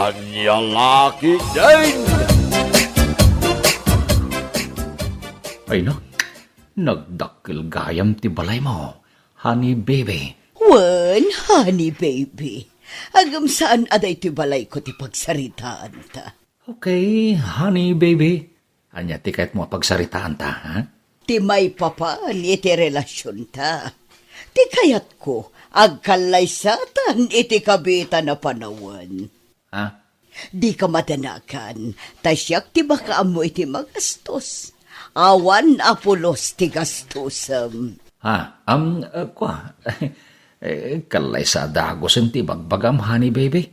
Anya laki din! Ay na, nagdakil gayam ti balay mo, honey baby. Wen, honey baby. Agam saan aday ti balay ko ti pagsaritaan ta. Okay, honey baby. Anya ti kahit mo pagsaritaan ta, ha? Ti may papan iti relasyon ta. Ti kayat ko, agkalay satan iti kabita na panawan. Ha? Di ka madanakan, tasyak ti baka amo iti magastos. Awan apulos ti gastusam. Ha? Kwa? Kalay sa dagosan ti bagbagam, honey baby.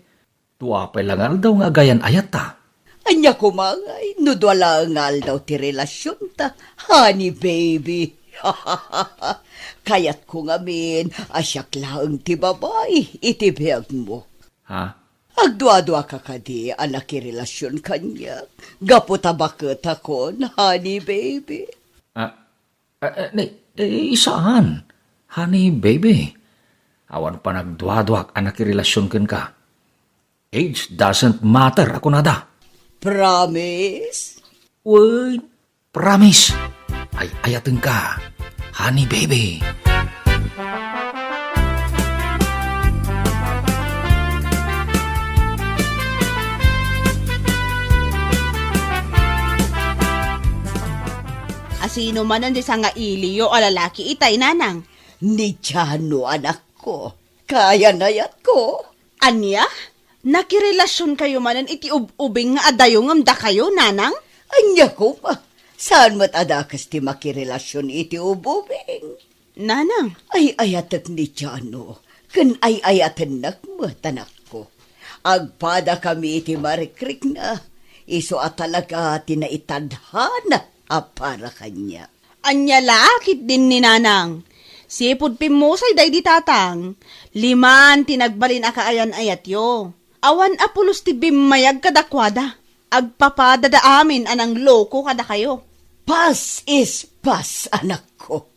Tuwapay langal daw nga gayan ayat ta. Anya kumangay, nudwala ngal daw ti relasyon ta, honey baby. Kayat ko ngamin, asyak laang ti babay, iti biyag mo. Ha? Agdwa-dwa ka kadi, anak ki relasyon kanya. Gapo tabakot akon, honey baby. Isaan? Honey baby. Awan pa nagduadwak anak relasyon ken ka. Age doesn't matter, ako nada. Promise? Wait, promise. Ay ayatin ka, honey baby. Asino man ang sa nga iliyo o lalaki itay nanang. Ni Chano anak ko. Kaya nayat ko. Anya? Nakirelasyon kayo manan iti ubing nga adayong amda kayo, nanang? Anya ko pa. Saan mat adakas ti makirelasyon iti ububing? Nanang? Ay ayatat ni Chano. Kan ay ayatan nakmat anak ko. Agpada kami iti marikrik na. Iso at talaga tinaitadhana para kanya. Anya lakit din ni nanang. Sipod pimusay day di tatang. 5 tinagbalin akaayan ayat yo. Awan apulos ti bimayag kadakwada. Agpapadada amin anang loko kada kayo. Pas is pas, anak ko.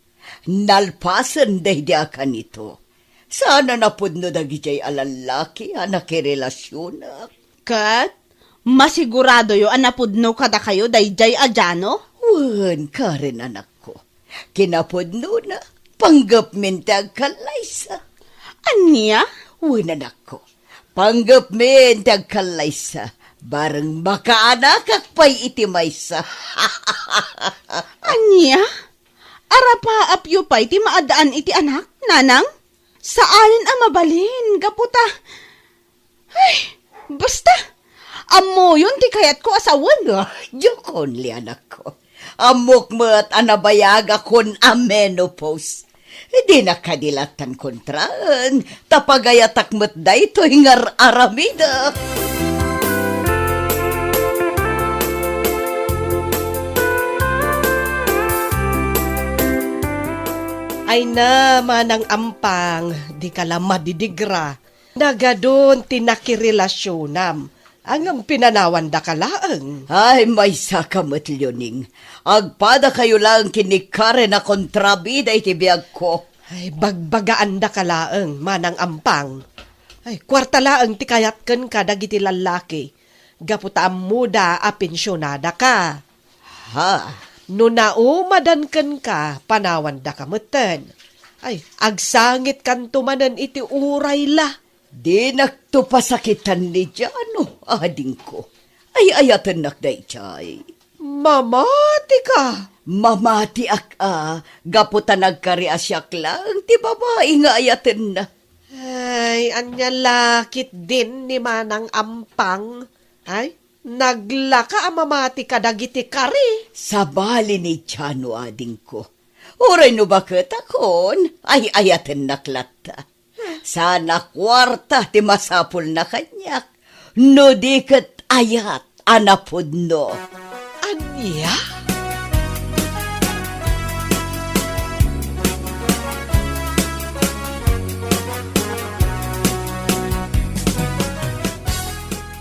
Nalpasan day di ka nito. Sana napudno dagijay alalaki anak relasyon. Kat, masigurado yo anapudno kada kayo dayjay adyano? Wan ka rin anak ko. Kinapudno na. Panggap mintag kalaysa. Anya? Wan anak ko. Panggap mintag kalaysa. Barang makaanak akpay itimaysa. Anya? Arapa apyo pa iti maadaan iti anak, nanang? Saan mabalin, gaputa? Ay, basta. Amo yun ti kayat ko asawan. Yukon li anak ko. Amok mo at anabayaga kon a menopause. Di na kadilatan kontraan. Tapagayatak mo't da ito hingar aramida. Ay na, manang ampang, di ka lang madidigra. Nagadon tinakirelasyonem. Ang pinanawan da kalaang. Ay, may sakamat lyoning. Agpada kayo lang kinikare na kontrabida iti biyag ko. Ay, bagbagaan da kalaang, manang ampang. Ay, kwarta laang ti kayatken ka dagiti lalaki. Gaputa muda a pensyonada ka. Ha? No naumadanken ka, panawan da kameten. Ay, agsangit kantumanan iti uray la. Di naktupasakitan ni Jano, ading ko. Ay ayatan nakday chay. Mamati ka. Mamati gaputa nagkariasyak lang, ti babae nga ayatan na. Ay, anya lakit din ni manang ampang. Ay, naglaka mamati ka dagiti kari. Sa bali ni Jano, ading ko. Uray no bakit akon? Ay ayatan naklata. Sana kwarta ti masapul na kanyak. No diket ayat anapod no. Anya?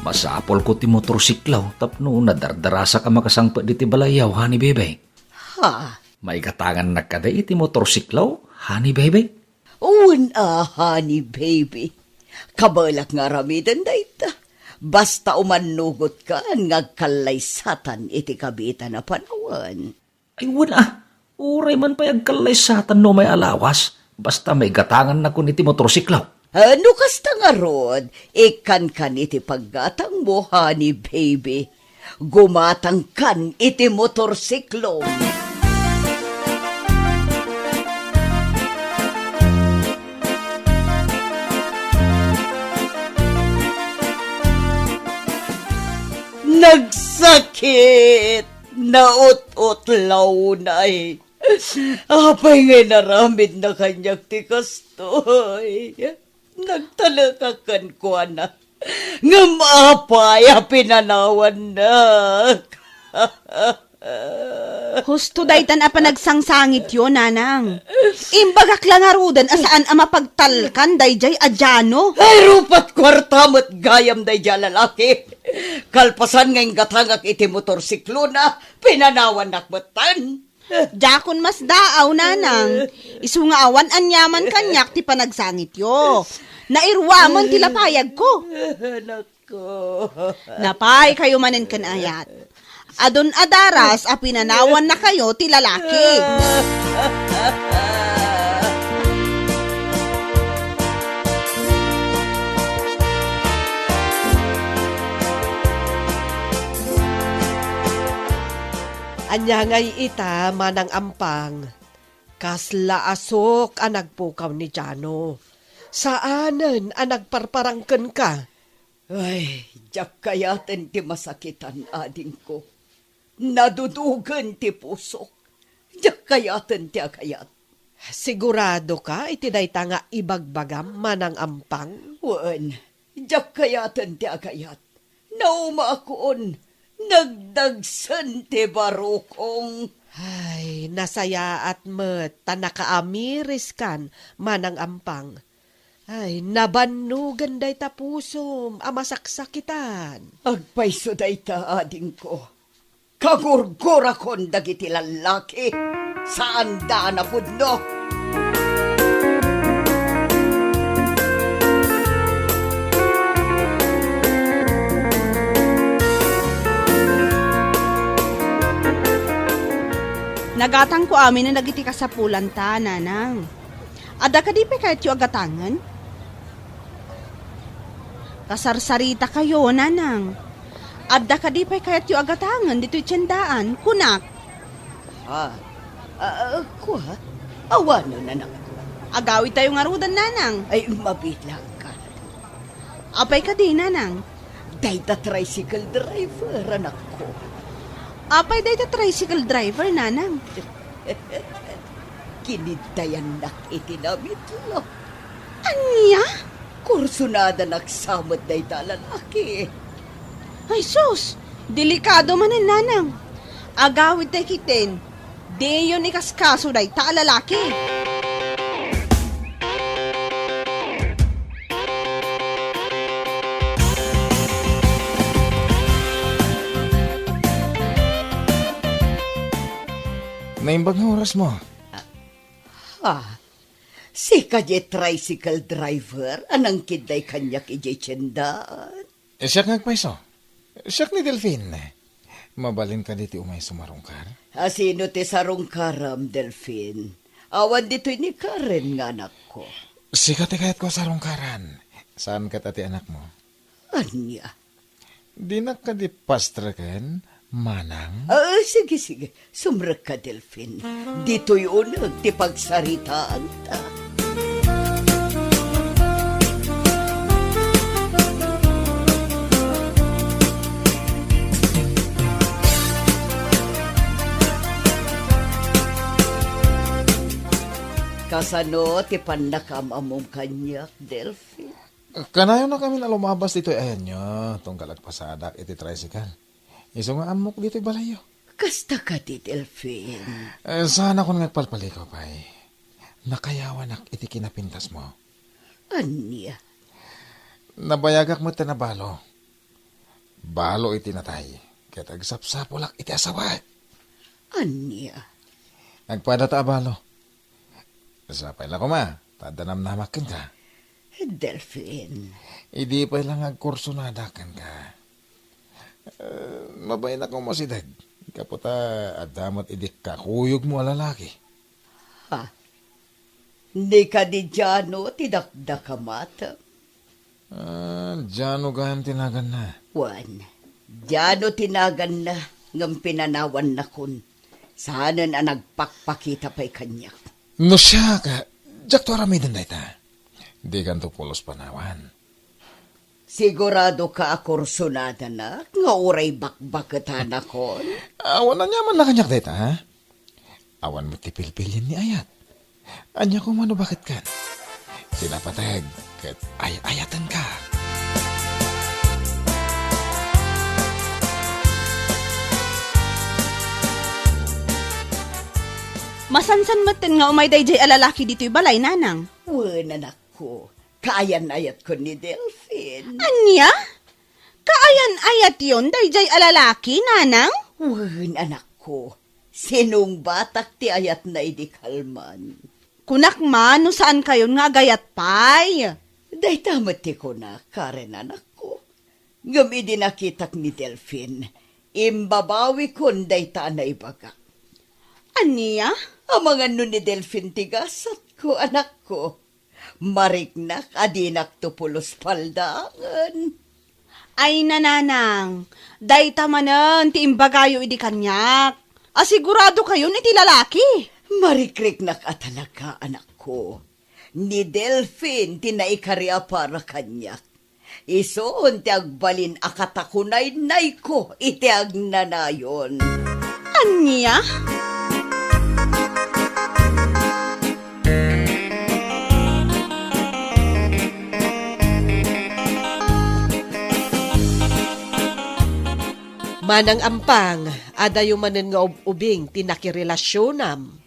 Masapol ko ti motorsiklaw, tapno nadardarasa ka makasangpa di ti balayaw, honey baby. Ha? May katangan na kada iti motorsiklaw, honey baby. Honey baby. Kabalak nga ramidan da ita. Basta umanugot ka, ngagkalaysatan iti kabita na panawan. Ay, wala. Uray man payag kalaysatan no may alawas. Basta may gatangan na kun iti motorsiklaw. Ano kasta nga rod, ikan kan iti paggatang mo, honey baby. Gumatang kan iti motorsiklo. Nagsakit! Naut-utlaw na eh. Apay nga naramid na kanyak ti kastoy. Nagtalakakan ko na. Nga maapay pinanawan na. Husto daytan apa nagsangsangit yo, nanang. Imbagak lang arudan asaan ama pagtalkan dayjay adyano. Ay, rupat kwarta mo't gayam day dya lalaki. Kalpasan ngayong gatangak iti motorsiklo na pinanawan nakbatan. Jakon mas daaw, nanang. Isu nga awan anyaman kanyak ti panagsangit yo. Nairwamon ti lapayag ko. Nako. Napay kayo manin kanayat. Adon adaras a pinanawan na kayo ti lalaki. Anya ngay ita manang ampang. Kasla asok ang nagpukaw ni Jano. Saanen ang nagparparangken ka? Ay, jak kayaten ti masakitan ading ko. Nadudugan ti pusok. Jak kayaten ti akayat. Sigurado ka iti dayta nga ibagbagam manang ampang? Wan, jak kayaten ti akayat. Nauma akoon. Nagdagsan ti barukong. Ay, nasaya at met, tanakaamiris kan, manang ampang. Ay, nabanugan day tapusom, amasaksakitan. Agpaiso day ta ading ko. Kagurgura kon dagiti lalaki. Saan da na pudno? Nagatang ko amin na nagiti kasapulan ta, nanang. Ada ka di pa kahit yung agatangan? Kasarsarita kayo, nanang. Ada ka di pa kahit yung agatangan dito'y tiyandaan, kunak. Ako ha? Awano na ko. Agawit tayo nga rudan, nanang. Ay, mabilang ka. Apay ka di, nanang. Dayta tricycle driver, anak ko. Apay day ta tricycle driver, nanang. Kinidayan nak itinabitlo. Anya? Kursunada nagsamot dayta lalaki. Ay, sus! Delikado man ang nanang. Agawit tayo kitin. Di yun ikaskaso day ta lalaki. Naimbag nga oras mo. Si kaje tricycle driver, anang kiday kanyak ije tiyandaan. Siyak nagpaiso. Siyak ni Delphine. Mabalin ka diti umay sumarungkar. Sino ti sarungkaram, Delphine? Awan dito ni Karen nga anak ko. Sikat kayat ko sarungkaran. Saan ka tati anak mo? Anya? Di na ka di pastraken, manang? Sige. Sumrek ka, Delphine. Dito yun, ti pagsaritaan ta. Kasano, ti panakam among kanyak, Delphine? Kanayon na kami na lumabas dito. Ayan nyo, itong galagpasadak iti tricycle. Iso nga amok dito balayo. Kasta ka ti, Delphine? Sana kung nagpalpaliko pa'y. Nakayawan ak iti kinapintas mo. Anya? Nabayagak mo iti nabalo. Balo iti natay. Kaya tagsapsapulak iti asawat. Anya? Nagpadata balo. Sapay lang ko ma. Tadanam namakin ka. Delphin, Idi pa lang agkurso na adakan ka. Mabay na kong masidag. Kaputa, adamat idik ka. Kuyog mo alalaki. hindi ka di Jano tidakdakamata. Diyan gayam tinagan na. Juan, Jano tinagan na ngam pinanawan na kun. Saanan ang nagpakpakita pa'y kanya. No siya ka. Jak to aramidan na ita. Di ganto pulos panawan. Sigurado ka akursunada na nga uray bakbakatan ako. Awan na nyaman na kanyak data, ha? Awan mo tipilpilin ni Ayat. Anya ko mano bakit kan? Sinapatag, kat ayatan ka. Masansan matin nga umay dayjay alalaki dito'y balay, nanang. Wan, anak ko. Kaayan-ayat ko ni Delphin. Anya? Kaayan-ayat yon dayjay alalaki, nanang? Wan, anak ko. Sinong batak ti ayat na idikalman? Kunak man, no saan kayon nga gayat pay? Day tamat ti ko na, Karen, anak ko. Gami din nakitak ni Delphin. Imbabawi kon day ta na ibaga. Anya? Ang mga nun ni Delphin tigasat ko, anak ko. Mariknak, adinak tupulos paldangan. Ay nananang, day tamanan ti imbagayo idi kanyak. Asigurado kayo ni ti lalaki. Marikriknak at talaga, anak ko. Ni Delphin, tinaikarya para kanyak. Isoon ti agbalin akatakunay nay ko, iti agnanayon. Anya? Manang ampang, adayo manen nga ubing tinakirelasyonam.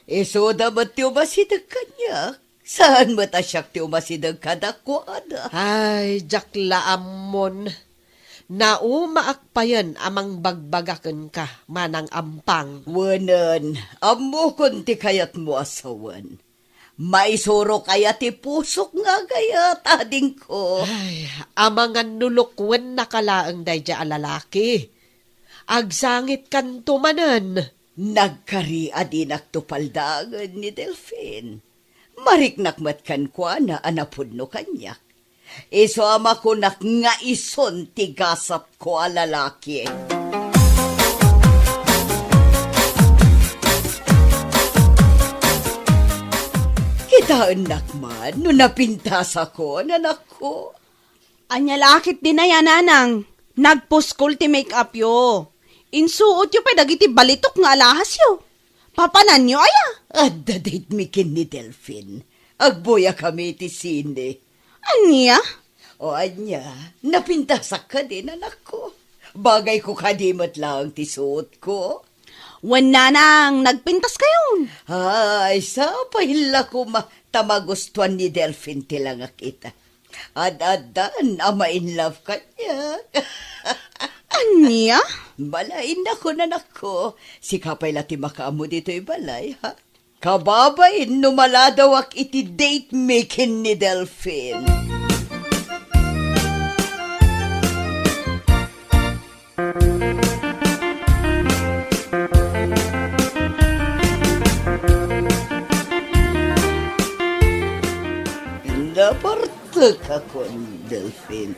Iso damat ti umasidag kanyak. Saan mata siyak ti umasidag kadakwada? Ay, jakla amon. Naumaakpayan amang bagbagaken ka, manang ampang. Wanan, amo kon ti kayat mo asawan. Maisuro kaya ti pusok nga gayat, ading ko. Ay, amangan nulukwen na kalaang dayja alalaki. Agsangit kan tumanan. Nagkari adinak tupaldangan ni Delphin. Mariknak matkan kwa na anapod no kanyak. Iso ama ko nak nga ison tigasap ko alalaki. Kitaan nakman, no napintas ako, nanak ko. Anya lakit din na yan, nanang. Nagpuskol ti make-up yo. Insuot yo pa dagiti balitok nga alahas yo. Papanan nyo aya. At dadit mikin ni Delphin. Agboya kami ti sine. Anya? O anya, napintasak ka din, anak ko. Bagay ko kadimot lang ti suot ko. Wan nanang, nagpintas kayon. Ay, sa pahila ko tamagustuhan ni Delphin tilang kita. Ad-adan, ama in love ka niya. Anya? Balain na ko, nanak ko. Si kapay lati makaamo dito'y balay, ha? Kababain, numaladawak iti date making ni Delphin. Naparte ka kon, Delphin.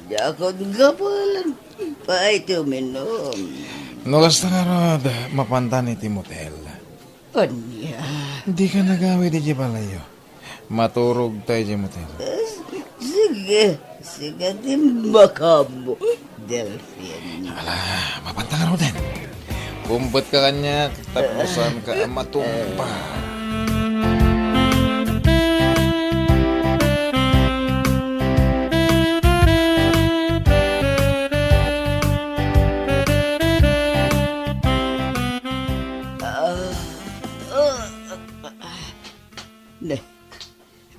Yakon gabalan. Pa ito minom. Nulas na karod, mapantan iti motel. Anya? Di ka nagawi di balayo. Maturog tayo di motel. Sige. Sige din makamo, Delphin. Ala, mapantan ka rin. Bumbot ka kanya, tapusan ka matumpa.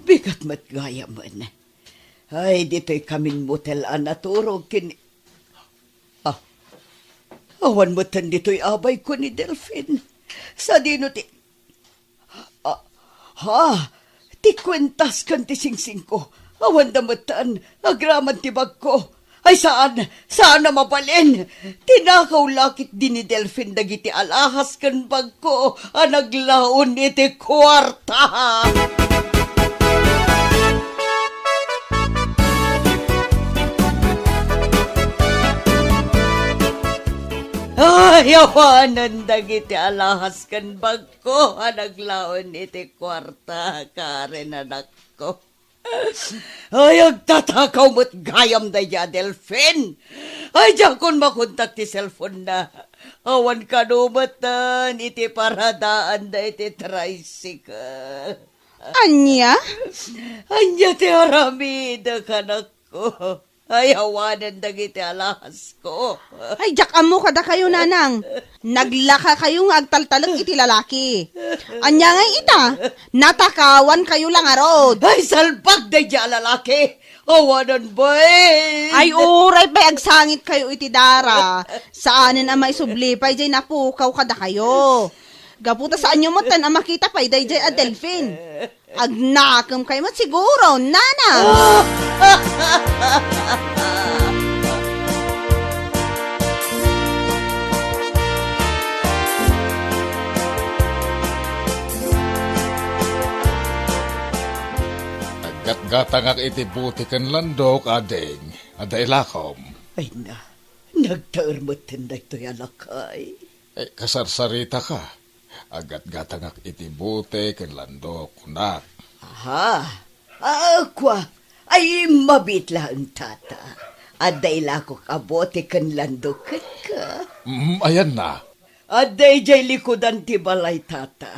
Bigat mat gaya man. Ay, dito'y kaming motelan na turog kin... awan mo tan dito'y abay ko ni Delphin. Sa dino ti... Ti kwentas kan ti singsing ko. Awan damatan, agraman ti bag ko. Ay saan na mabalin? Tinakaw lakit din ni Delphin dagiti alahas kan bag ko. Naglaon iti kwarta. Ay, awanan dagiti alahas kan bag ko. Naglaon iti kwarta, Karen anak ko. Ay, agtatakaw mo't gayam da ya, Delphin. Ay, diyan kun makontak ti cellphone na. Awan ka numatan, iti paradaan da iti tricycle. Anya? Anya ti aramida kanak ko. Ay, awanan dagiti alahas ko. Ay, jakam mo kada kayo, nanang. Naglaka kayo nga agtaltalag iti lalaki. Anya nga ita, natakawan kayo lang arod. Ay, salbag da ya lalaki. Awanan ba eh? Ay, uray pa agsangit kayo iti dara. Saanin ang may sublipay jay napukaw kada kayo. Gaputa saan nyo matan ang makita pa'y day jay a Delphin. Agnakam kayo mat siguro, nanang. Gatgatangak iti buti kan landok, ading. Aday lakom. Ay na, nagtaarmatan da ito yalakay. Kasarsarita ka. Agat-gatangak iti buti kan landok, nak. Aha, akwa, ay mabitla ang tata. Aday lako kabote kan landokan ka. Ayan na. Aday jay likodan ti balay tata.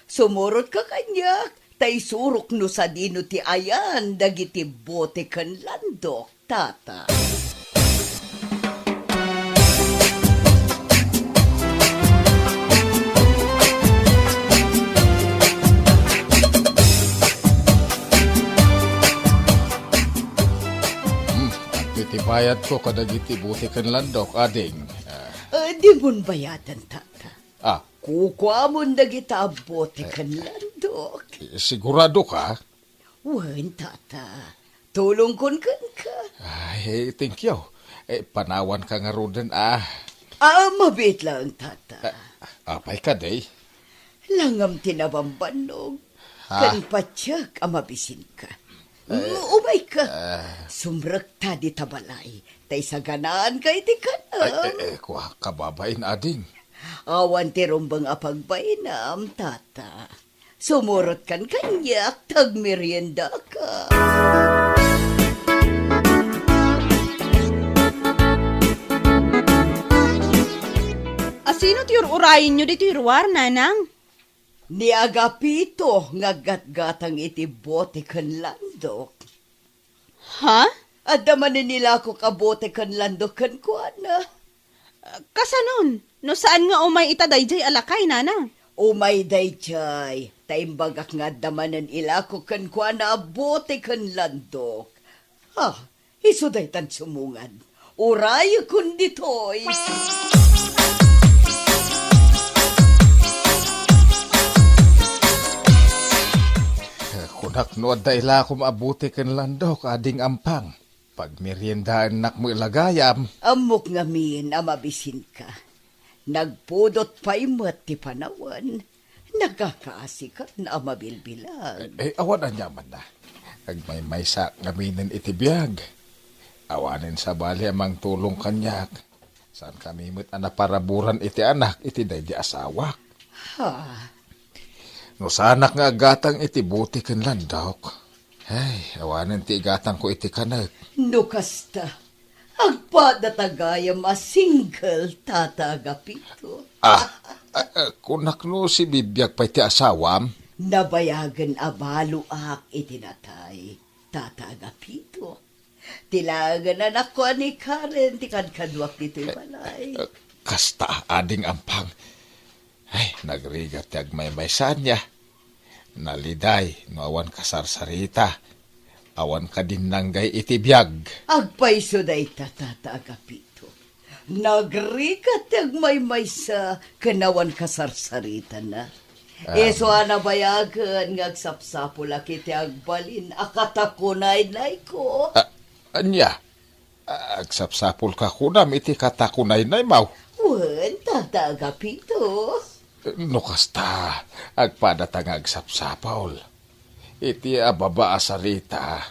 Sumurot ka kanyak, tay surok no sa dino ti ayan, dagiti bote kan landok, tata. Bayad ko kadagiti buti kan landok, ading. Di mon bayadan, tata. Ah, Kukwa mo dagita bote kan landok. sigurado ka? Wen, tata. Tulong kon kan ka. Ay, thank you. Panawan ka nga roden, Mabit lang, tata. Apay ka, day. Langam tinabambanog. Kan patyak amabisin ka. Umay ka. Sumrak ta di tabalay. Tay saganaan ka iti ka na. Kuha kababain, ading. Awan ti rumbang apagbainam, tata. Sumurot kan kanyak, tagmerienda ka. Asino ti urayin nyo dito irwar, nanang? Ni Agapito ngagat-gatang iti bote kan landok. Ha? Adamanin nila ko kabote kan landok kan kuana. Kasanon? No saan nga umay itaday jay alakay, nanang? Umay day jay, taimbagak nga damanan ila ko kan kuana bote kan landok. Iso day tan sumungan. Uray kun ditoy. Kunak no adayla ko maabuti kan landok, ading ampang. Pag meriendaan nak mo ilagayam. Amok ngamin amabisin ka. Nagpudot pa'y ti panawan. Nagkakaasi ka na amabilbilang. Awan ang yaman na. Agmay-may sa ngaminin itibiyag. Awanin sa bali amang tulong kanyak. Saan kami mo't anaparaburan iti anak, iti day di asawak. No sanak nga agatang iti buti kan landok. Ay, awanin ti igatang ko iti kanag. No kasta, agpadatagayam a single tata Agapito. Kunak no si bibiyag pa iti asawam. Nabayagan abalo ak itinatay, tata Agapito. Tilagan anak ko ni Karen, tikadkadwak dito'y balay. Kasta ading ampang. Ay, nagrigat tiyag may sanya. Naliday, no awan kasarsarita. Awan ka din nanggay itibiyag. Agpaiso day tata Agapito. Nagrigat tiyag may sa kanawan kasarsarita na. Eso na bayagan ngagsapsapo laki ti agbalin akatakunay ko. Anya, agsapsapol ka kunam iti katakunay na maw. Wen, tatagapito. No kasta, agpadatang agsapsapol. Iti ababa asarita,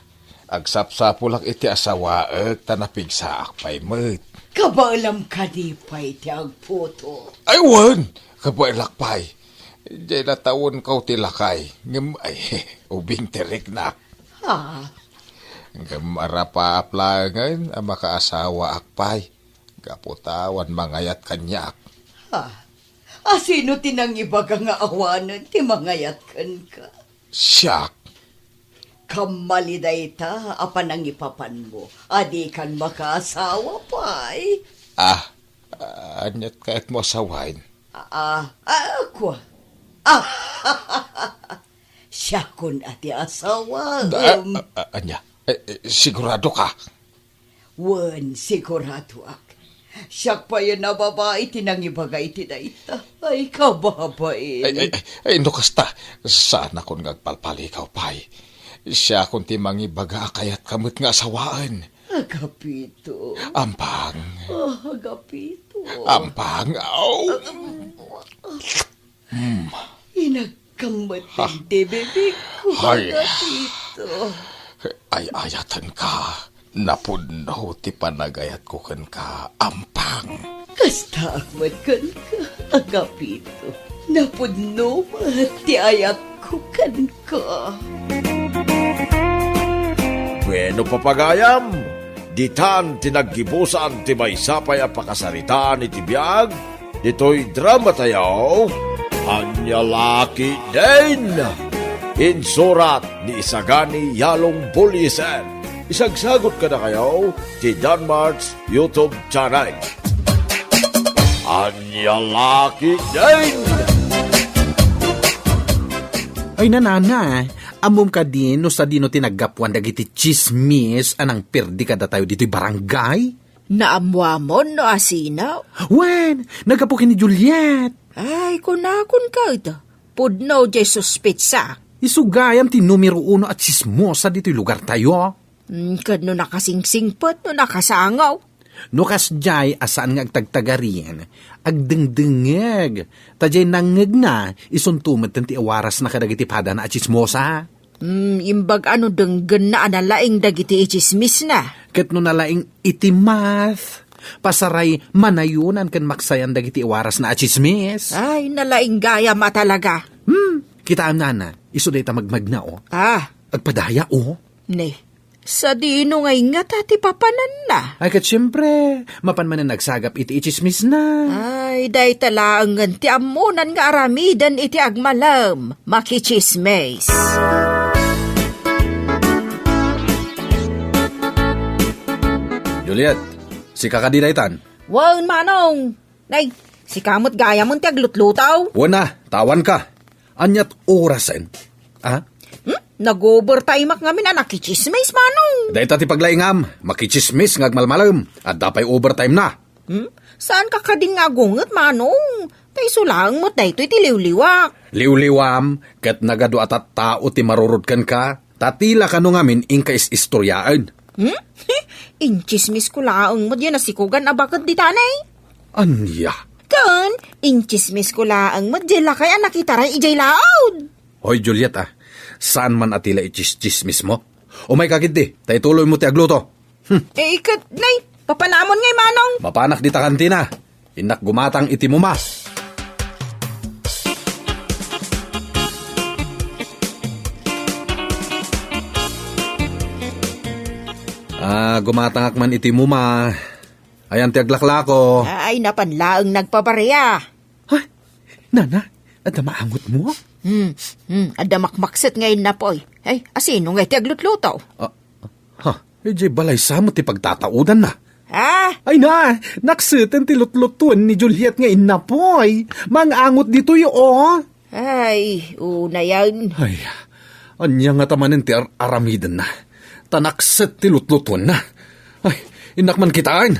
agsapsapol ang iti asawaag tanapigsa akpay met. Kabalam ka di pa iti agputo. Ay, wan! Kabailakpay. Diyan na taon kaw tilakay. Ngam, ay, ubing tirik na. Ha? Ngam, arapa aplangan, ang makaasawa akpay. Kaputawan mangayat kanyak. Ha? Sino tinang ibaga nga awanan ti mangayat kan ka? Siyak. Kamaliday ta, apan ang ipapan mo. Adi kan makaasawa pa'y. Anyat kahit mo asawain. Ako. Siya kun ati asawa. Anya, sigurado ka? Wan, sigurado ak. Siya pa yun na babae, tinangibagay tinayta. Ay, kababain. Ay, no kasta. Sana kung ngagpalpali ikaw, pay. Siya kung timangibaga kayat kamot nga asawaan. Agapito. Ampang. Agapito. Ampang. Oh. Inagkamatin ti bebek ko, Ay. agapito. Ay, ayatan ka. Napuno ti panagayat ko kan ka. Ampang. Kasta akmat kan ka, agapito. Napudno ti ayat ko kan ka. Bueno papagayam, ditan tinaggibusan ti may sapay a pakasarita ni tibiyag, dito'y drama tayo, Anya Laki din. Insurat ni Isagani Yalong Bulisan. Isagsagot ka na kayo ti Danmar's YouTube channel. Anya Laki din. Ay nanana, amom ka din no sa dino tinaggapuan dagiti chismis anang perdi kada tayo dito'y barangay? Naamwamon no asinaw? Wen, nagapukin ni Juliet. Ay, kunakon ka ito. Pudno jay suspitsa. Isugayam ti numero 1 at sismosa dito'y lugar tayo. Kad no nakasingsingpot, no nakasangaw. No kasjay asaan nga agtagtagarin, agdengdengeg. Tajay nangeg na, isuntumad ti awaras na kadagiti pada na at sismosa. Imbag ano denggen na analaing dagiti ichismis na. Ket no nalaing iti math, pasaray manayunan kan maksayan dagiti awaras na at sismis. Ay, nalaing gaya matalaga. Kita nana, isuday ta magmagna o. Agpadaya o. Ne, sa dino ngay nga tati papanan na. Ay kat syempre, mapan man na nagsagap iti ichismis na. Ay, day talaangan ti amunan nga aramidan iti agmalam. Makichismis. Juliet, si kakadinaytan. Wan manong. Nay, si kamot gaya mong ti aglutlutaw. Wana, tawan ka. Anyat orasen. Nag-overtime nga min nakichismis manong. Dahil ti paglaingam, makichismis ngagmalmalam, at dapay overtime na. Saan ka kading nga gunget manong? Tay sulang mo't dahito iti liwliwak. Liwliwam, ket nagado atat tao ti marurudkan ka, tatila ka no ngamin ingkais istoryaan. Inchismis ko laang mo't yan nasikugan abakad di tanay. Anya? Kan, inchismis ko laang mo't jela kaya nakitaray ijay laod. Hoy Juliet saan man atila ichis-chismis mo? O may kakit di, tay tuloy mo ti agluto. Ikat, nay, papanamon ngay manong. Mapanak di ta kantina, inak gumatang iti mo ma. Gumatangak man iti mo ma. Ayan ti aglakla ko. Ay, napanlaang nagpapareya. Ay, nana, ada maangot mo? Ada makmakset ngayon na po'y. Ay, asino nga ti aglutluto? Ejay balay sa mo ti pagtataudan na. Ah? Ay na, naksutan ti lutlutuan ni Juliet ngayon na po'y. Mangangot dito yung Ay, una yan. Ay, anya nga tamanin ti aramidan na. Tanakset ti lutlutuan na. Ay, inakman kitaan.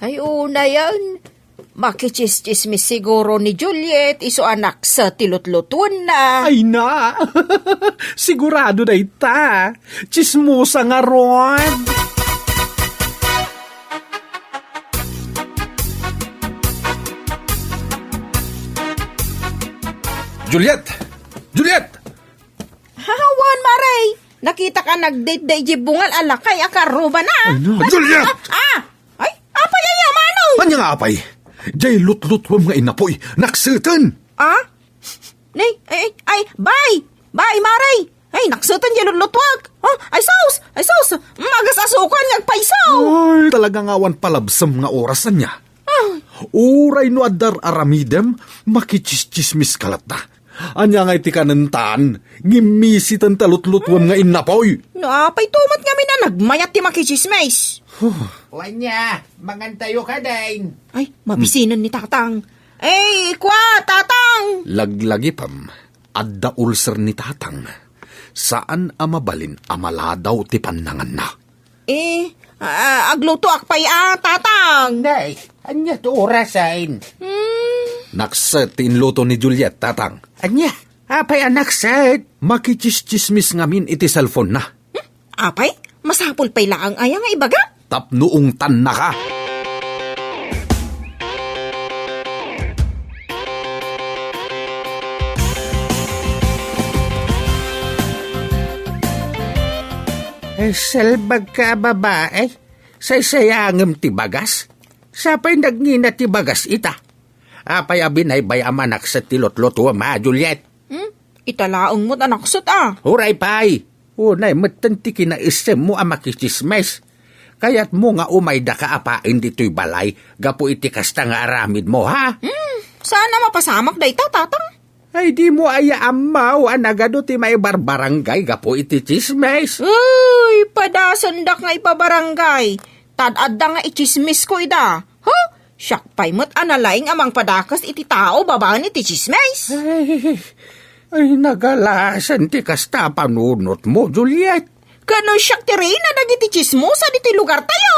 Ay, una yan. Makichismis siguro ni Juliet, iso anak sa tilutlutuan na. Ay na! Sigurado na ita. Chismosa nga ron. Juliet! Juliet! Hahawan, Maray! Nakita ka nag-date-day jibungal alakay akaruba na. Juliet! Ay, apa yan manong? Anya nga apay? Jay lut-lutwam nga inapoy. Naksutan! Ay, bye! Bye, Maray! Ay, naksutan yung lulutwag. Ay, sos! Magas asukan ngagpaisaw. Ay, talagang awan palabsam nga orasan niya. Uray no adar aramidem, makichismismis kalat na. Anya nga iti kanantaan, ngimisitan talutlutuan nga inapoy. Naapay tumat kami na nagmayat ti makichismis. Wanya, mangantayo ka din. Ay, mabisinan ni Tatang. Tatang! Laglagi pam, adda ulcer ni Tatang. Saan amabalin amaladaw ti panangan na? Agluto akpay Tatang. Day, anya to orasain. Nakset tinluto ni Juliet, Tatang. Anya, apay anak sad. Makichismismis ngamin iti cellphone na. Apay, masapul pay laang ayang nga ibaga. Tapnoong tan na ka. Selbag ka babae, saysayangam ti bagas. Sapay nagngina ti bagas ita. Apay abinay bay amanak sa tilot-loto ma, Juliet. Italaong mo't anak sut Huray pay, unay matanti kinaisem mo ang makichismes. Kaya't mo nga umay da kaapain dito'y balay, gapo iti kasta nga aramid mo, ha? Sana mapasamak da ita, Tatang. Ay di mo aya amaw, anagado ti may barbarangay, gapo iti chismes. Uy, padasandak nga ipabarangay. Tad-adda nga ichismis ko ida. Syakpay mo't analaing amang padakas iti tao babaan iti chismis. Ay nagalasan ti kasta panunot mo, Juliet. Kano siyak ti Reyna dagiti chismo sa diti lugar tayo.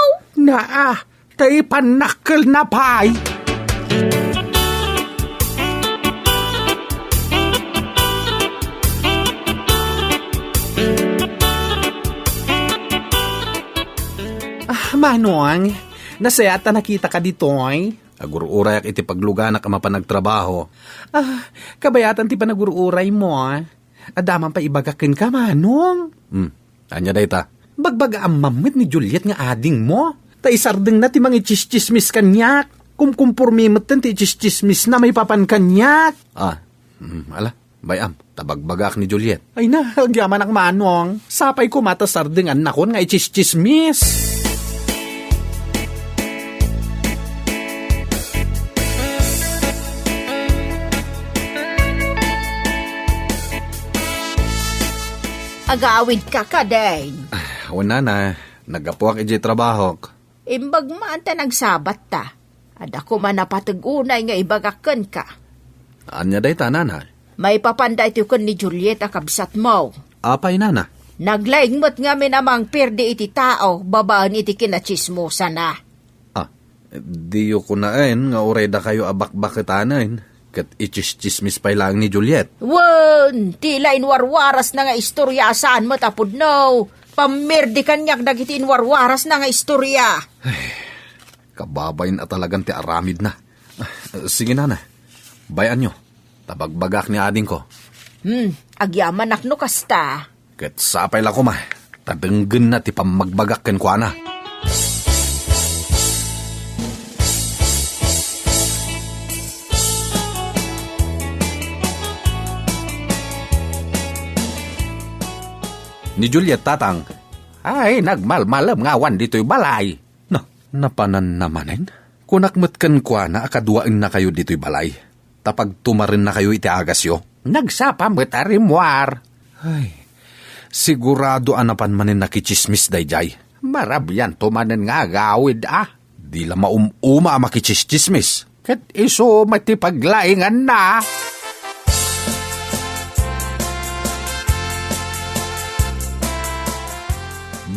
Tay panakkel na pay. Manong, nasayata nakita ka dito ay? Agururay iti pagluganak ama panagtrabaho. Kabayatan ti panagururay mo. Adaman pa ibagakin ka, Manong. Anya dayta? Bagbaga ang mamit ni Juliet nga ading mo. Ta isardeng na ti mga chismismis kanyak. Kumkumpurmimot ti chismismis na may papan kanyak. Ala, bayam, tabagbagak ni Juliet. Ay na, agyaman ang Manong. Sapay ko mata sardingan nakon nga chismismis. Agawid ka day. Wala na, nagapuak iti trabaho. Imbag man ta nagsabat ta. Ada ko man napatugunay nga ibagakan ka. Anya day tanan ha? May papanda ito kan ni Juliet akabsat mo. Apay nana? Naglaing mo't nga minamang perdi iti tao, babaan iti kinachismosa na. Diyo ko naen nga ureda kayo abak-bakitanan. Kat ichis-chismis pa lang ni Juliet. Wan, tila inwarwaras na nga istorya saan mo tapod no. Pamirdi kanyak dagiti inwarwaras na nga istorya. Kababay na talagang ti aramid na. Sige na. Bayan nyo. Tabagbagak ni ading ko. Agyaman akno kasta. Kat sapay lang ko ma. Tadenggen na ti pamagbagak ken kwa na. Ni Juliet, Tatang. Ay, nagmalmalam ngawan dito'y balay. Napanan namanin? Kunakmatkan kwa na akaduain na kayo dito'y balay. Tapag tumarin na kayo iti agasyo. Nagsapamit arimwar. Ay, sigurado anapan manin nakichismis dayjay. Marabyan tumanin nga gawid Di la maumuma makichismismis. Kat iso matipaglaingan na.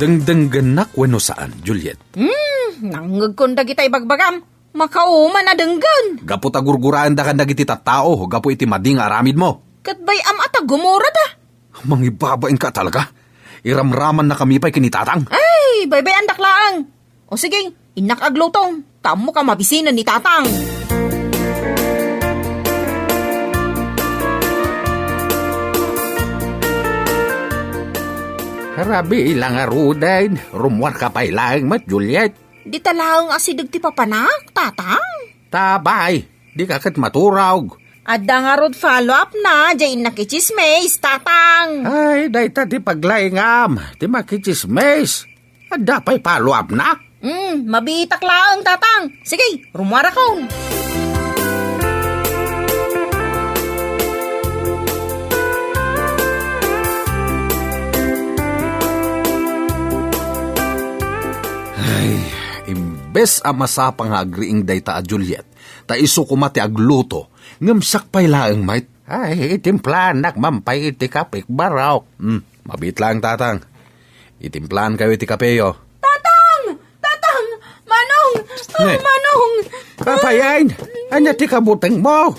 Dengdenggenak weno saan, Juliet? Nangag kong dagitay bagbagam. Makauman na denggan. Gapo tagurguraan da ka dagiti tattao, gapo iti mading aramid mo. Katbay ata gumura da. Mangibabain ka talaga. Iramraman na kami pa'y kinitatang. Ay, baybay andak laang. O sige, inak aglutong. Tamo ka mabisinan ni tatang. Harabi ilang arudain, rumwar ka pa'y laing mat, Juliet. Di talaang asidag ti papanak, tatang. Tabay, di ka kat maturog. Adda nga rod follow-up na, dyan nakichismays, tatang. Ay, dahi ta di paglaingam, di makichismes. Ada pa'y follow up na. Mabitak laang, tatang. Sige, rumwara ko. Imbes ang masapang nga agriing dayta a Juliet, ta iso kumati agluto, ngamsak pa'y laang mait. Ay, itimplan mampay iti kapik baraw. Mabit lang, tatang. Itimplan kayo iti kapeyo. Tatang! Tatang! Manong! Ne. Manong! Papayain, anya ti kabuteng mo.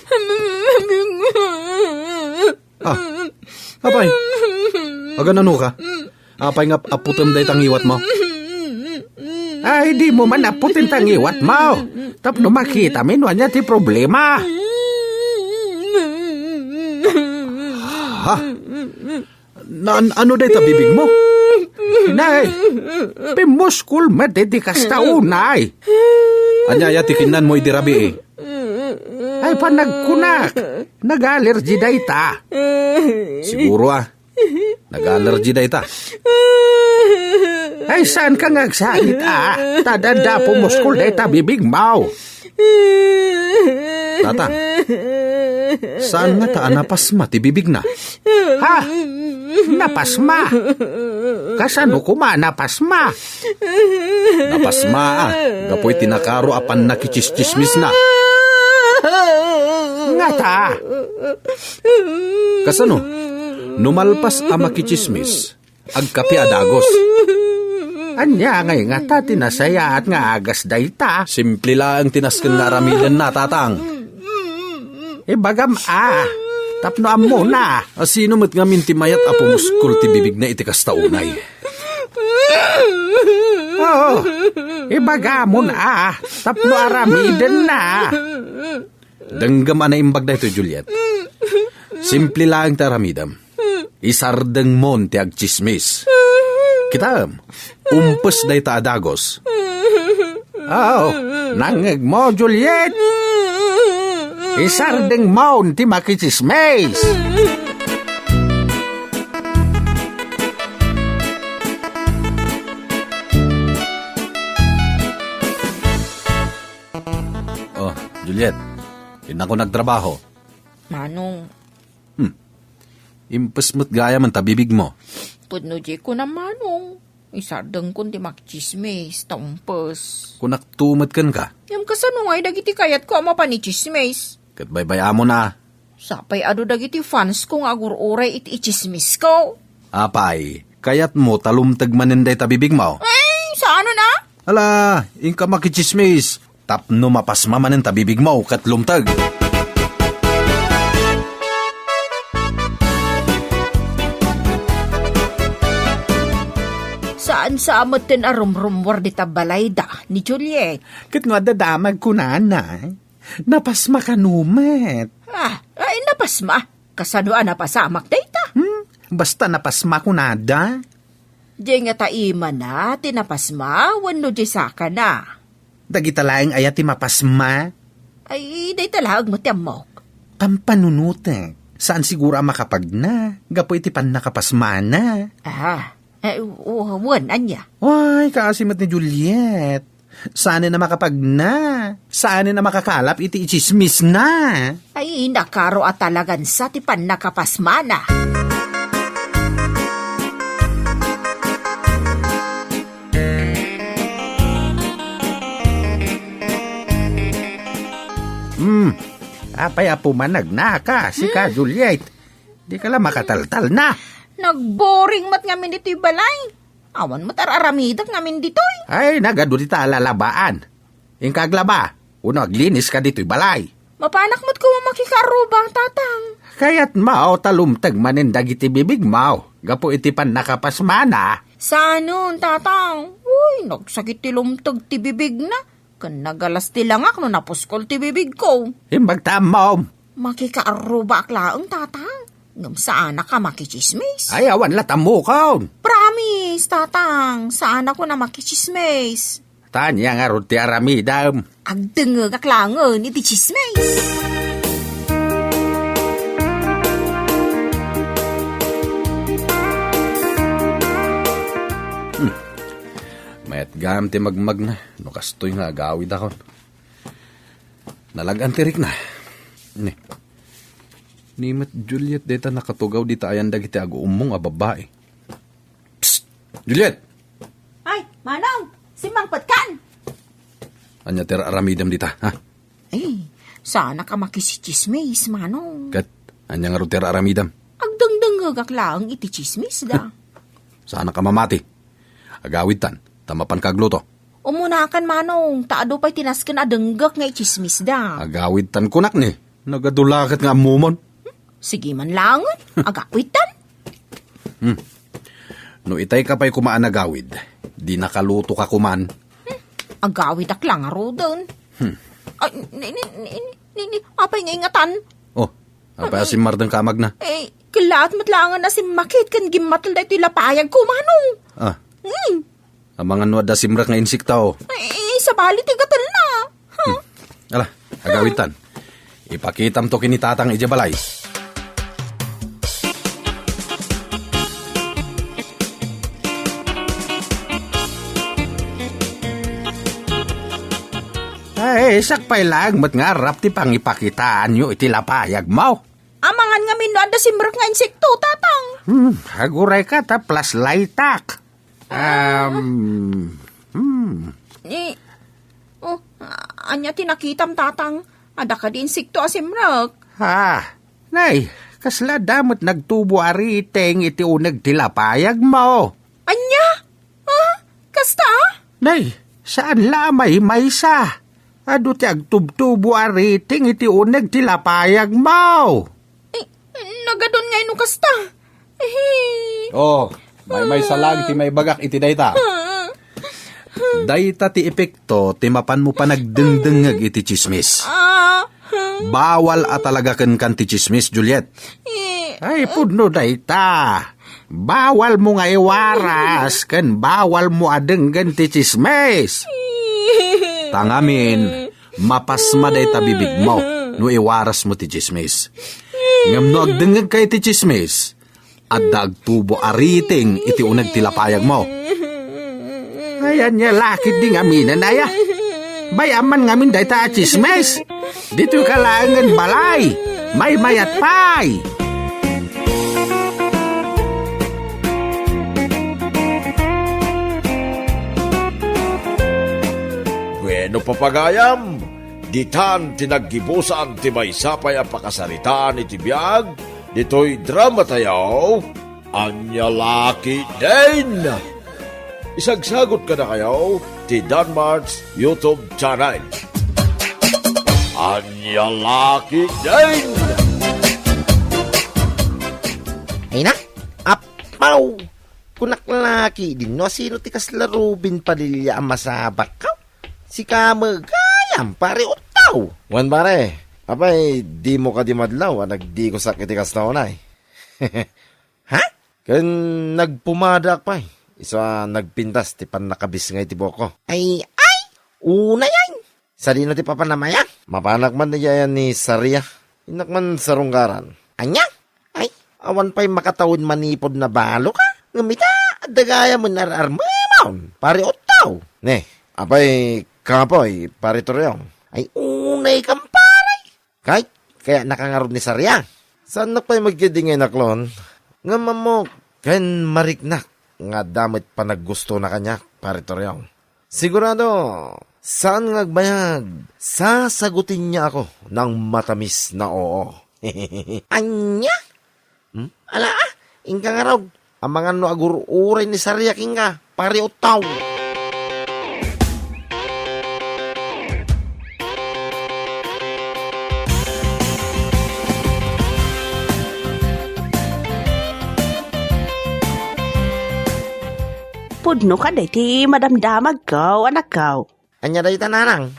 Apay, aganano ka? Apay nga aputem daytang iwat mo. Ay, di mo man aputin tangiwat mo. Tapno makita min, anya ti problema. Ha? Ano dayta bibig mo? Nay, pimuskul madedikas ta unay. Anya tikinan mo idirabi eh. Ay, panagkunak. Nag-allergy dayta. Siguro nag-allergy dayta. Ay, saan ka ngagsangit Tadada pumuskul dayta bibig mo. Tata, saan nga taan napasma ti bibig na? Ha? Napasma. Kasano kuma napasma? Napasma gapoy tinakaro apan nakichismismis na. Ngata. Kasano? Numalpas a makichismis, agkapi adagos. Anya ngay nga ta tinasaya at nga agas dayta. Simple lang tinasken nga ramilan na, tatang. Ibagam tapno ammo na. Sino met nga mintimayat a pumuskul ti bibig na iti kastaunay. Oo, ibagam na. Tapno aramiden na. Danggam na imbag da ito, Juliet. Simple lang taramidam. Isardeng mon ti agchismis. Kita, umpes day ta adagos. Oo, nangeg mo, Juliet. Isardeng mo ti makichismes. Oh, Juliet, na ko nagtrabaho. Manong, Impes mo't gaya man tabibig mo. pudno di ko na manong. Isardang kundi makichismays, taumpes. Kung naktumad kan ka, Yung kasano ngay dagiti kayat ko ama pa ni chismays. kat baybaya mo na. Sapay ado dagiti fans ko nga agur-uray iti ichismis ko. Apay, kayat mo talumtag maninday tabibig mo. Ay, sa ano na? Ala, inka makichismis. Tapno mapasma manin tabibig mo kat lumtag. Saan sa amot tin arumrumwar di tabalay da ni Juliet? Kat nga dadamag ko na. Napasma ka numet. Ay napasma. Kasano napasamak dayta? Basta napasma ko nada. Di nga taima na, tinapasma, wano di saka na. Dagita laing ayati mapasma. Ay, day talag mo tiyamok. Kampanunute. Saan siguro makapag na? Gapo iti pan nakapasma na. Wan, anya. Ay, kaasimat ni Juliet. Saan na makapag na? Saan na makakalap iti ichismis na? Ay, nakaro at talagan sa tipan nakapasma na. Apay apumanag na ka, si ka Juliet. Di ka lang makataltal na. Nagboring mat ngamin dito'y balay. Awan mat araramidak ngamin dito'y. Ay, nagado di ta alalabaan. Yung kaglaba, Uno, aglinis ka dito'y balay. Mapanak mo't ko makikaruba, tatang. Kaya't mao talumtag manin dagiti bibig mao. Gapo iti pan nakapasmana. Saanon, tatang? Uy, nagsakit ti lumtag ti bibig na. Kan nagalas ti langak no napuskol ti bibig ko. Himbag mao. Makikaaruba aklaang, tatang. Ngam saan ka makichismis? Ay, awan latam mo kaon. Promise, tatang. Saan ako na makichismis? Tanya nga ron ti aramidam. Agdengag aklangan iti chismis. Mayat gam ti magmag na. No kastoy nga agawid akon. Nalagan tirik na. Nimet Juliet deta nakatugaw dita ayan dagiti aguumong a babae. Psst! Juliet! Ay, manang! Si Mang Patkan! Anya tira aramidam dita, ha? Eh, sana ka makisichismis, manong. Kat, anya nga ro tira aramidam. Agdangdangag aklang iti chismis da. Sana ka mamati. Agawid tan, tamapan kagluto. Umunakan, manong. Taado pa'y tinaskan adanggak nga chismis da. Agawid tan kunak ni. Nagadulakat nga amumon. Sige man langan. Agawitan. No itay ka pa'y kumaan agawid. Di nakaluto ka kuman. Agawid aklang aro doon. Ay, apay nga ingatan. Oh, apay asim mardang kamag na. Eh, kilaat matlangan na si Makit kan gimatal da ito lapayag ko, manong. Ah, ang mga nuwad da simrak nga insikta oh. Eh, sa balit igatal na. Ala, agawid tan. Ipakitam to kinitatang ijabalay. Ay, sakpay lang, mat nga rap ti pangipakitaan nyo iti lapayag mo. Amangan nga minuad da simrak nga insekto, tatang. Haguray ka ta plus laytak. Eh, anya tinakitam, tatang. Ada ka di insekto asimrak. Ha, nay, kasla damot nagtubo ariteng iti unag ti lapayag mo. Anya? Ha? Kasta? Nay, saan lamay maysa? Ado ti agtubtubo ariting iti unag ti lapayag mo. Eh, nagadon nga ino kasta. Oh, may salag ti may bagak iti dayta. Dayta ti epekto ti mapan mo pa nagdengdengag iti chismis. Bawal at talaga kan ti chismis, Juliet. Ay, pudno dayta. Bawal mo nga iwaras kan bawal mo adenggan ti chismis. Tangamin, mapasma dayta bibig mo no iwaras mo ti chismis. Ngam no agdengag kay ti chismis at dagtubo ariting iti unag tilapayag mo. Ayan niya lakit ding aminan aya. Bayaman ngamin dayta chismis. Dito kalangan balay. May mayat pay. Bueno papagayam, ditan tinaggibusan ti maysapay a pakasaritaan iti biag, dito'y drama tayaw, anya laki din. Isagsagot ka na kayo ti Danmar's YouTube channel. Anya laki din. Ay na, apaw! Kunaklaki din no, sino ti kaslarubin palilya ang masabak ka? Si kamagayam, pare utaw. Wan pare, apay di mo ka di madlaw, nagdi ko sakit ikas na unay. Ha? Kan nagpumadak pa isa nagpintas ti pan nakabis nga iti boko. Ay, una yan. Sa dino ti papanamaya? Mapanak man niya yan ni Saria. Inak man sarunggaran. Anya? Ay, awan pa'y makatawid manipod na balo ka? Ngamita, dagaya mo nararmamaon. Pare utaw. Ne, apay kapoy, pare Toryong. Ay, unay kang paray. Kahit, kaya nakangarod ni Saria. Saan na pa'y magkidingay na klon? Nga mo, kan mariknak. Nga damit pa naggusto na kanya, pare Toryong. Sigurado, saan ngagbayag? Sasagutin niya ako ng matamis na oo. Anya? Ala, ingka nga raw. Ang mga no agururay ni Saria kinga, pare utaw. Pudno ka day ti madamdamag kaw, anak kaw. Anya day tananang.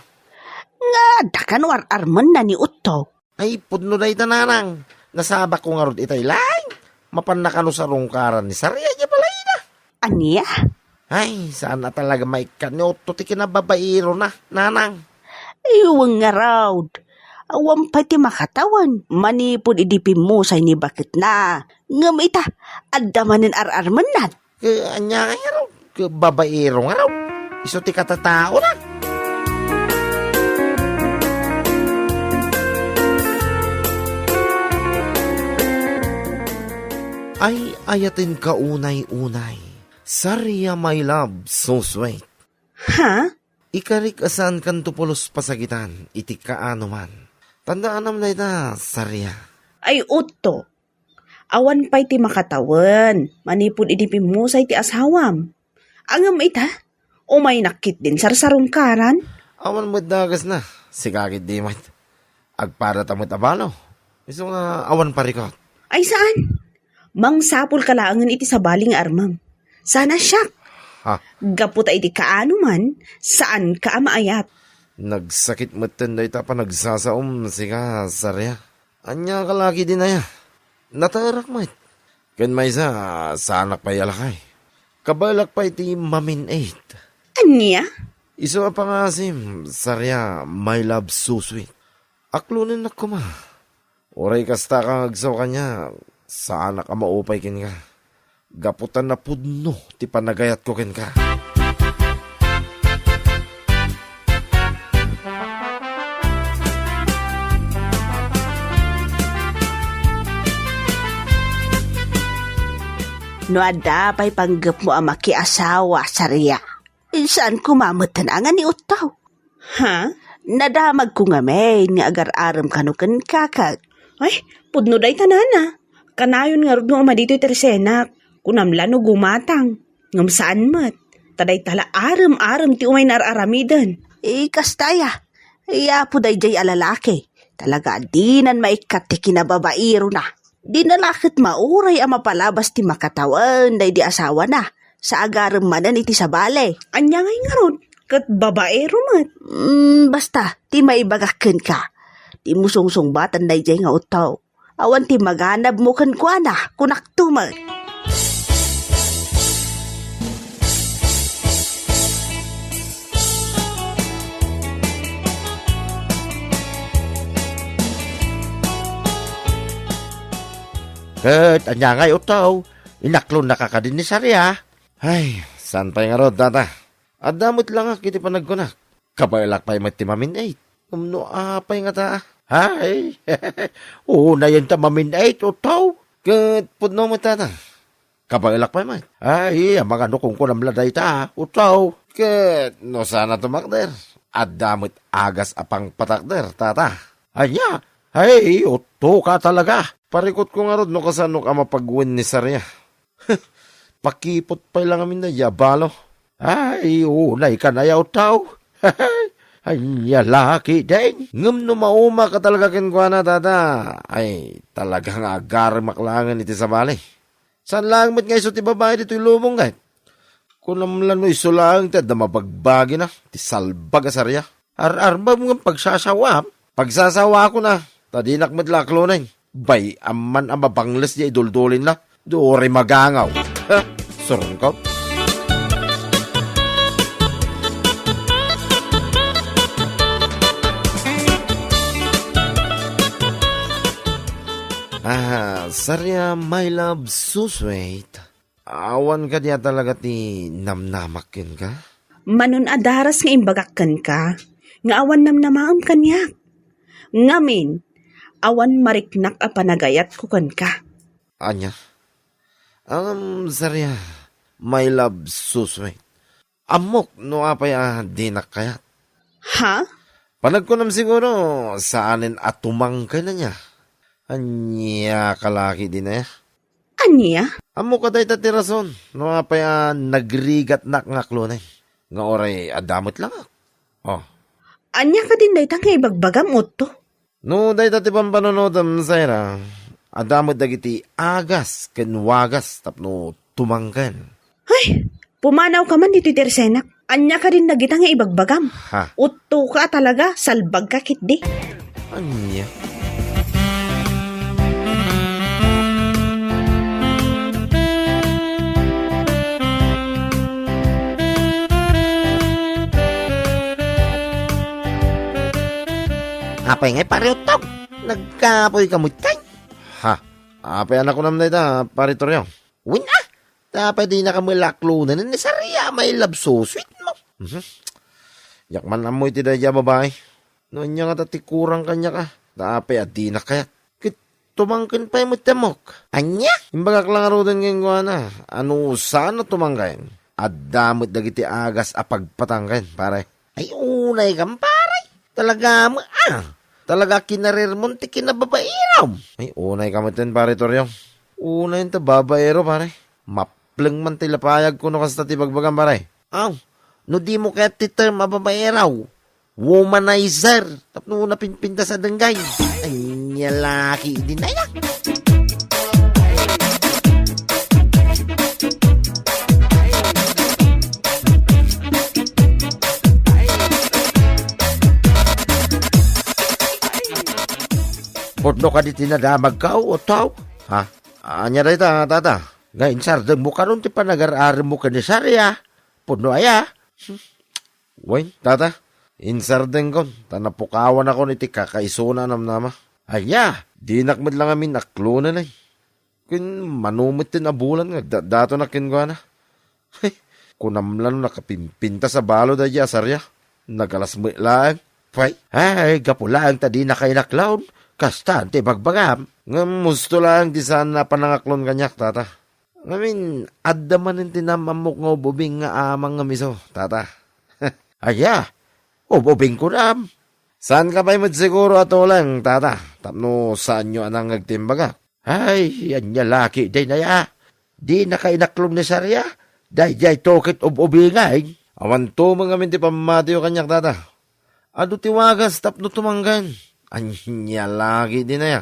Nga, dakan war arman na ni Utto. Ay, pudno day tananang. Nasabak ko nga rod itay lang. Mapan na kano sa rungkaran ni Sarya niya balay na. Aniya? Ay, saan na talaga may kanyoto ti kinababairo na, nanang. Iwang nga raw. Awam pa ti makatawan. Manipod idipin mo sa ni bakit na. Ngam ita, adamanin ar-arman na. Anya nga raw. Babairo nga raw. Iso ti katatao na. Ay, ayatin ka unay-unay. Sarya, my love, so sweet. Ha? Ikarik asan kan tupulos pasagitan, iti kaano man. Tandaan naman na Sarya. Ay, Utto. Awan pa'y ti makatawan. Manipod idipin mo sa iti asawam. Angam ita, umay nakit din sarsarong karan. Awan mo dagas na, sigagit di mat. Agpara tamot abalo. Iso nga awan parikot. Ay, saan? Mang sapul kalaangan iti sa baling armam. Sana siya. Ha? Gaputa iti kaano man, saan ka maayap? Nagsakit mo tenday ta pa nagsasaom, siga Sarya. Anya kalaki din na ya. Natarak mat. Ken may sanak pa yalakay. Kabalak pa iti mamin 8. Anya? Iso pa nga sim, Sarya, my love so sweet. Aklunin na kuma. Oray kasta kang agsaw kanya, saan ka maupay kin ka. Gaputan na pudno, ti panagayat ko kin ka. No ada pa'y panggap mo ang makiasawa, Sarya. Saan kumamatan ang ni Utaw? Ha? Nadamag ko nga may nga agar-aram kanukan kakag. Ay, pudno day tanana. Kanayon nga rod nga dito'y tersenak. Kunamla no gumatang. Ngam saan mat. Taday tala aram-aram ti umay nararamidan. Kastaya. Apo day jay alalaki. Talaga dinan maikat ti kinababairo na. Di nalakit mauray ang mapalabas ti makatawan day di asawa na. Sa agarem manan iti sabale. Anya ngay nga ron. Kat babaero mat. Basta, ti maibagakin ka. Ti musungsong batan day jay nga utaw. Awan ti maganab mo kan kwa na, kunak tumat. Ket, anya ngay utaw. Inaklon na kakadin ni Sarya. Ay, saan pa nga rod, tata? Adamot lang kiti panagkunak. Kabailak pa'y matimamin 8. Umno apay nga ta. Ay, na yan tamamin 8, utaw. Ket, pudno mo tata. Kabailak pa'y mat. Ay, ang mga nukong ko namladay ta, utaw. Ket, no sana tumakder. Adamot agas apang patakder, tata. Anya, ay, uto ka talaga. Parikot ko nga rod no kasano ka mapagwin ni Sarya. Pakipot pa lang amin na yabalo. Ay, unay ka na yaw tao. Ay, laki din. Ngam no mauma ka talaga kinkwa na, tata. Ay, talagang agar maklangan iti sa bali. Saan lang mat nga iso ti babae dito'y lumong kahit? Kung namlan no iso lang, tada mabagbagi na. Ti salbag asarya. Ar-arba mo nga pagsasawa. Pagsasawa ko na. Tadinak madlaklo na. Bay, aman ang mabangles niya iduldulin na. Doore magangaw. Surun ko. Sarya, my love, so sweet. Awan ka diya talaga ti namnamakin ka? Manon adaras nga imbagakan ka. Nga awan namnamaam kanyak. Ngamin, awan mariknak a panagayat ko kan ka. Anya? Sarya, my love, so sweet. Amok, no apay dinak kayat. Ha? Panagkunam siguro, saanin atumang ka na niya. Anya kalaki din eh. Anya? Amo ka day tatirason, no apay nagrigat nak ngaklo na. Nga oray adamot lang. Oh. Anya ka din day tang ibagbagam utto. No, day tati pampanonodam sayra. Adamot dagiti agas ken wagas tapno tumangkan. Ay, Pumanaw ka man dito Tersenak. Anya ka din nagita nga ibagbagam. Ha? Utto ka talaga, salbag ka kitdi. Anya? Apay ngay pare utog. Nagkapoy kamot kay. Ha? Apay anak ko naman na ita, pare Toryo. Win ah! Tapay di na kamulaklunan ni Saria may love so sweet mo. Yakman na mo iti daya babae. Noon niya nga tatikurang kanya ka. Tapay at di na kaya. Kit tumangkin pa yung mutamok. Anya? Imbagak lang arudan ngayon ko na. Ano sana tumangkain? At damot dagiti agas apagpatangkain pare. Ay unay kang pare. Talaga mo Talaga kinarir mo ti kinababairaw. Ay unay kamatin pare Toryo. Unay ta babaero pare. Maplang man tilapayag ko no kasta ti bagbagan pare. No di mo kaya ti term mababaeraw. Womanizer. Tapno na pinpinta sa danggay. Ay nyalaki din na yan. Podno ka di tinadamag ka o tao? Ha? Anya rin tata. Ngayon sardang mo ka nun ti panagar-ari mo ka ni Sarya. Podno aya. Wain, tata. Insardeng kon. Tanapukawan ako ni ti kakaisuna namnama. Aya, di nakmad lang amin naklunan ay. Kun manumit tin abulan nga. Dato na kinwa na. Kunamlan nakapimpinta sa balo da ya Sarya. Nagalas mo lang. Ay, gapulaan ta di na kay naklaon. Kastante bagbagam. Ngam musto lang di sana panangaklon kanyak, tata. Ngamin, adda manin tinamamok nga ububing nga amang nga miso, tata. Aya, ububing ko ram. Saan ka ba'y magsiguro ato lang, tata? Tapno saan nyo anang nagtimbaga? Ay, yan niya laki, day na ya. Di na kainaklon ni Sarya. Day jay tokit ububingay. Awan to mga minti pamatiyo kanyak, tata. Ado tiwagas, tapno tumanggan. Anya lagi din na ya.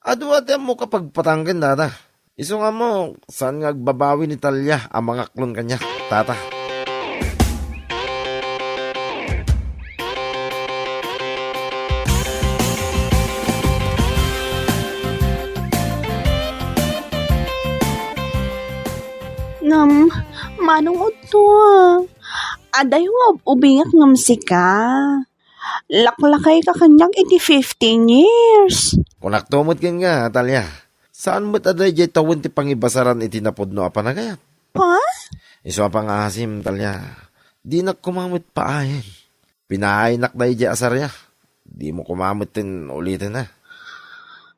Ado mo kapag patanggan, tata. Iso nga mo, saan nga agbabawi ni Talya ang mga klon kanya, tata. Manong uto. Aday ubingak ngam sika. Laklakay ka kanyang iti 15 years. Kung naktumot kin nga, Talya, saan mo't aday jay tawon ti pangibasaran iti napudno apa na gayat? Ha? Iso pang asim, Talya. Di na kumamot paahin. Pinainak na jay asarya. Di mo kumamot tin ulitin na.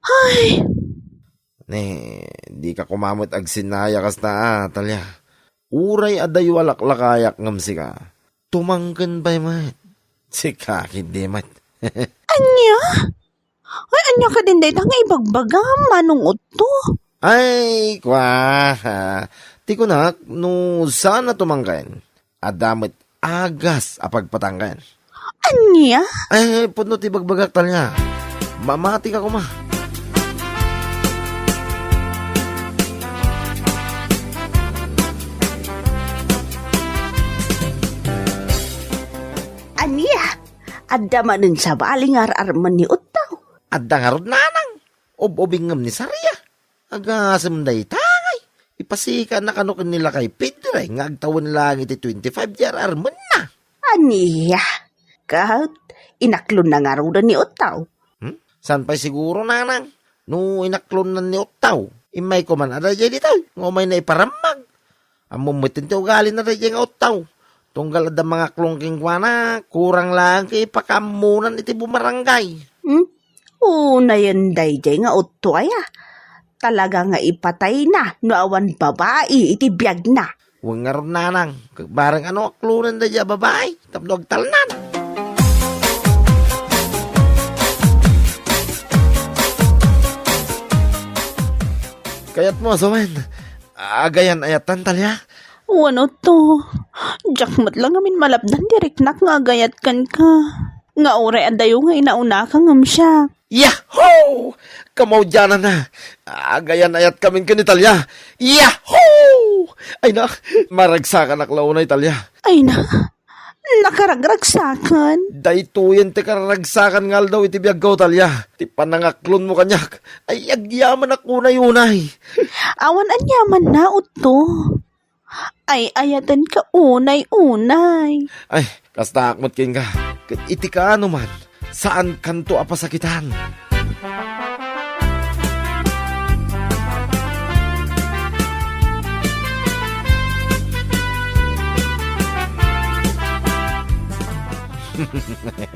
Ay! Di ka kumamot ag sinaya kas na, Talya. Uray aday walaklakayak ngamsi ka. Tumangkan ba'y mat? Si kakid di mat. Anya? Ay, anya ka din dahil nga ibagbaga, manong uto. Ay, kwa. Ti ko na, no sana tumangkan. Adamit agas apagpatangkan. Anya? Ay, puno ti bagbagak Talya. Mamati ka kuma. Anya? Adda manin sa baling ar-arman ni Utaw. Adda nga rod nanang. Obobingam ni Sarya. Agasam day tangay. Ipasika na kanukin nila kay Pedro. Nga agtawan lang iti 25 year arman na. Anya? Kahit inaklon na nga roda ni Utaw. San pa'y siguro nanang? No inaklon na ni Utaw. Imay ko man aday jay ditaw. Ngumay na iparamag. Amumutin ti ugali na day jay nga Utaw. Tunggal ada mga klongking kwa na, kurang lang kay pakamunan iti bumarangay. Una yan dayjay nga utto aya. Talaga nga ipatay na, no awan babae iti biyag na. Huwag nga rin nanang, barang ano aklunan da dya babae, tapno agtalnan. Kayat mo, Somen, agayan ayatan Talya. Wano to? Jakmat lang amin malapdan direk nak nga gayat kan ka. Nga oray adayo nga inauna ka ngam siya. Yahoo! Kamaw dyan na. Agayan ayat kaming kanitalya. Yahoo! Ay na, maragsakan aklaw na Italya. Ay na, nakaragragsakan. Daytoyen ti karagsakan ngal daw iti biyag ko Talya. Ti panangaklon mo kanyak. Ay agyaman ako na yunay. Awan anyaman na uto. Ay ayatan ka unay-unay. Ay, kasta akmot kin ka. Ket iti ka ano man. Saan kanto apasakitan?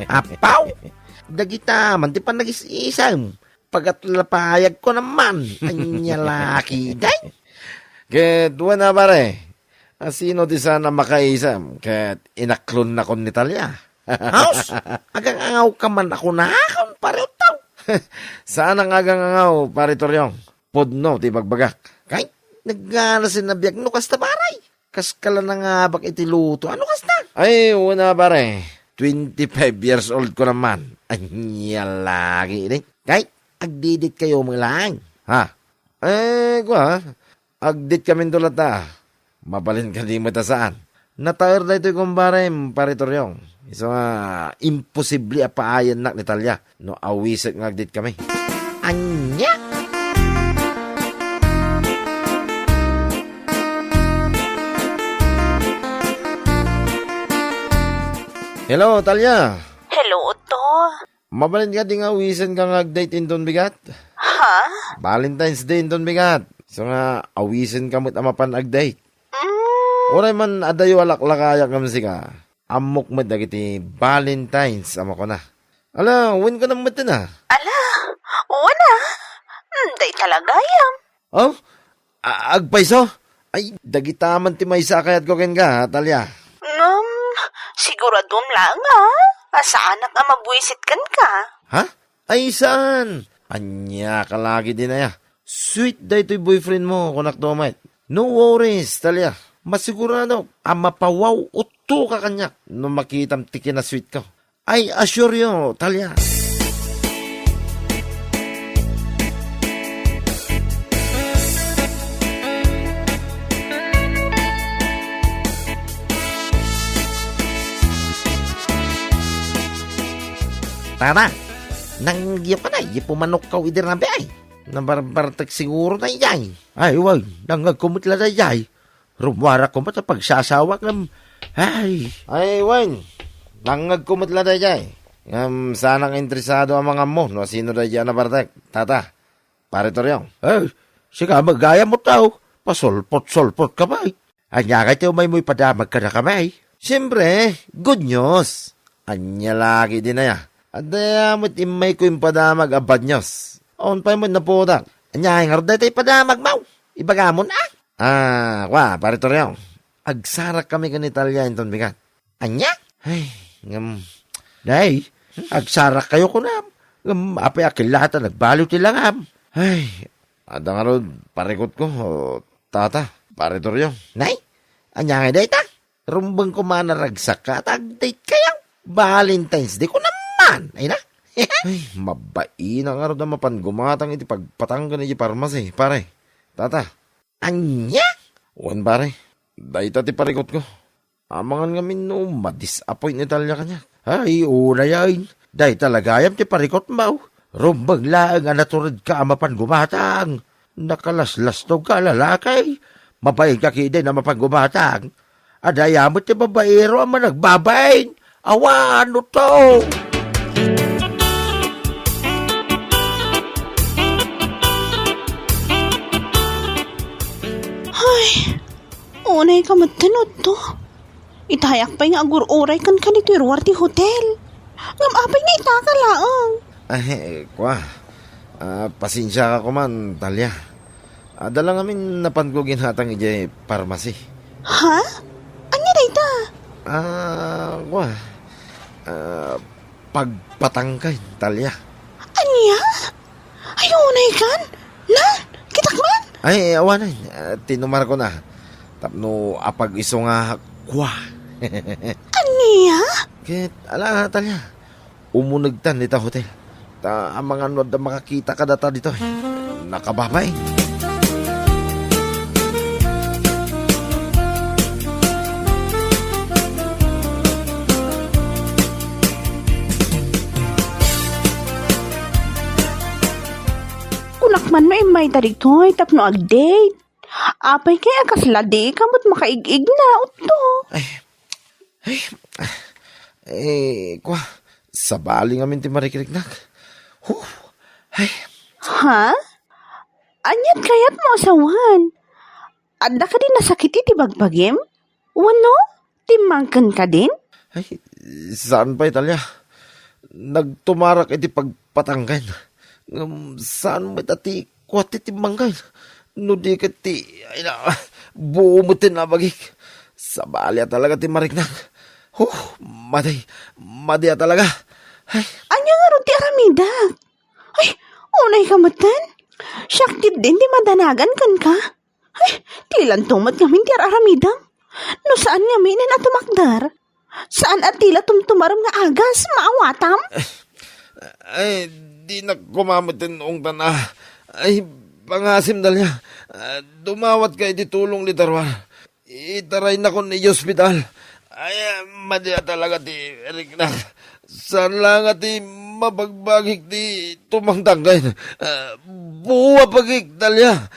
Apaw! Dagita man, di pa nag-isisam. Pagatlapayag ko naman. Anya laki, day. Ket, wala pare. Asino di sana makaisam? Ket, inaklon na kon ni Talya. House, agang angaw ka man ako na akon pareho tao. Saan ang agang angaw, pare Toryong? Podno, ti bagbagak. Kay, nagganasin na biyag no kasta baray. Kaskala na nga bak iti luto. Ano kasta? Ay, una pare. 25 years old ko naman. Anya lagi rin. Kay, agdidit kayo mga lang. Ha? Kwa, agdit kami doon ta. Mabalin ka di mo ta saan. Natayar na ito yung kumbarem, pare Toryong. So, imposible apaayan nak ni Talya. No, awisit nga agdit kami. Anya? Hello, Talya. Hello, Uto. Mabalin ka di nga awisan ka nga agdate in doon bigat. Ha? Valentine's Day in doon bigat. So nga, awisan ka mo't amapan agdate. Uray man adayo alaklakayak nga ka. Amok mo dagiti Valentine's amo ko na. Ala, win ko na mo na. Ala, wala. Day talaga yam. Oh? Agpaiso? Ay, dagitaman ti may sakayat ko ken ka, Talya. Siguradom lang ha. Saan ka mabuisit kan ka? Ha? Ay, saan? Anya ka lagi din na ya. Sweet da ito'y boyfriend mo, kunak domait. No worries, Talya. Masigurado, mapawaw uto ka kanyak no makitam tiki na sweet ko. I assure you, Talya. Tara, nanggiyap ka na, ipumanok ka idir na bay. Nabarbartag siguro na iyay. Ay, wag, nangagkumutla na iyay. Rumwara ko ba sa pagsasawak ng... Ay, wag, nangagkumutla na iyay. Sanang interesado ang mga mo, no, sino na iyay na bartek. Tata, pare Toryong. Ay, siya magaya mo tao. Pasolpot-solpot ka ba? Anya ka tayo may padamag ka na kamay. Siyempre, good news. Anya lagi din na ya. At mo't imay ko yung padamag abad nyos. On pa mo na po da. Anya, nga tayo padamag mau. Ibaga mo na. Pare Toryong. Agsarak kami kan Italya inton bigat. Anya? Ay, day, agsarak kayo ko na. Apay akilata, nagbaliw tilangam. Ay, ada nga ron, parikot ko, tata, pare Toryong. Nay, anya nga day ta? Rumbang ko manaragsak ka at agdate kayang Valentine's Day ko naman. Ay na? Ay, mabai na nga ron na mapangumatang iti pagpatanggan iti parmasi, pare. Tata, anya? Uwan pare, day ta ti parikot ko. Amangan nga no, madisappoint ni Talya kanya. Ay, una yan. Day talagayam ti parikot mau. Rumbang laang anaturid ka amapan gumatang. Nakalaslas to ka lalakay. Mabayag ka kiday na mapangumatang. Adayamot ti babaero ang managbabayin. Awa, ano to? Ay, unay ka matanod to. Itayak pa yung agur-uray kan kanito yung ti hotel. Ngamapay na itakalaang. Ay, pasensya ka ko man, Talya. Dala ngamin napangugin hatang ijay parmasi. Ha? Anya na ita? Pagpatangkay, Talya. Anya? Ayunay kan? Na? Kitakman? Ay, awanan. Tinumar ko na. Tapno apag iso nga Anya? Kit, ala, Talya. Umunagtan nita hotel. Ta ang mga nod na makakita ka data dito. Nakababay. Kunak man may taritoy tapno ag-date. Apay kay akaslade kamot makaig-ig na uto. Kwa, sabali nga min ti marikiriknak. Ay, Ha? Anyat kayat mo asawan? Adda ka din nasakit iti bagbagim? Wano? Timangkan ka din? ay, saan pa Italia? Nagtumarak iti pagpatanggan. Saan mo iti kwat iti manggan? No di ka ti, ay na, buo mo tinabagik. Sabali talaga ti mariknak. Maday talaga. Ay, Anya nga ron ti aramida? Ay, unay kamatan? Syaktib din di madanagan kan ka? Ay, tilan tumat ngamin ti aramidang. No saan ngamin na tumakdar? Saan at tila tumtumaram nga agas, maawatam? ay, di na kumamutin ong tana. Ay, pangasim dalya. Dumawat kay di tulong ni Tarwar. Itaray na ko ni hospital. Ay, madya talaga ti Eriknak. Saan lang ti mabagbagik ti tumangtanggan. Buwa pagik dalya.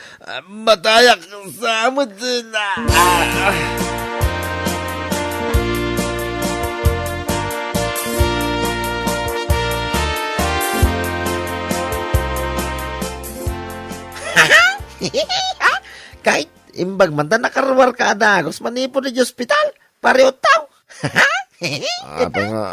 Matayak sa amot na. Kahit imbag man ta nakarwar ka adagos manipo ni hospital. Pareho tao. Apa nga,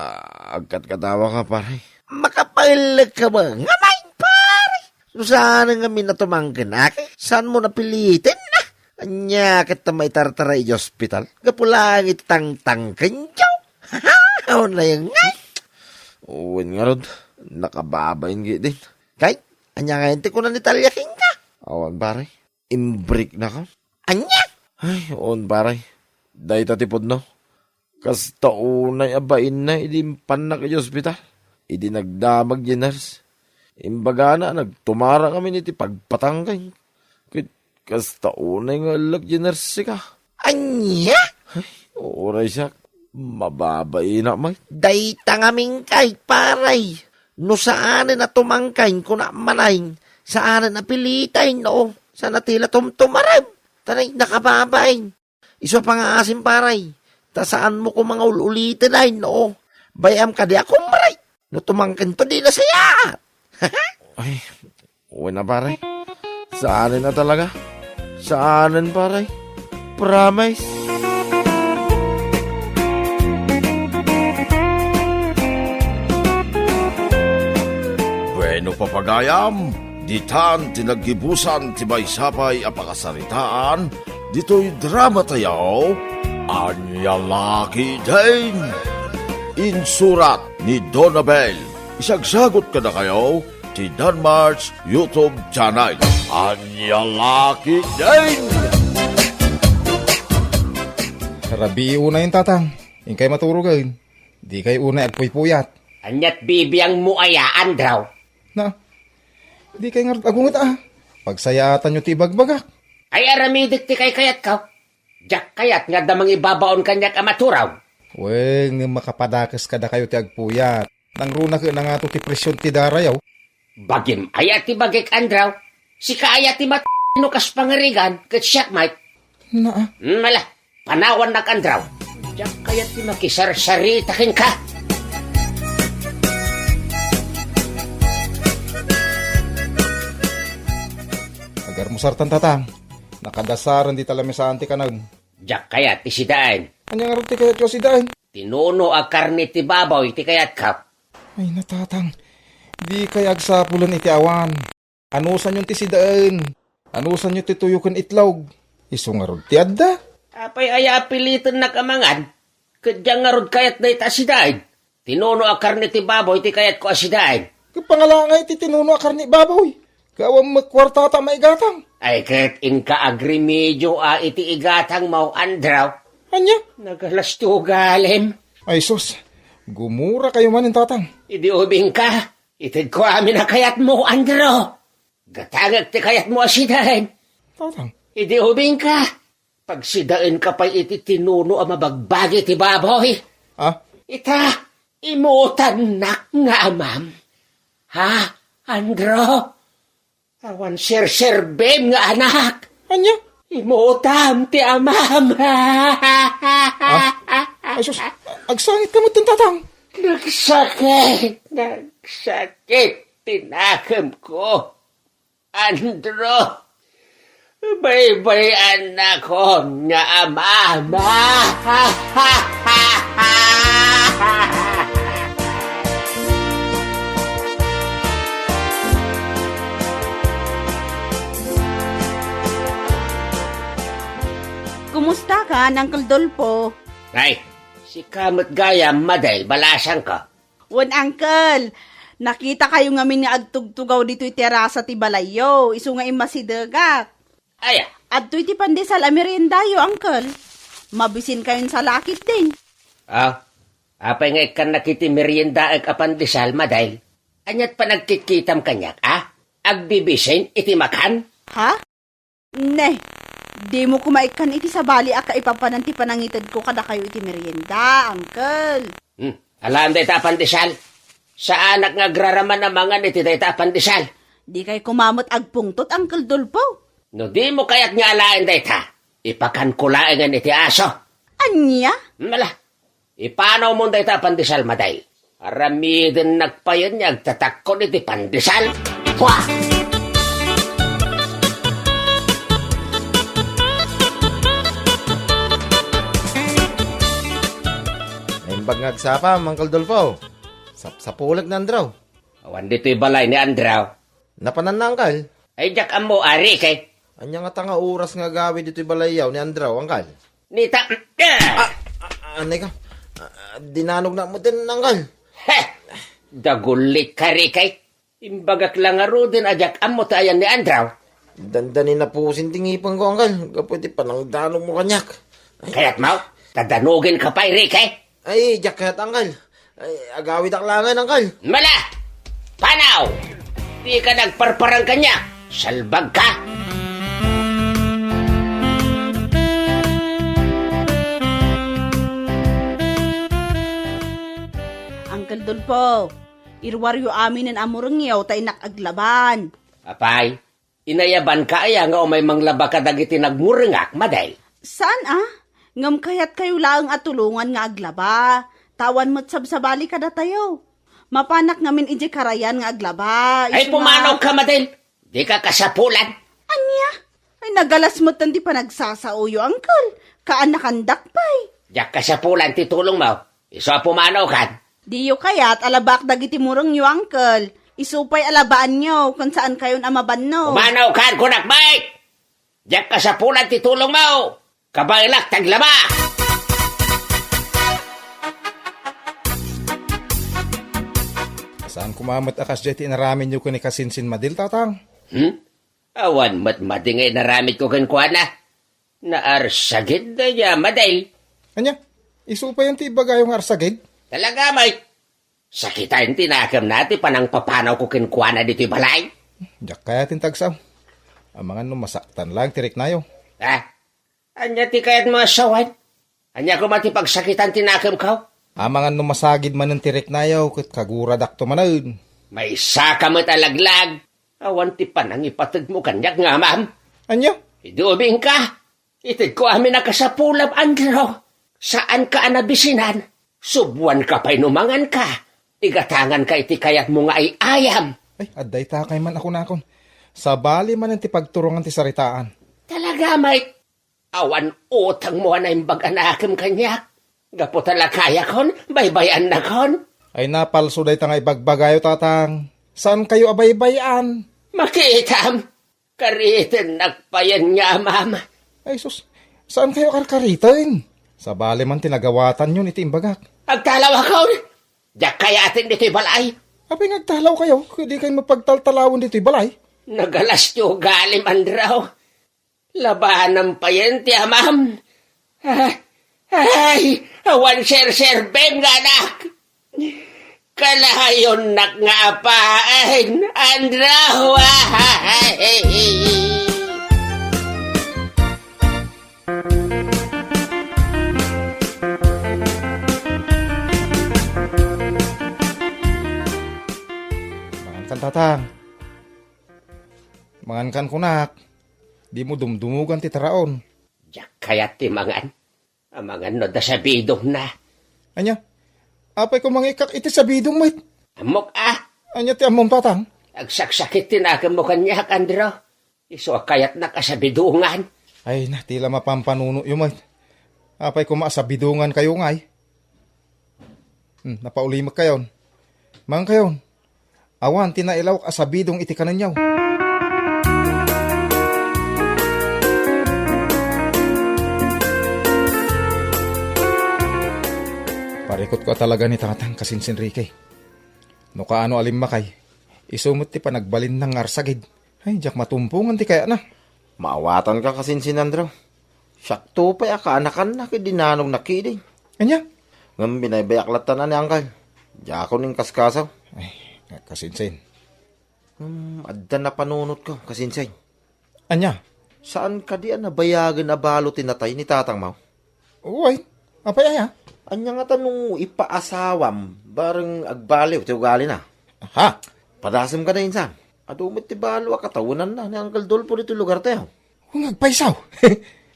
agkat katawa ka pare. Makapahilag ka ba? Ngamain pare. So saan nga minatumangkin aki? Saan mo napilitin na? Anya kita may tartaray hospital. Gapulang itang-tang kanyaw. Haha, na yung ngay. Uwin nga rod, nakababain din. Kahit, anya nga hindi ko na nitalyakin ka. Awan pare, imbrik na ka. Anya? Ay, on pare. Day tatipod no. Kas taunay abain na idimpan na kayo hospital. Idi nagdamag yung nurse. Imbaga na nagtumara kami niti pagpatanggay. Kas taunay nga alag yung nurse ka. Anya? Ay, oray siya. Mababay na may. Dayta ngaming kay paray. No saan na tumangkay ko na malayin. Saan na pilitay no. Sana tila tumtumarab. Tanay nakababay. Iso pa nga asim paray. Ta saan mo ko mga ulitin ay no. Bayam ka di ako maray. No tumangkin to di na saya. Ay, uwi na paray. Saanin na talaga. Saanin paray. Promise. Bueno papagayam, ditan tinaggibusan ti maysapay a pakasaritaan, dito'y drama tayaw, Anyalaki din. Insurat ni Donabel. Isagsagot ka na kayo ti Danmar's YouTube channel. Anyalaki din. Rabi una yung tatang. Yung kay maturugan. Di kay una agpuypuyat. Anyat bibiyang mo ayaan draw. Na, di kay nga agungot Pagsayatan nyo ti bagbagak. Ay aramidik ti kay kayat ka. Jak kayat nga damang ibabaon kanyak amaturaw. Weng, makapadakas kada kayo ti agpuyat. Nang runa ka na nga to ti presyon ti darayaw. Bagim ayat ti bagik andraw. Si kaayat ti no kas pangarigan kat siyak Na, Mala, panawan na kandraw. Jak kayat ti makisar-saritakin ka. agar mo sartan tatang. Nakadasaran di talamisanti ka nag. Jak kayat ti sidaan. Anya nga rin ti kayat ko si Dain. Tinuno a karne ti babaw iti kayat ka. Ay natatang, di kay agsapulan iti awan. Anusan yung ti si Dain. Anusan yung ti tuyukan itlog. Iso nga rin ti adda. Apay aya apilitan na kamangan. Kadyang nga rod kayat na ita sidaan. Tinuno a karne ti babaw iti kayat ko a sidaan. Kapangalangay ti tinuno a karni baboy. Kawang magkwartata maigatang. Ay kat inka agrimedyo a iti igatang mau andraw. Anya? Nagalasto galim. Ay sus, gumura kayo man yung tatang. Idi ubing ka. Itid ko amin na kayat mo, Andro. Gatangag ti kayat mo asidain. Tatang, Idi ubing ka. Pag sidain ka pa iti tinuno ang mabagbagi ti baboy. ah, Ita, imutan nak nga amam. Ha, Andro? Awan ser-serbem nga anak. anya? Imutam ti amam. Ay, sus, agsangit ka mo itong tatang. Nagsakit. Tinakam ko. Andro. Baybayan na ko nga amama. Kumusta ka, Uncle Dolpo? Ay, si Kamot Gaya, maday, balasan ka. Wan, Uncle. Nakita kayo ngamin nga agtugtugaw dito'y terasa ti balayo. Isu nga imasidagat. Ay, At to'y ti pandesal ameriendayo, Uncle. Mabisin kayon sa lakit din. apay nga ikan nakiti merienda ag apandesal, maday. Anyat pa nagkikitam kanyak, Agbibisin, iti makan? Ha? Ne, di mo kumaikan iti sa bali aka ipapanan ti panangitid ko kada kayo iti merienda, Uncle. Alam da ita apandesal. Sa anak nga agraraman na mga iti da ita apandesal. Di kay kumamot agpungtot, Uncle Dolpo. No di mo kayat nga alain da ita. Ipakan kulaengan iti aso. Anya? Mala, ipanaw mo da ita pandesal, maday. Aramidin nagpayon niya, agtatakon iti pandesal. Pwa! Naimbag nga agsapa, Mangkal Dolfo. Sa pulag na Andraw. Awan dito'y balay ni Andraw. Napanan na, Angkal. Ay, jak mo, ari kay. Anya nga tanga oras nga gawi dito'y balayaw ni Andraw, Angkal. Nita, Anay ka. Dinanog na mo din, Angkal. heh, dagulit ka ri kay. Imbagak lang nga ro din, ajak mo tayan ni Andraw. Dandanin na po sintingipang ko, Angkal. Kapwede pa nang danog mo kanyak. Kaya't mo, tadanugin ka pa, ri kay. Ay, jacket, Angkal. Ay, agawid aklangan, Angkal. Mala! Panaw! Di ka nagparparang kanya. Salbag ka! Uncle Dolpo, irwaryo amin ang amurangyaw tay nakaglaban. Apay, inayaban ka aya nga umay manglaba ka dagiti nagmurengak, maday. Saan Ngam kayat kayo laang at tulungan nga aglaba. Tawan mo't sabsabali ka da tayo. Mapanak ngamin iji karayan nga aglaba. Ay, pumanaw ka, maday. Di ka kasapulan. Anya? Ay nagalas mo't hindi pa nagsasauyo, Uncle. Kaanakandak pa'y. Diyak kasapulan, titulong mo. Iso pumanaw ka. Diyo kayat alabak dagiti murong nyo, Uncle. Isupay alabaan nyo kung saan kayon amaban no. Pumanaw ka, kunak, Mike! Diyak kasapulan, titulong mo. Kabailak, taglaba! Saan kumamat akas jeti inaramin nyo ko ni kasinsin madil, tatang? Awan mat madingay naramit ko kenkwana. Naarsagid na niya, maday. Anya, isupa yung tiba gayong arsagid? Talaga, Mike. Sakitain tinakam natin panang papanaw ko kenkwana dito'y balay. Diyak kaya tintagsaw. Ang mga masaktan lang, tirik nayo. Anya ti kayat mga sawan? Anya ko mati pagsakitan tinakam ka? Ang mga masagid man ng tirik nayo, kat kaguradak to manan. May saka mo't alaglag. Awan ti panang ipatag mo kanyak nga, ma'am. Anya? Idubing ka. Itid ko amin na kasapulab, Andro. Saan ka anabisinan? Subuan ka pa'y numangan ka. Igatangan ka iti kayat mo nga ay ayam. Ay, aday takay man ako nakon. Sa bali man ang tipagturungan ti saritaan. Talaga, Mike. Awan utang mo na imbag anakim kanyak. Gapo tala kaya kon, baybayan na kon. Ay napalso day tangay bagbagayo, tatang. Saan kayo abaybayan? Makitam. Karitin nagpayan nga, ma'am. Ay sus, saan kayo karkaritin? Sa bali man tinagawatan yun iti imbagak. Agtalaw ako. Diyak kaya atin dito'y balay. Apay nagtalaw kayo, hindi kayo mapagtaltalawon dito'y balay. Nagalas nyo galim, Andraw. Labanan pa yan, tiya, ma'am. Ay, awan ser-serbem nga, anak. Kalahayon nak nga apain, Andraw. Mangan kan tatang. Mangan kan kunak. Di mo dumdumugan ti taraon. Jak kayat ti mangan. Amangan no da sabidong na. Anya, apay ko mangikak iti sa bidong, mate. Amok Anya ti amom tatang. Agsaksakit tinagam mo kanyak, Andro. Iso kayat na kasabidungan. Ay na, tila mapampanuno yung mate. Apay ko maasabidungan kayo ngay. Napaulimak kayon. Mang kayon. Awan, tinailaw asabidong iti kananyaw. Parikot ko talaga ni tatang kasinsin Ricky. No kaano alimmakay, isumot ti panagbalin ng ngarsagid. Ay, jak matumpungan ti kaya na. Maawatan ka kasinsin, Andrew. Sakto pa anakan na kidinanong nakiling. Anya? Ngam binabayaklat na ni Angkal. Diyako ning kaskasaw. Ay, kasinsin. Adda na panunot ko, kasinsin. Anya? Saan ka di nabayagan na balo tinatay ni tatang mo? Uy, apay aya? Anya nga tanong ipaasawam, bareng agbaliw, ti ugali na. Ha? Padasam ka na insan. Adumit ti balo, akatawanan na ni Uncle Dolpo dito lugar tayo. Kung agpaisaw.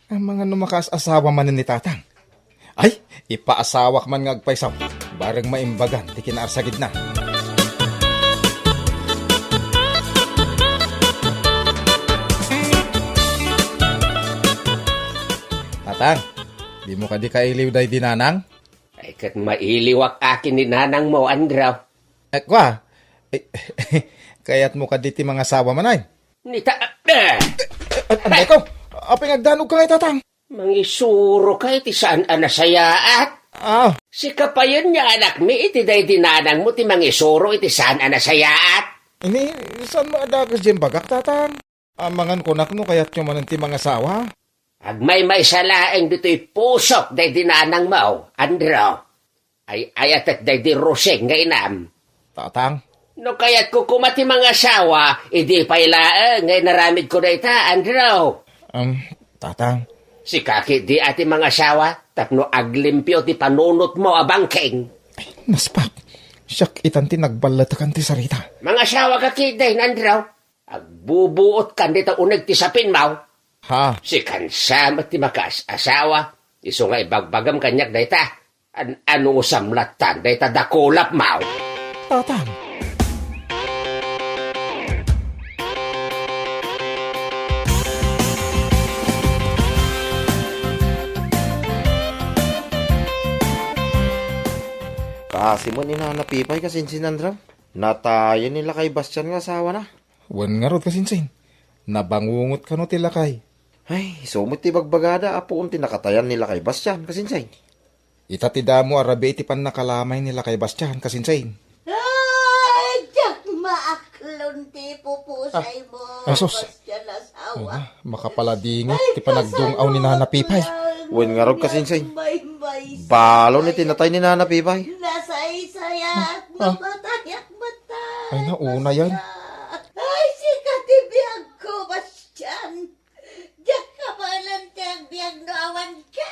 Ang mga numakas asawa man ni tatang. Ay, ipaasawak man nga agpaisaw. Bareng maimbagan, ti kinaarsagid na. Tatang, di mo ka di kailiw day dinanang? Ay kat mailiwak akin ni nanang mo, Andraw. Kwa, kaya't mo ka di ti mga asawa manay. Nita, Anday ko, apay nagdanog ka ngay tatang. mangisuro ka iti saan anasayaat. Si kapayon niya anak mi iti day dinanang mo ti mangisuro iti saan anasayaat. Ini, saan mo adagas dyan bagak tatang? Amangan ko nakno kaya't yung manan ti mga asawa. Agmay may salaeng dito'y pusok day dinanang mo, Andro. Ay ayatek day di ruseng nga inam. Tatang? No kaya't kukumati mga asawa, idi pailaeng ngay naramid ko na ita, Andro. Tatang? Si kaki di ati mga asawa, tapno aglimpyo ti panunot mo abangking. Naspak, siyak itan ti nagbalatakan ti sarita. Mga asawa kaki day, Andro. Agbubuot kan dito uneg ti sapin mo. Ha? Si kansamat ti makas asawa, iso nga ibagbagam kanyak dayta. Ano samlatan dayta dakulap mau. Tatang? Kasi mo ni nanapipay kasinsin, Andrew. Natayo nila kay Bastian nga asawa na. Wan nga rod kasinsin. Nabangungot ka no tilakay. Ay, sumot ti bagbagada, apo kung tinakatayan nila kay Bastian, kasinsin. Itatida mo arabe iti pan nakalamay nila kay Bastian, kasinsin. Ay, jak maaklon ti pupusay mo, Asos. Bastian asawa. Makapaladingot ti panagdungaw ni nanapipay. Wan nga rod kasinsin. May Balo ni tinatay ni nanapipay. nasa isayat, mamatayak mata. Ay, nauna yan. Ay, si katibiyag ko, Bastian. Diyak ka ba lang tiyang biyag no awan ka?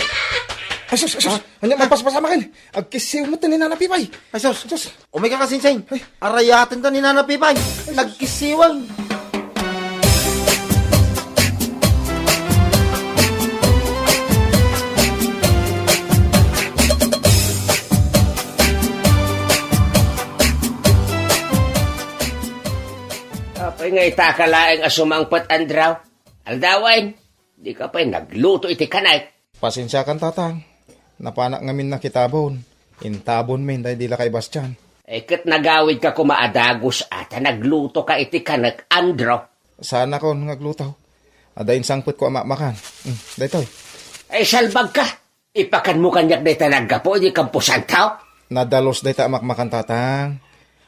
Ay, sus! Ano, magpaspasama kin. Agkisiw mo ni nanapipay. Ay, sos! Umay ka kasinsin. Arayatin ta ni nanapipay. Nagkisiwang. Apay nga itakalaeng asumangpat, Andraw. Aldawain, di ka pa'y nagluto iti kanay. Pasensya kan tatang. Napanak ngamin na kitabon. Intabon min dahil dila kay Bastian. Kat nagawid ka kumaadagos ata nagluto ka iti kanak, Andraw. Sana ko ngaglutaw. Adain sangput ko amamakan. Daytoy. Ay salbag ka. Ipakan mo kanyak dayta naggapo, di kampusan tao. Nadalos dayta amakmakan tatang.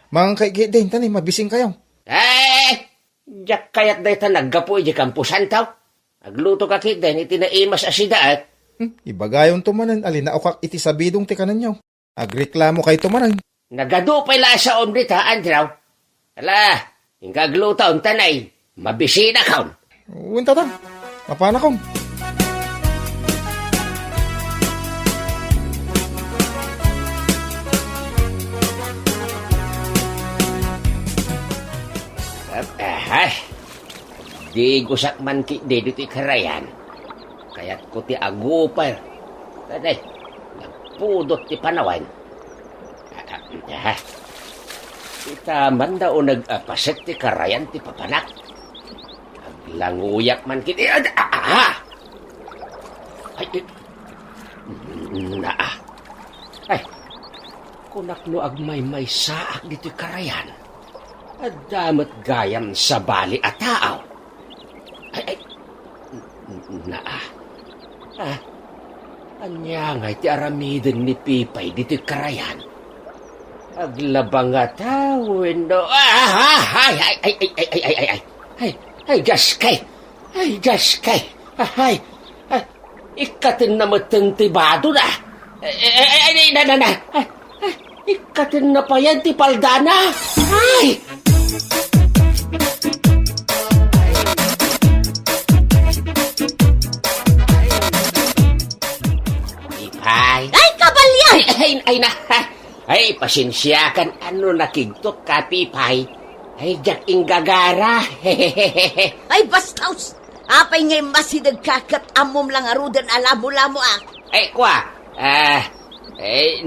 Mga kay din, tani, mabising kayo. Diyak kayat dayta naggapo, di kampusan tao. Agluto ka kit din, iti naimas asidaat. Ibagayon tumanan, alina okak iti sabidong ti kanan nyo. Agreklamo kay tumanan. Nagadupay la sa omrit ha, Andraw. Ala, hingaglo taon tanay, mabisina kaon. Uwin tatang, mapana kong. Ay, di gusak man ki di dito ikarayan. Kaya't ko ti agupay. Taday, nagpudot ti panawan. Ita man daw nag-apaset ti karayan ti papanak. Aglanguyak man kiti. Ay, Ay, kunak no agmay-may saak dito karayan. At damat gayam sa bali at tao. Anya ngay ti aramiden ni Pipay dito karayan. Aglabang nga tawin do. Ay, gaskay. Ikatin na matintibado na. Ikatin na pa yan ti paldana. Ay! Pipay. Ay, kabalyan! Ay, pasensya kan ano nakigtot ka, Pipay. Ay, jak inggagara. Ay, bastaus! Apay ngay masidag kakat amom lang arudan alamo-lamo Ay, kwa.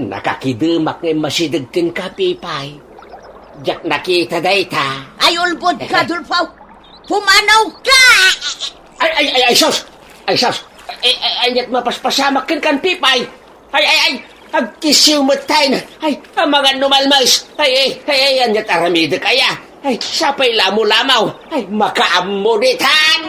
Nakakidumak ngay masidagkin ka, Pipay. Jak nakita dayta. Ay, ulbod ka, Dulfaw! Pumanaw ka! Ay, sos! Anyat mapaspasamakin kan, Pipay. Ay, agkisiw mo tayo na. Ay, ang mga numalmays. Ay, anyat aramida kaya. Ay, sapay lamo-lamaw. Ay, makaamunitan.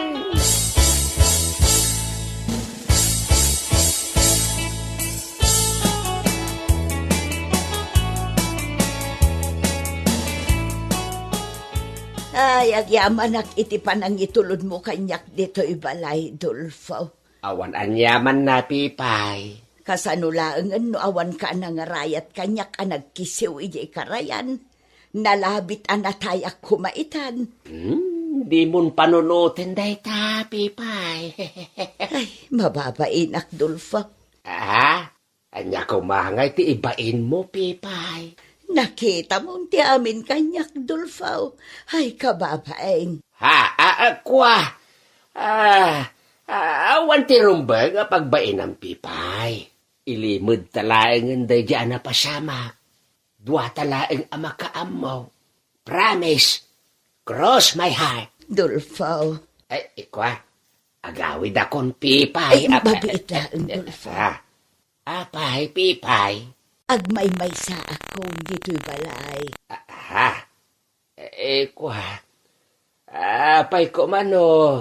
Ay, agyamanak iti panang itulod mo kanyak dito ibalay, Dulfaw. Awan anyaman na, Pipay. Kasanulaangan no awan ka nangarayat kanyak nagkisiw iji karayan. Nalabit anatayak kumaitan. Di mon panunutin dayta, Pipay. Ay, mababainak, Dulfaw. Anya kumangay ti ibain mo, Pipay. Nakita mo ti amin kanyak, Dulfaw. Ay, kababaeng. Kwa. Awan ti rumbag pagbain ng Pipay. Ilimod talaeng day dyan na pasamak. Dua talaeng amakaam mo. Promise. Cross my heart. Dulfaw. Ay, ikwa. Agawid akong Pipay. Ay, mabait lang, Dulfaw. Apay, Pipay. Agmay-may sa ako dito'y balay. Ikwa. Apay ko mano.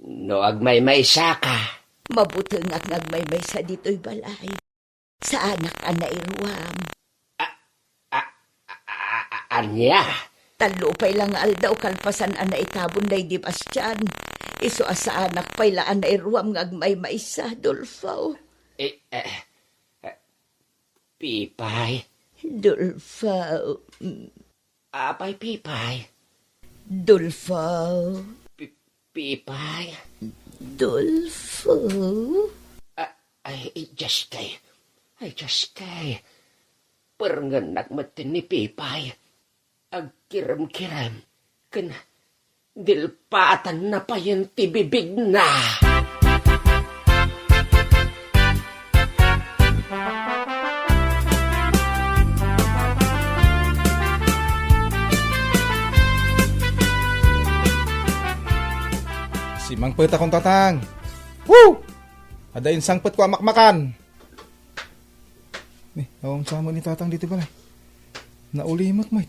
No agmay-may sa ka. Mabutang at nagmay-may sa dito'y balay. Sa anak anairuam. Anya? Talupay lang aldaw kalpasan anaitabon day di Bastian. Iso sa anak pay la anairuam ngagmay-may sa, Dulfaw. Pipay. Dulfaw. Apay, Pipay. Dulfaw. Pipay. Dulfaw. Ay, just kay. Paranganak matin ni Pipay. Agkiram-kiram. Kan dilpatan na pa yung tibibig na. Si Mangpet akong tatang. Woo! Adain sangpet ko amakmakan. Awang sama ni tatang dito pala. Naulimak mo.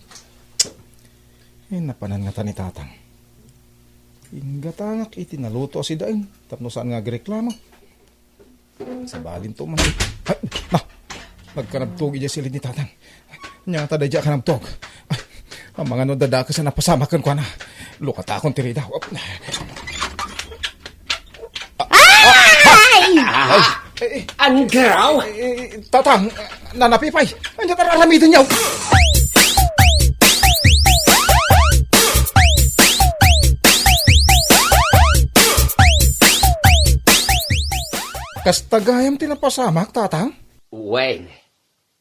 Napanan nga ta ni tatang. Ingatangak iti naluto si daing. Tapno saan nga reklamo. Sa balin to man. Ay, nagkanabtog iya silid ni tatang. Nya ta dadya kanabtog. Ang mga nodada ka sa napasamakan ko na. Lukata akong tirida. Andrew? Tatang, nanapipay. Anya tararamitin niyo. Kastagayam tinapasamak, tatang? Wen,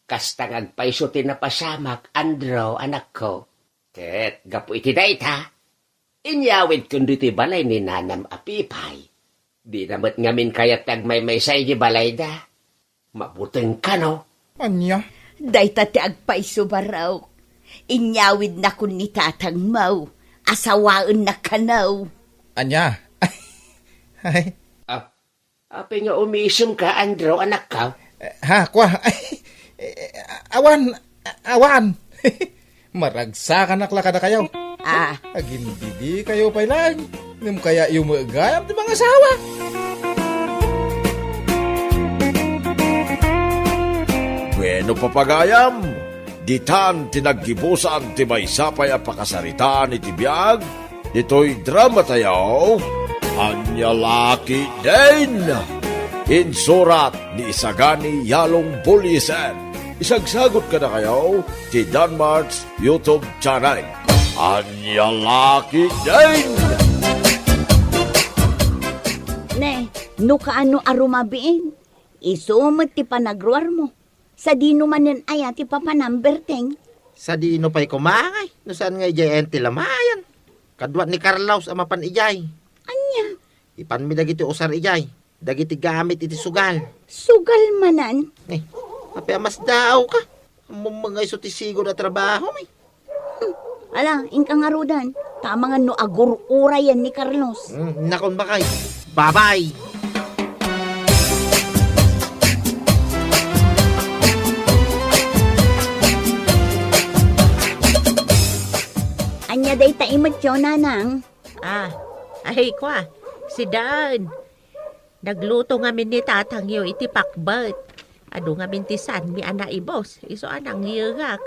kastangag paiso tinapasamak, Andrew, anak ko. Ket, gapu iti dayta. Inyawid kundi ti balay ni Nanam Apipay. Di namat ngamin kayat tagmay say di balay da. Mabuteng ka, no? Anya? Dayta ti agpaiso baraw. Inyawid na kun ni tatang mau. Asawaan na kanaw. Anya? Ay. Api nga umisum ka, Andrew, anak ka. Ha, kwa. Awan. Maragsakan naklakada kayo. Agindidi kayo pa lang. Nung kaya yung magayam di mga asawa. Bueno papagayam, ditan tinaggibusan ti maysapay a pakasarita ni tibiyag, dito'y drama tayaw, Anya Laki din. Insurat ni Isagani Yalong Bulisan. Isagsagot ka na kayo ti Danmar's YouTube channel. Anya Laki din. Ne, no kaano arumabiin? Isumot ti panagruar mo. Sa dino man yun ay ti papanumber ting. Sa dino pa'y kumangay. No saan nga ijay enti lamayan. Kadwat ni Carlos amapan ijay. Anya? Ipan mi dagiti usar ijay. Dagiti gamit iti sugal. Sugal manan? Ape mas daaw ka. Mga iso ti sigo na trabaho may. Ala, ingkang arudan. Tama nga no agur-ura yan ni Carlos. Nakon ba kay? Bye-bye! Anya day taimot yun, nanang. Ay kwa, si Dan. Nagluto ngamin ni tatang yo iti pakbat. Ado ngamin ti san mi ana ibos. Iso anang yugak.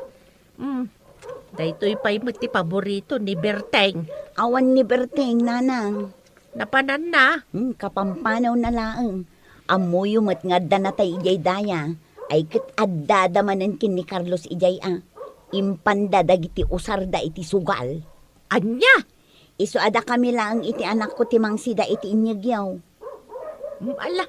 Daytoy pa'y ti paborito ni Berteng. Awan ni Berteng, nanang. Napanan na. Kapampanaw na laang. Amoyo mat nga danatay ijay daya. Ay kit addadamanan kin ni Carlos ijay Impanda dagiti usarda iti sugal. Anya? Iso ada kami lang iti anak ko timang sida iti inyagyaw. Ala,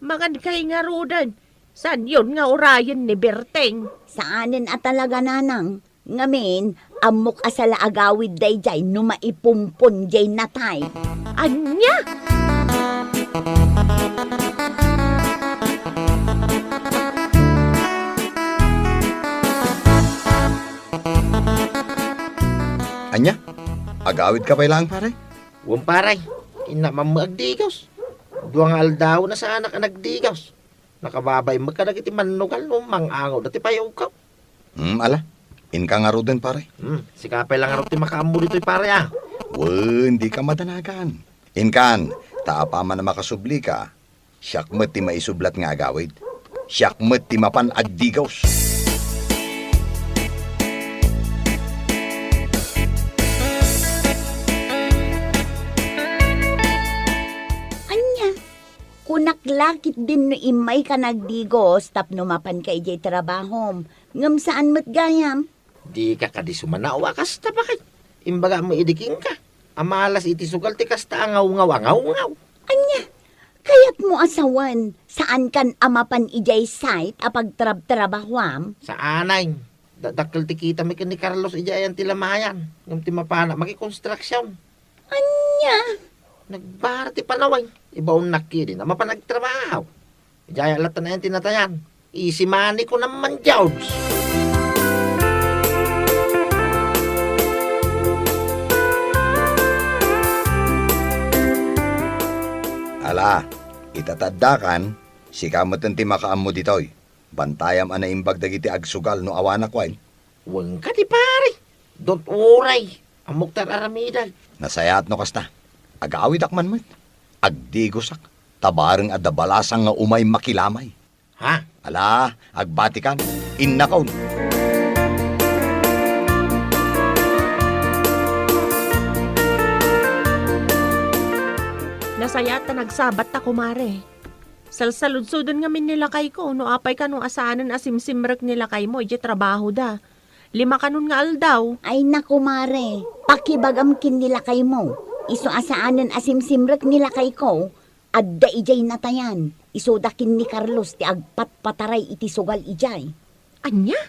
mangan kay nga rodan. San yun nga orayan ni Berteng? Saanin at talaga nanang. Ngamin, amok asala agawid day jay numaipumpon jay natay. Anya? Anya? Agawid ka pa lang, pare? Huwag paray. Inamamagdigaws. Duwang aldaw na sa anak nagdigaws. Nakababay magkadag iti manugal lumang angaw dati payaw ka. Ala. Inka nga ro din, pare. Si kapay lang nga ro ti makaambo dito'y pare Hindi ka madanagan. Inkan, taapa man na makasubli ka. Siyakmet ti maisublat nga agawid. Siyakmet ti mapan agdigaws. Kunaklakit din no imay ka nagdigos tapno mapan ka ijay trabahom. Ngam saan mo't gayam? Di ka kadi sumanawa kasta bakit? Imbaga mo idiking ka. Amalas iti sugal ti kasta angaw-ngaw. Anya, kayat mo asawan, saan kan amapan ijay site apag trabahwam? Sa anay. Dadakil ti kita mi ni Carlos ijay ang tilamayan. Ngam ti mapana, maki-construction. Anya? Nagbara ti panaway. Ibaon nakiri na mapanagtrabaho. Ijay alatan na yan tinatayan. Isimani ko naman, George. Ala, itatadakan, si kamatan ti makaammo ditoy. Bantayam anaimbag dagiti agsugal no awanak wain. Huwag ka di pare. Don't uray. Amok tar aramidag. Nasayat no kasta. Agawid akman mo. Agdigosak. Tabareng adabalasang nga umay makilamay. Ha? Ala, agbatikan. Innakaon. Nasayat na nagsabat ta kumare. Salsaludsudan nga min nila kay ko, no apay ka nung asanan asimsimrek nila kay mo, ije trabaho da. 5 kanun nga aldaw. Ay naku mare, pakibagamkin nila kay mo. Iso asaanan asimsimrek nila kay ko, adda ijay natayan. Isudakin ni Carlos ti agpat-pataray iti sugal ijay. Anya?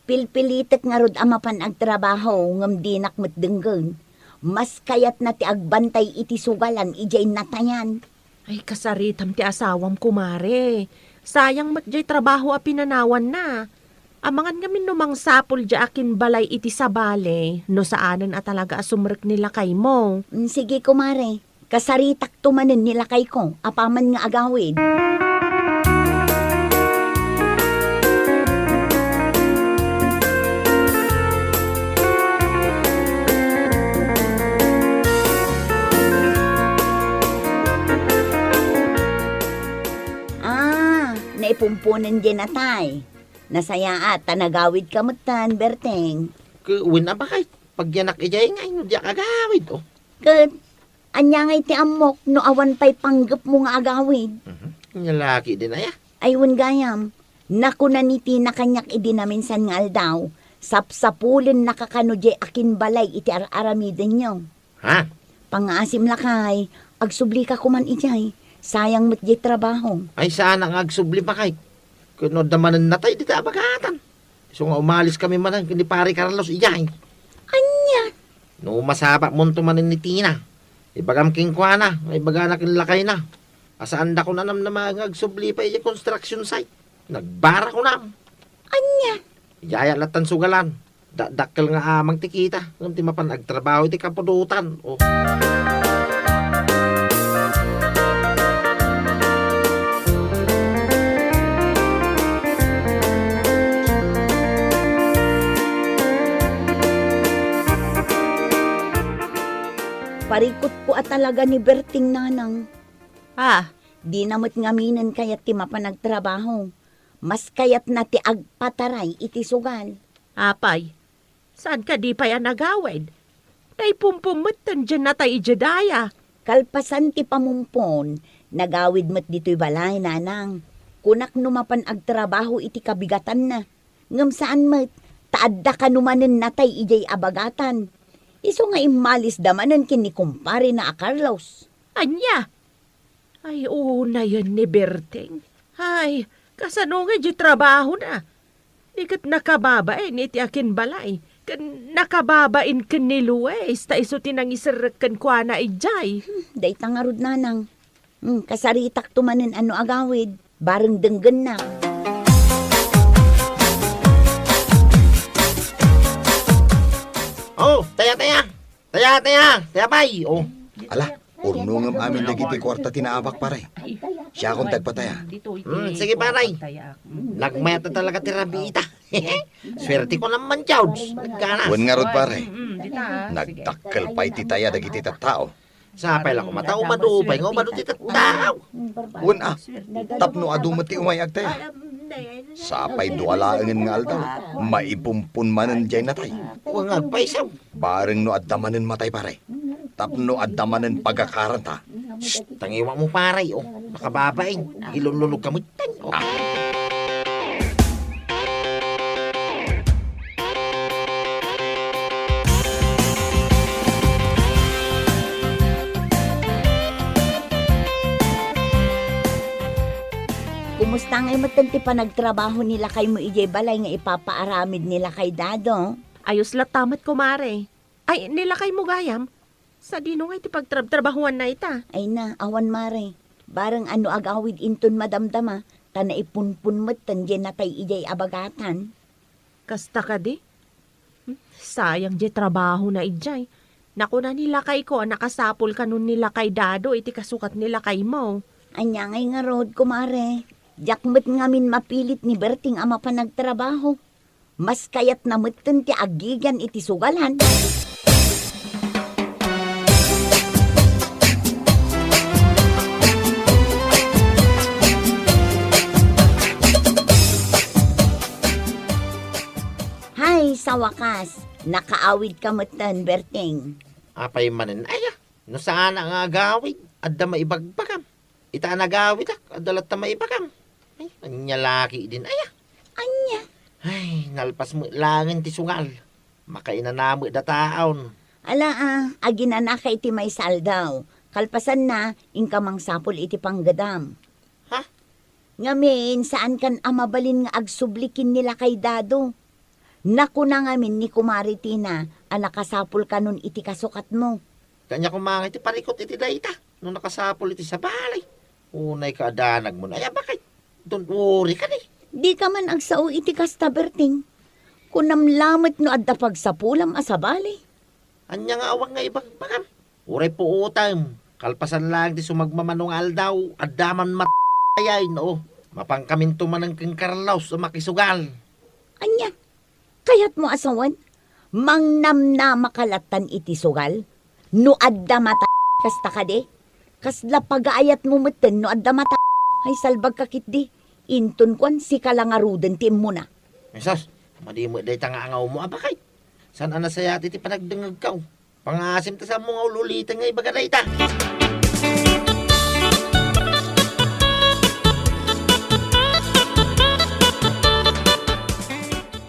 Pilpilitek nga rod amapan agtrabaho ngam dinak metdenggen. Mas kayat na ti agbantay iti sugalan ijay natayan. Ay, kasaritam ti asawam kumare. Sayang matjay trabaho a pinanawan na. Amangan nga minumang sapol dya akin balay iti sabale, no saanan a talaga asumrek nila kay mo. Sige kumare, kasaritak tumanen nila kay ko, apaman nga agawid. Naipumpunan din na tay. Nasaya at tanagawid ka mutan, Berteng. Kuwin na ba kay? Pagyanak ijay ngay, no diya kagawid, oh. Kat, anya ngay ti amok, no awan pa'y panggap mo nga agawid. Lalaki din na ya. Aywan gayam, naku na niti na kanyak idinaminsan nga aldaw, sapsapulin nakakanudye akin balay iti aramiden nyo. Ha? Pangasim lakay, agsubli ka kuman ijay, sayang matjay trabaho. Ay sana nga agsubli pa kay. Kuno damanan natay dito abagatan. So nga umalis kami man ni pare Carlos ijay. Anya? No masaba monto man ni Tina. Ibagam king kuana, ibaga na kinlakay na. Asaan da ko na nam na mga agsubli pa iya construction site. Nagbara ko na. Anya? Ijaya latan sugalan. Dakkel nga amang tikita. Ngam ti mapan agtrabaho iti kapudutan. Oh. Parikot ko at talaga ni Berting nanang. Ah, di namot ngaminan kayat ti mapanagtrabaho. Mas kayat na ti agpataray iti sugal. apay, saan ka di pa yan nagawid? Naipumpumutan dyan na tayo ijedaya. Kalpasan ti pamumpon, nagawid mo't dito'y balay nanang. Kunak numapan agtrabaho iti kabigatan na. Ngam saan mo't, taadda ka numanen natay ijay abagatan. Iso nga imalis damanan kini kumpare na a Carlos. Anya? Ay, una yan ni Berting. Ay, kasano nga di trabaho na. Dikat nakababain iti akin balay. Nakababain ken ni Luis. Ta iso tinang isarakan kwa na ijay. Day tangarod nanang. Kasaritak tumanen ano agawid. Bareng denggen na. Oh, taya. Taya pay. Oh. Ala, urnungam amin dagiti kwarta tinaabak pare. Siya akong tagpataya. Sige paray. Nagmayat na talaga ti Rabita. Swerte ko naman, Chowds. Wan nga rod pare. Nagtakkel pa iti taya dagiti tattao. Sapay lang ko matao madupay nga umado ti tattao. Wan tapno adumati umayag taya. Sapay dualaangin nga aldaw. Maipumpun manen dyan natay. Huwag agpaisaw. Bareng no addamanen matay pare. Tapno addamanen pagakaranta. Tangiwa mo paray, oh. Nakababain. Ilunlunog ka mo. Oh. Kumusta nga imatanti pa nagtrabaho nila kay mo ijay balay nga ipapaaramid nila kay Dado? Ayos latamat kumare. Ay, nilakay mo gayam. Sa dino nga iti pagtrabahuan na ita. Ay na, awan mare. Barang ano agawid inton madamdama, tana ipunpun mo't tandyan na tay ijay abagatan. Kasta ka di? Sayang di trabaho na ijay. Naku na nilakay ko, nakasapol ka nun nilakay Dado, iti kasukat nilakay mo. Anya ngay nga rod, kumare. Jakmet ngamin mapilit ni Berting ama pa nagtrabaho. Mas kayat na mutten ti agigan iti sugalan. Hay, sa wakas, nakaawid ka mutten, Berting. Apay manen, ay, no saan ang agawid? Adda maibagbagam. ita nagawid adalat ta maibakam. Ay, anya laki din aya. Anya? Ay, nalpas mo langin ti sungal. Makainanamo da taon. Ala agina ka iti may saldaw. Kalpasan na, inkamang sapol iti panggadam. Ha? Ngamin, saan kan amabalin nga agsublikin nila kay Dado? Naku na ngamin ni Kumaritina, nakasapol ka nun iti kasukat mo. Kanya kumangit iti parikot iti dayta. Nung nakasapol iti sa balay. Unay ka adanag mo na. Ay, bakit? Don't worry ka ni. Di ka man agsao iti kastaberting. Kunamlamit no adda pagsapulam asabali. Anya nga awang nga ibang bakam. Uray po utam. Kalpasan lang ti sumagmamanungal daw. Adaman matayay no. Mapangkaminto man ang kengkarlaws o makisugal. Anya, kayat mo asawan? Mangnam na makalatan iti sugal? No adda mata kasta ka de? Kasla pag-aayat mo meten no adda mata. Ay salbag kakit di. Inton kwan si kalangaruden tim mo na. Mesas, madi mo day tangangaw mo abakay. San anasayati ti panagdengag kaw. Pangasim ta sa mga ululitan nga ibaga dayta.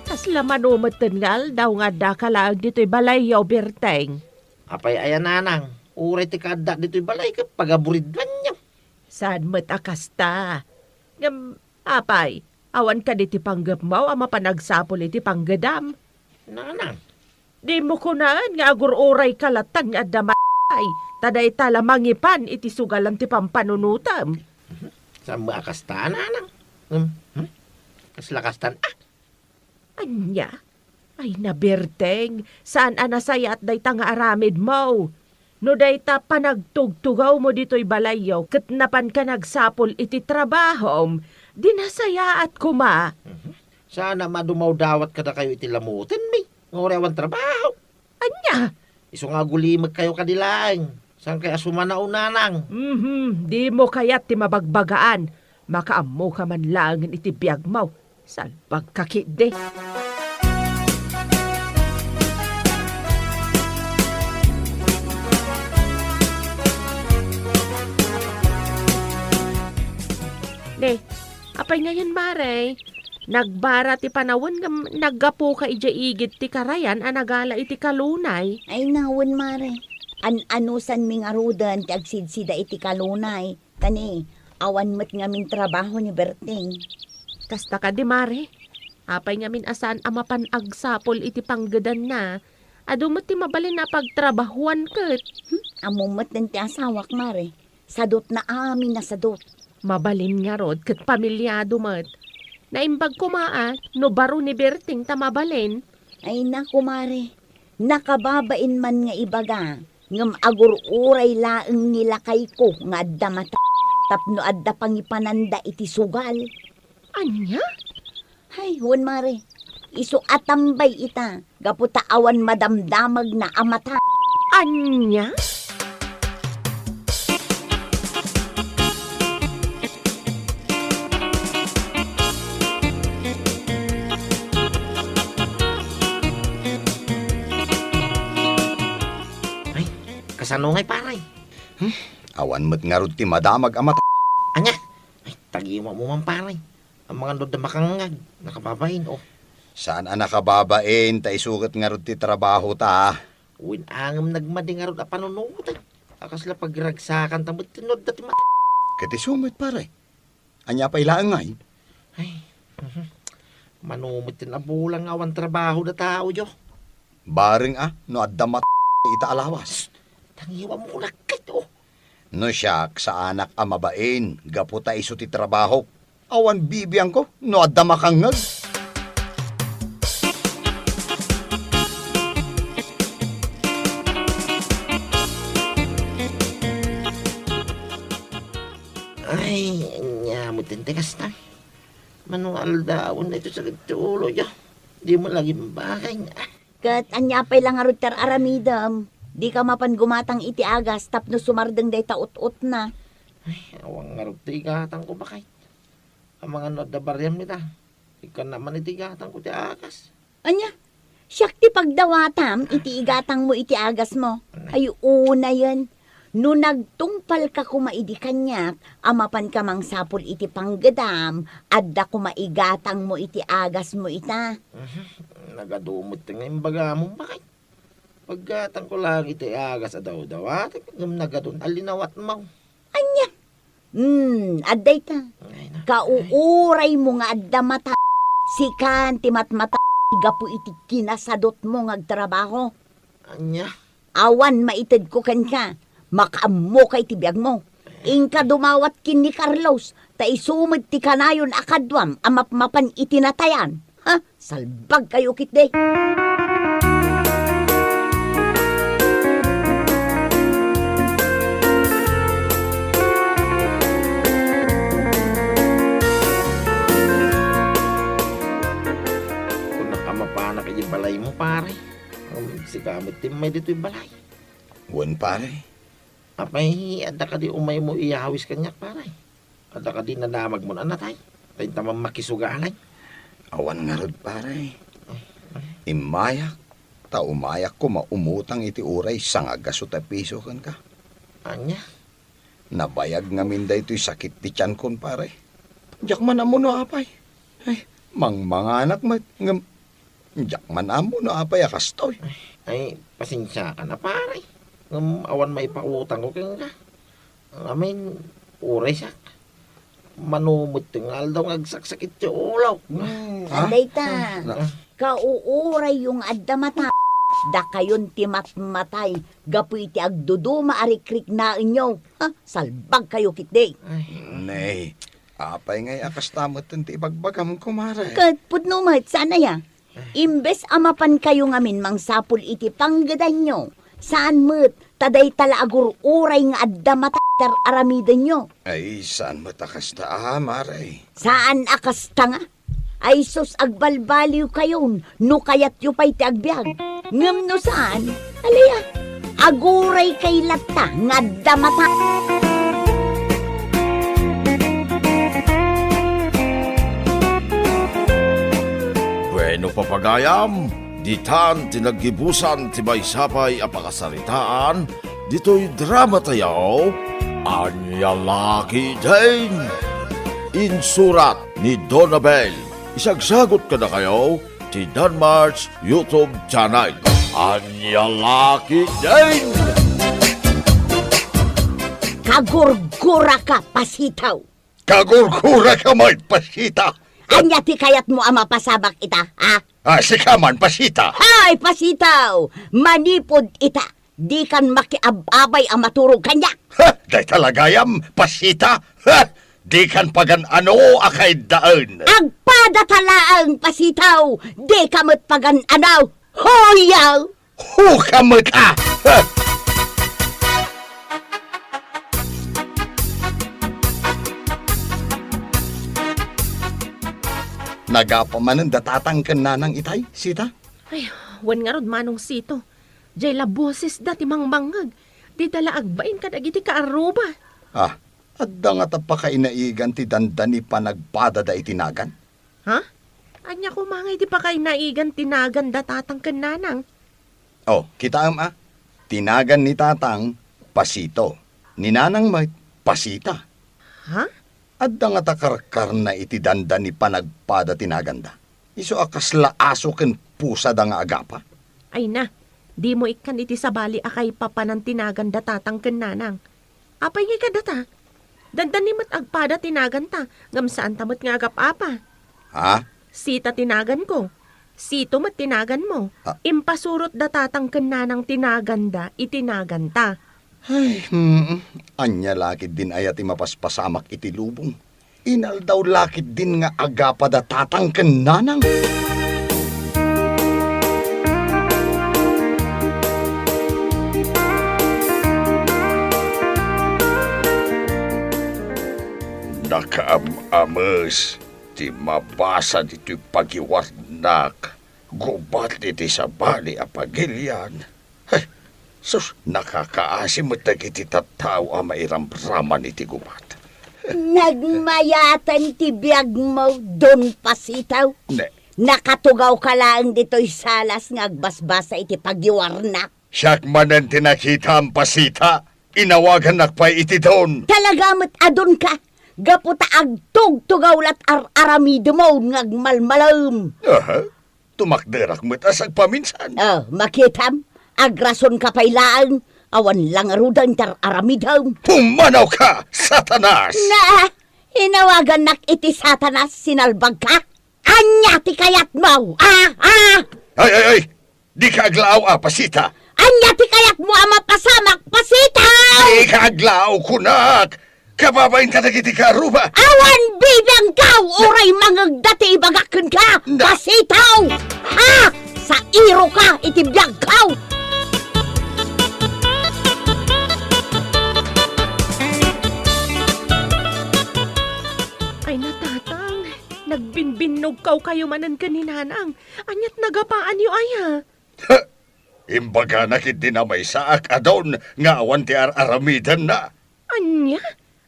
Kasla manumatan ngal daw nga da kalaag dito'y balay yaw Berteng. Apay ayan nanang. Uray ti kada dito'y balay ka pagaburidwan niya. Saan mo't akasta? Apay, awan ka diti panggap mo ama panagsapol iti panggadam. Nanang. Di mo kunaan nga agur-uray kalatan nga damay. Taday tala mangipan iti sugalan ti pampanunutam. Saan mo akasta nanang? Kaslakastan Anya? Ay naberteng, saan anasaya at day nga aramid mo? No day ta panagtugtugaw mo dito'y balayaw, katnapan ka nagsapol iti trabahom, dinasaya at kuma. Sana madumaw dawat ka na kayo iti lamutin, mi. Ngorewan trabaho. Anya? Iso nga gulimag kayo kadilaang. Saan kaya sumanaw nanang? Di mo kaya't ti mabagbagaan. Makaammo ka man langin iti biyag mo. Salbag kakide. Ne, apay ngayon mare, nagbara ti panawon nga naggapo ka ija igit ti karayan anagala iti kalunay. Ay nawon mare, anusan ming arudan ti agsidsida iti kalunay. Tani, awan met ngamin trabaho ni Berting. Kasta ka di mare, apay ngamin asan amapan agsapol iti panggadan na, adumot ti mabalin na pagtrabahuan ket. Amumot din ti asawak mare, sadot na amin na sadot. Mabalin nga rod, kat pamilyado mat. Naimbag kumaan, no baro ni Berting tamabalin. Ay naku mare, nakababain man nga ibaga, ngam agur-uray laeng nilakay ko nga adda mata, tapno adda pangipananda iti sugal. Anya? Hay, huwan mare, iso atambay ita, gaputa awan madamdamag na amata. Anya? Kasanungay paray. Awan mo't nga rod ti madamag amat. Anya? Ay, tagiwa mo man paray. Ang mga lod na makangag, nakababain oh. Saan nakababain, ta isukat nga rod ti trabaho ta. Uwin angam nagmadi nga rod a panunutan. Akasla pagragsakan tamot tinod dati mata. Kati sumit pare. Anya pa ilaan ngay. Ay, manumit tin abulang awan trabaho na tao jo. Baring no adda mat ita alawas. Tangiwa mo lakit oh. No siyak sa anak amabain, gaputa iso ti trabaho. Awan bibiyang ko, no adda makangag. Ay, nyamutin tikas na. Manual daon na ito sa tulo jo. Di mo lagi mabakay nga. Kat anya pa'y lang arutar aramidam. Di ka mapan gumatang iti agas tapno sumardeng day taot-ot na. Ay, awang nga rog tigatang ko bakay. Ang mga nod na baryam nita. Ikaw naman itigatang ko ti agas. Anya? Siyak ti pagdawatam, iti igatang mo iti agas mo. Ay una yan. No nagtungpal ka kumaidi kanyak, amapan ka mang sapul iti panggadam, adda kumaigatang mo iti agas mo ita. Nagadumot nga yung baga mo, bakit? Paggatang ko lang iti agas daw at nagadun alinawat mo. Anya? Adday ta. Kauuray mo nga adda mata. Sikan ti matmata, gapu iti kinasadot mo ngagtrabaho. Anya? Awan maited ko kan ka. Makaammo kay tibiyag mo. Ingka dumawat kin ni Carlos, ta isumad ti kanayon akadwam, amapmapan itinatayan. Ha? Salbag kayo kitde. Kung nakamapanak yung balay mo, pare. Si kamit may dito yung balay. Wan pare. Apay, ada ka di umay mo iyahawis kanyak, pare. Ada ka di nadamag mo na natay. Tayo tamang makisugalay. Awan nga rod pare. Imayak. Ta umayak ko maumutang iti uray sangagasot a piso kan ka. Anya? Nabayag nga minda ito'y sakit ti tiyan kon pare. Diyak man amo no apay. Ay, mga anak mat. Diyak man amo no apay akastoy. Ay, pasensya ka na, pare. Awan may pautang ko kaya nga. Amin, uray siya. Manumot tingal daw ngagsaksakit yung ulaw. Anday ta. Kauuray yung adda mata. Da kayon ti matmatay. Gapu iti agduduma arikrik na inyo. Ha? Salbag kayo kitde. Nay, apay ngay akastamot ti ibagbagam kumare. Kat pudnumat, sana ya. Imbes amapan kayo ngamin mang sapul iti panggadan nyo. Saan mo't taday tala agur uray nga adda matar aramidan nyo? Ay, saan matakas ta mare? Saan akas nga? Ay sus agbalbaliw kayon, no kayat yu pa'y ti agbyag. Ngam no saan? Alaya, aguray kay lata nga adda mata. Bueno papagayam, ditan tinaggibusan ti maysapay a pakasaritaan, dito'y drama tayaw, Anyalaki Din. Insurat ni Donabel. Isagsagot ka na kayo ti Danmar's YouTube channel. Anyalaki Din. Kagurgura ka, pasitaw. Kagurgura ka may pasita. Anya ti kayat mo ama pasabak ita, ha? Sikaman pasita. Hay, pasitaw! Manipod ita. Di kan makiababay ang maturog kanya. Day talagayam, pasita. Di kan pagan ano akay daan. Agpadatalaang pasitaw. Di kamot pagan anaw. Hoyaw! Hukamot ka! Nagapamanan datatangkan na ng itay, sita? Ay, wan nga rod manong sito. Diyay la boses dati mangmangag. Di dala agbain ka dagiti ka aruba. Adda nga tapakainaigan ti dandani pa nagpadada itinagan. Ha? Anya ko mangay di pa kay naigan tinagan datatang kananang. Kita tinagan ni tatang, pasito. Ninanang may pasita. Ha? Adda nga takarkar na iti dandani pa nagpada tinaganda. Iso akas laaso ken pusa da nga agapa. Ay na, di mo ikan iti sabali akay papanan tinagan datatang kananang. Apay nga ka data? Dandani mat agpada tinagan ta, ngam saan tamot nga agap-apa. Ha? Sita tinagan ko. Sito mat tinagan mo. Impasurot datatang kananang tinaganda, itinaganta. Ay, anya lakid din ayat mapaspasamak iti lubong. Inal daw lakid din nga agapa datatang kananang. Nakaamamas, ti mabasa dito'y pagiwarnak, gubat iti sabali apagilyan. Ay, sus, nakakaasim mo iti tataw ang mairamraman iti gubat. Nagmayatan ti biyag mo don pasitaw. Nakatugaw ka lang dito'y salas nga agbasbasa iti pagiwarnak. Siyak man ang tinakita ang pasita, inawagan nakpay iti doon. Talagamot adon ka. Gaputa agtog tugawlat aramido mo ngagmalmalam. Aha, tumakderak mo't asag paminsan. Oh, makitam. Agrason ka pailaan. Awan lang arudan tar aramidam. Pumanaw ka, Satanas! Na, hinawagan nak iti Satanas sinalbag ka. Anya ti kayat mo. Ay! Di ka aglaaw, Pasita. Anya ti kayat mo ama pasamak, pasitaw! Di ka aglaaw, kunak. Kababain ka na kiti karuba. Awan bibang kaw, oray mangagdati ibagakon ka, pasitaw! Ha! Sa iro ka, itibiyag kaw! Ay natatang, nagbinbinog kayo manan ka ni Nanang. Anyat nagapaan yu aya. Imbaga na kiti na may saak adon nga awan ti aramidan na. Anya?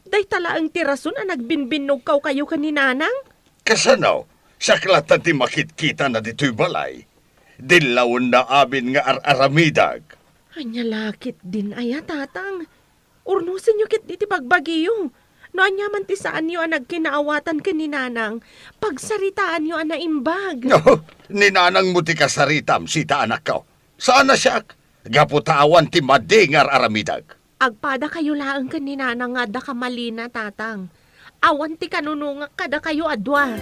Day tala ang tirason na nagbinbinog kayo ka ni Nanang? Kasanaw, saklatan ti makitkita na dito'y balay. Dilawon na amin nga aramidag. Anya lakit din aya tatang. Urnusin nyo kit iti pagbagiyo. No anya man ti saan nyo ang nagkinaawatan ka ni Nanang. Pagsaritaan nyo ang naimbag. No, ninanang mo ti kasaritam, sita anak ko. Saan na siya? Gaputawan ti madingar aramidag. Agpada kayo laang ka ni Nanang nga da kamalina tatang. Awan ti kanunungak kada kayo adwa.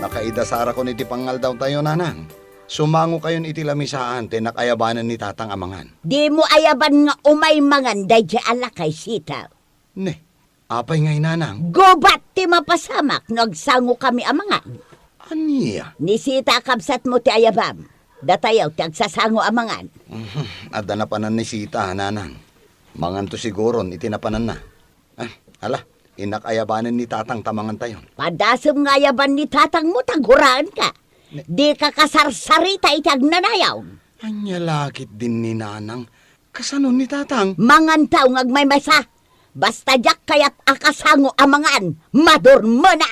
Nakaidasara ko niti pangal daw tayo, Nanang. Sumango kayon iti lamisaan, tinakayabanan ni Tatang Amangan. Di mo ayaban nga umay mangan day di alakay sitaw. Ne, apay ngay, Nanang. Gobat ti mapasamak, nagsango kami amangan. Aniya? Ni sita kabsat mo ti ayabam. Datayaw ti agsasango amangan. Adda na panan ni Sita, Nanang. Mangan to siguron, itinapanan na. Hala, inakayabanan ni Tatang tamangan tayo. Padasam nga ayaban ni tatang mo, taguraan ka. Di ka kasarsarita itag nanayaw. Anya lakit din ni Nanang. Kasano ni Tatang? Mangan tao ngagmay masa. Basta jak kayat akasango amangan. Madurmo na!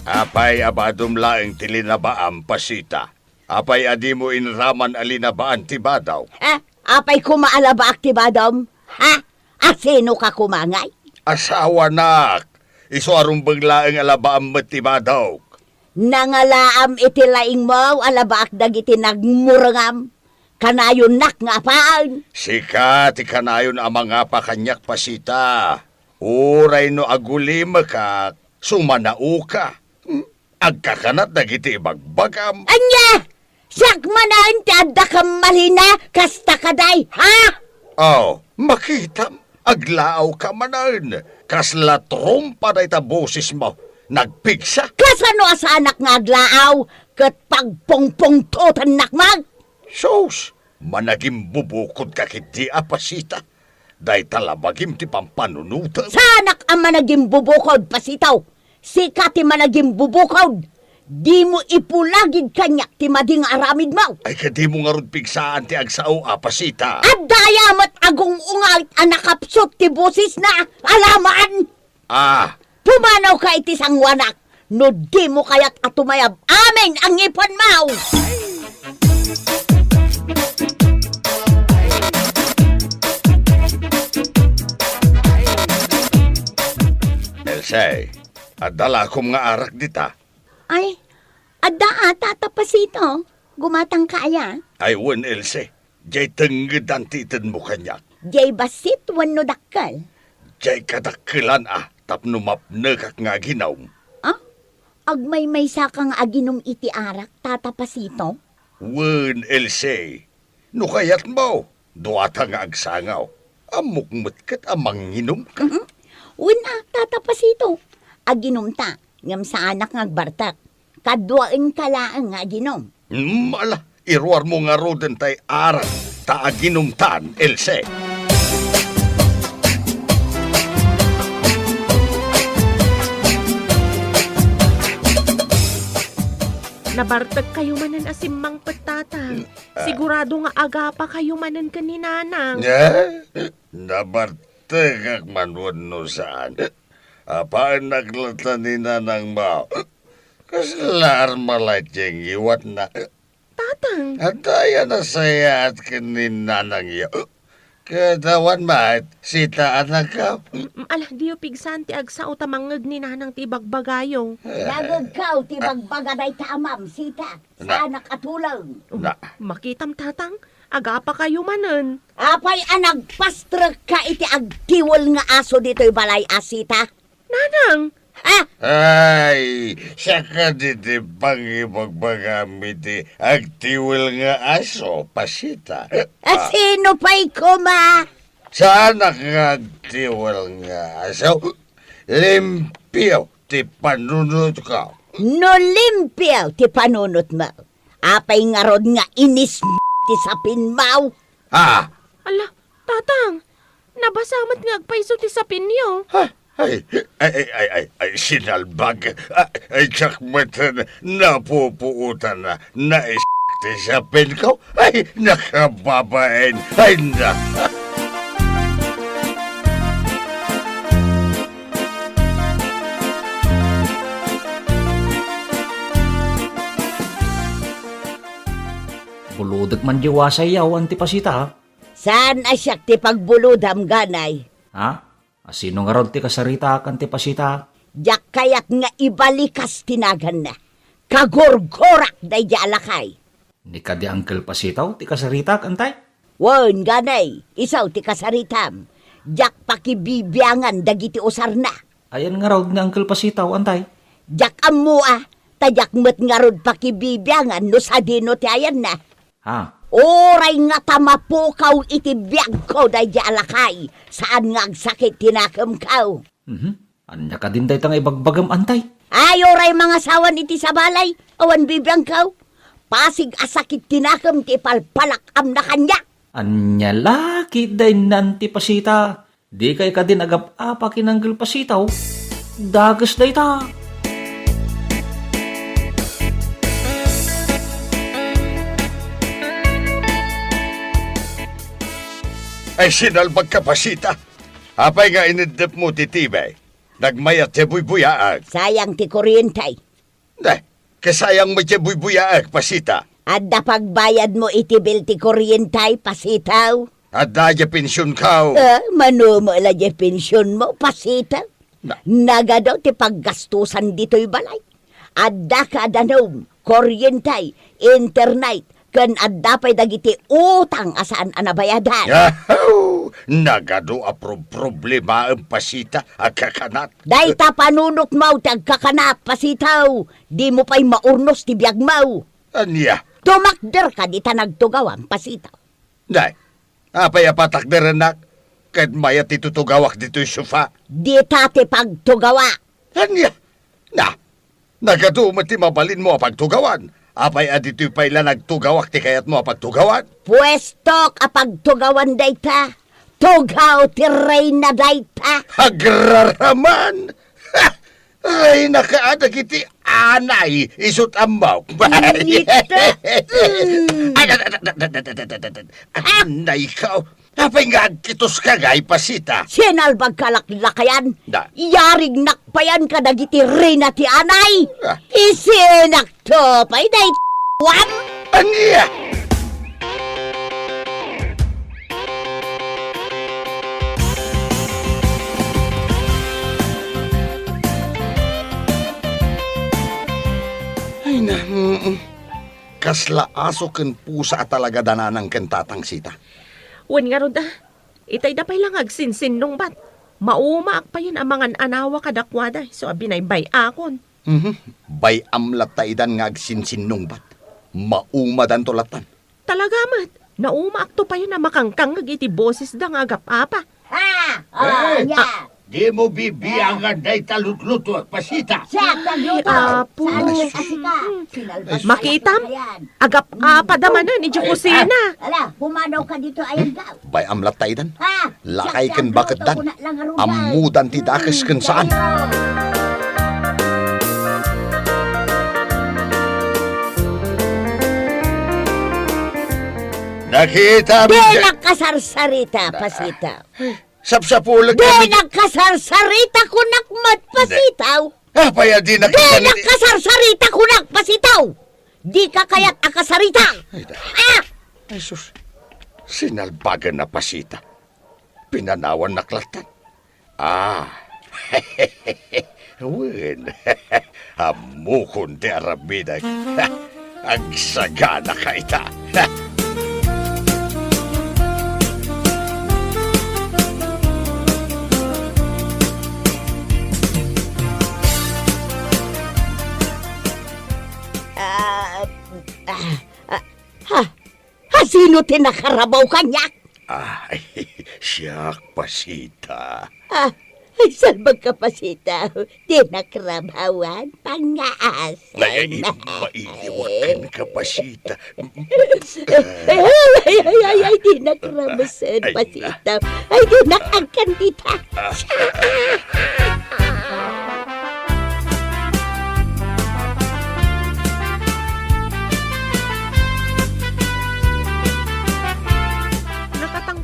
Apay abadom laeng tilinabaam, Pasita. Apay adi mo inraman alinabaan tibadaw. Apay kumaalaba aktibadom? Ha? Asino ka kumangay? Asawa nak. Iso arumbang laeng alabaam matibadaw. Nangalaam iti laing mo, alabaak dagiti nagmurangam. Kanayon nak nga paan. Sika, ti kanayon ang mga pakanyak, Pasita. Uray no agulima ka, sumanao ka. Agkakanat dagiti ibagbagam. Anya! Siyak manaan ti adda kam malina, kasta kaday, ha? Oh, makitam. Aglaaw ka manan. Kasla trompa na ita boses mo. Nagpigsa. Kasano asa anak nga aglaaw, kat pagpongpongtotan nakmag? Sos, managim bubukod ka kiti Pasita. Day talabagim ti pampanunutan. Sa anak ang managing bubukod, Pasitaw. Sika ti managing bubukod. Di mo ipulagid kanyak ti mading aramid mo. Ay kadi mo nga ron pigsaan ti agsao, Pasita. At dayamat agong ungal anakapsot ti busis na alamaan. Pumanaw ka iti sangwanak. No di mo kayat atumayab. Amen ang ipon mo. Else, adala kom nga arak dita. Ay, adda ata tapasito. Gumatang kaya. Ay wan, Else. Jay tengged ang titan mo kanyak. Jay basit wano dakkel. Jay kadakkelan tapno mapne kak nga ginaw. Agmay sakang aginom iti arak tatapasito. Wan, Else. No kayat mo, duwata nga agsangaw. Amukmut kat amang inom ka. Wina, tatapasito. Aginom ta, ngam sa anak ngagbartak. Kadwain kalaan nga aginom. Ala, iruar mo nga roden tay arak. Ta aginom tan, Else. nabartag kayo manan asimmang petata. Sigurado nga aga pa kayo manan ka ni Nanang. Nabarteg manwan no saan. Apaan naglata ni Nanang Mao? Kaslar malajeng iwat na. Tatang. At tayo na saya at kinin Nanang iyo. Kadawan maat, sita anak ka. Alah, diyo pigsan ti agsa o tamangag ni Nanang ti bagbagayong. Lagag kaw, ti bagbaganay tamam, sita. Sana katulong. Makitam tatang, aga pa kayo manan. Apay anag pastrek ka iti agtiwol nga aso dito'y balay asita. Nanang! Ay, siya ka diti pangibagbagamit ti agtiwil nga aso, pasita. Sino pa'y kuma? Sana ka agtiwil nga aso, limpyo ti panunod ka. No limpyo ti panunot mo. Apay nga rod nga inis ti sapin mau. Ha? Ala, tatang, nabasamat nga agpaiso ti sapin niyo. Ay, sinalbag. Ay, tsakmatan, napupuutan na, ti sa pen ko. Ay, nakababain. Ay, na. Buludag man diwa sa yaw, antipasita ha? Saan asyak ti pagbuludam ganay? Ha? Sino nga ron ti kasarita kan antipasita? Jak kayak nga ibalikas tinagan na. Kagorgorak day di alakay. Ni ka di Uncle Pasitaw, ti kasarita kantay? Wan ganay, isaw ti kasaritam. Jak pakibibiyangan dagiti usar na. Ayan nga raw nga Uncle Pasitaw, antay? Jak amua, tajak met nga rod pakibibiyangan no sa dino ti ayan na. Ha? Oray nga tamapukaw iti biyag ko day di alakay. Saan nga agsakit tinakam kaw. Anya ka din day tang ibagbagam antay? Ay, oray mga sawan iti sa balay. Awan bibiyang kaw. Pasig asakit tinakam ti palpalak am na kanya. Anya laki day nantipasita. Di kay ka din agap-apa kinanggil pasitaw. Dagas day ta. Ay, sinalbag ka, pasita. Apay nga inidip mo titibay. Nagmayat ti buybuyaag. Sayang ti kuryentay. Kasayang mo ti buybuyaag, pasita. Adda pagbayad mo iti bil ti kuryentay, pasitaw. Adda ya pensyon ka. Manumo la ya pensyon mo, pasitaw. Naga daw ti paggastusan dito'y balay. Adda ka danom, kuryentay, internet, kan adda pa'y dagiti utang asaan anabayadan. Nagado a problema ang pasita ang kakanat. Day ta panunok mau tag kakanap, pasitaw. Di mo pa'y maurnos ti biyag mau. Anya? Tumakder ka di ta nagtugawang, pasitaw. Day, apay apatakder anak. Kad maya titutugawak dito'y sofa. Di ta ti pagtugawa. Anya? Nagado mo ti mabalin mo ang pagtugawan. Apay adito'y payla nagtugawak ti kayat mo ang pagtugawan. Pwesto kapag tugawan day ta. Tugaw ti reyna day ta. Agraraman! Reyna ka adag iti anay isut amaw. Anay ka. Apay nga agkitos ka gay pasita. Sinalbag kalaklakayan. Yarig nakpayan ka dagiti reyna ti anay. Isinak to pay day wam. Anya? Ay na, kasla aso ken pusa talaga dananang ken tatang sita. Wen nga ron itay da pa'y lang agsinsin nung bat. Maumaak pa yun ang mga anawa kadakwada. So abinay bay akon. Bay amlat taidan nga agsinsin nung bat. Maumadan to latan. Talaga mat. Naumaak to pa yun ang makangkang iti boses da nga agap-apa. Di mo bibiyangan day talutluto at pasita. Apo. Makitam? Agap-apa damanan ni kusina. Ala, pumanaw ka dito ayan ka. Bay amlat taidan. Lakay ken bakit dan. Amudan ti dakes ken saan. Nakita mo. Di nagkasarsarita, pasitaw. Sapsapulag Di nagkasarsarita kunak mat, pasitaw. Apay di Di nakita ni... nagkasarsarita kunak, pasitaw. Di ka kaya't akasarita. Ay sus, sinalbagan na pasita. Pinanawan na klatan. Wen, hamukon di arabidag. Ang sagana ka ita. Sino tinakarabaw kanyak? Ay, siyak pasita. Ay, salbag ka pasitaw. Tinakarabawan, pangaasan. Maiiwakan ka pasita. Ay, tinakarabasan, pasitaw. Ay, tinakangkan kita.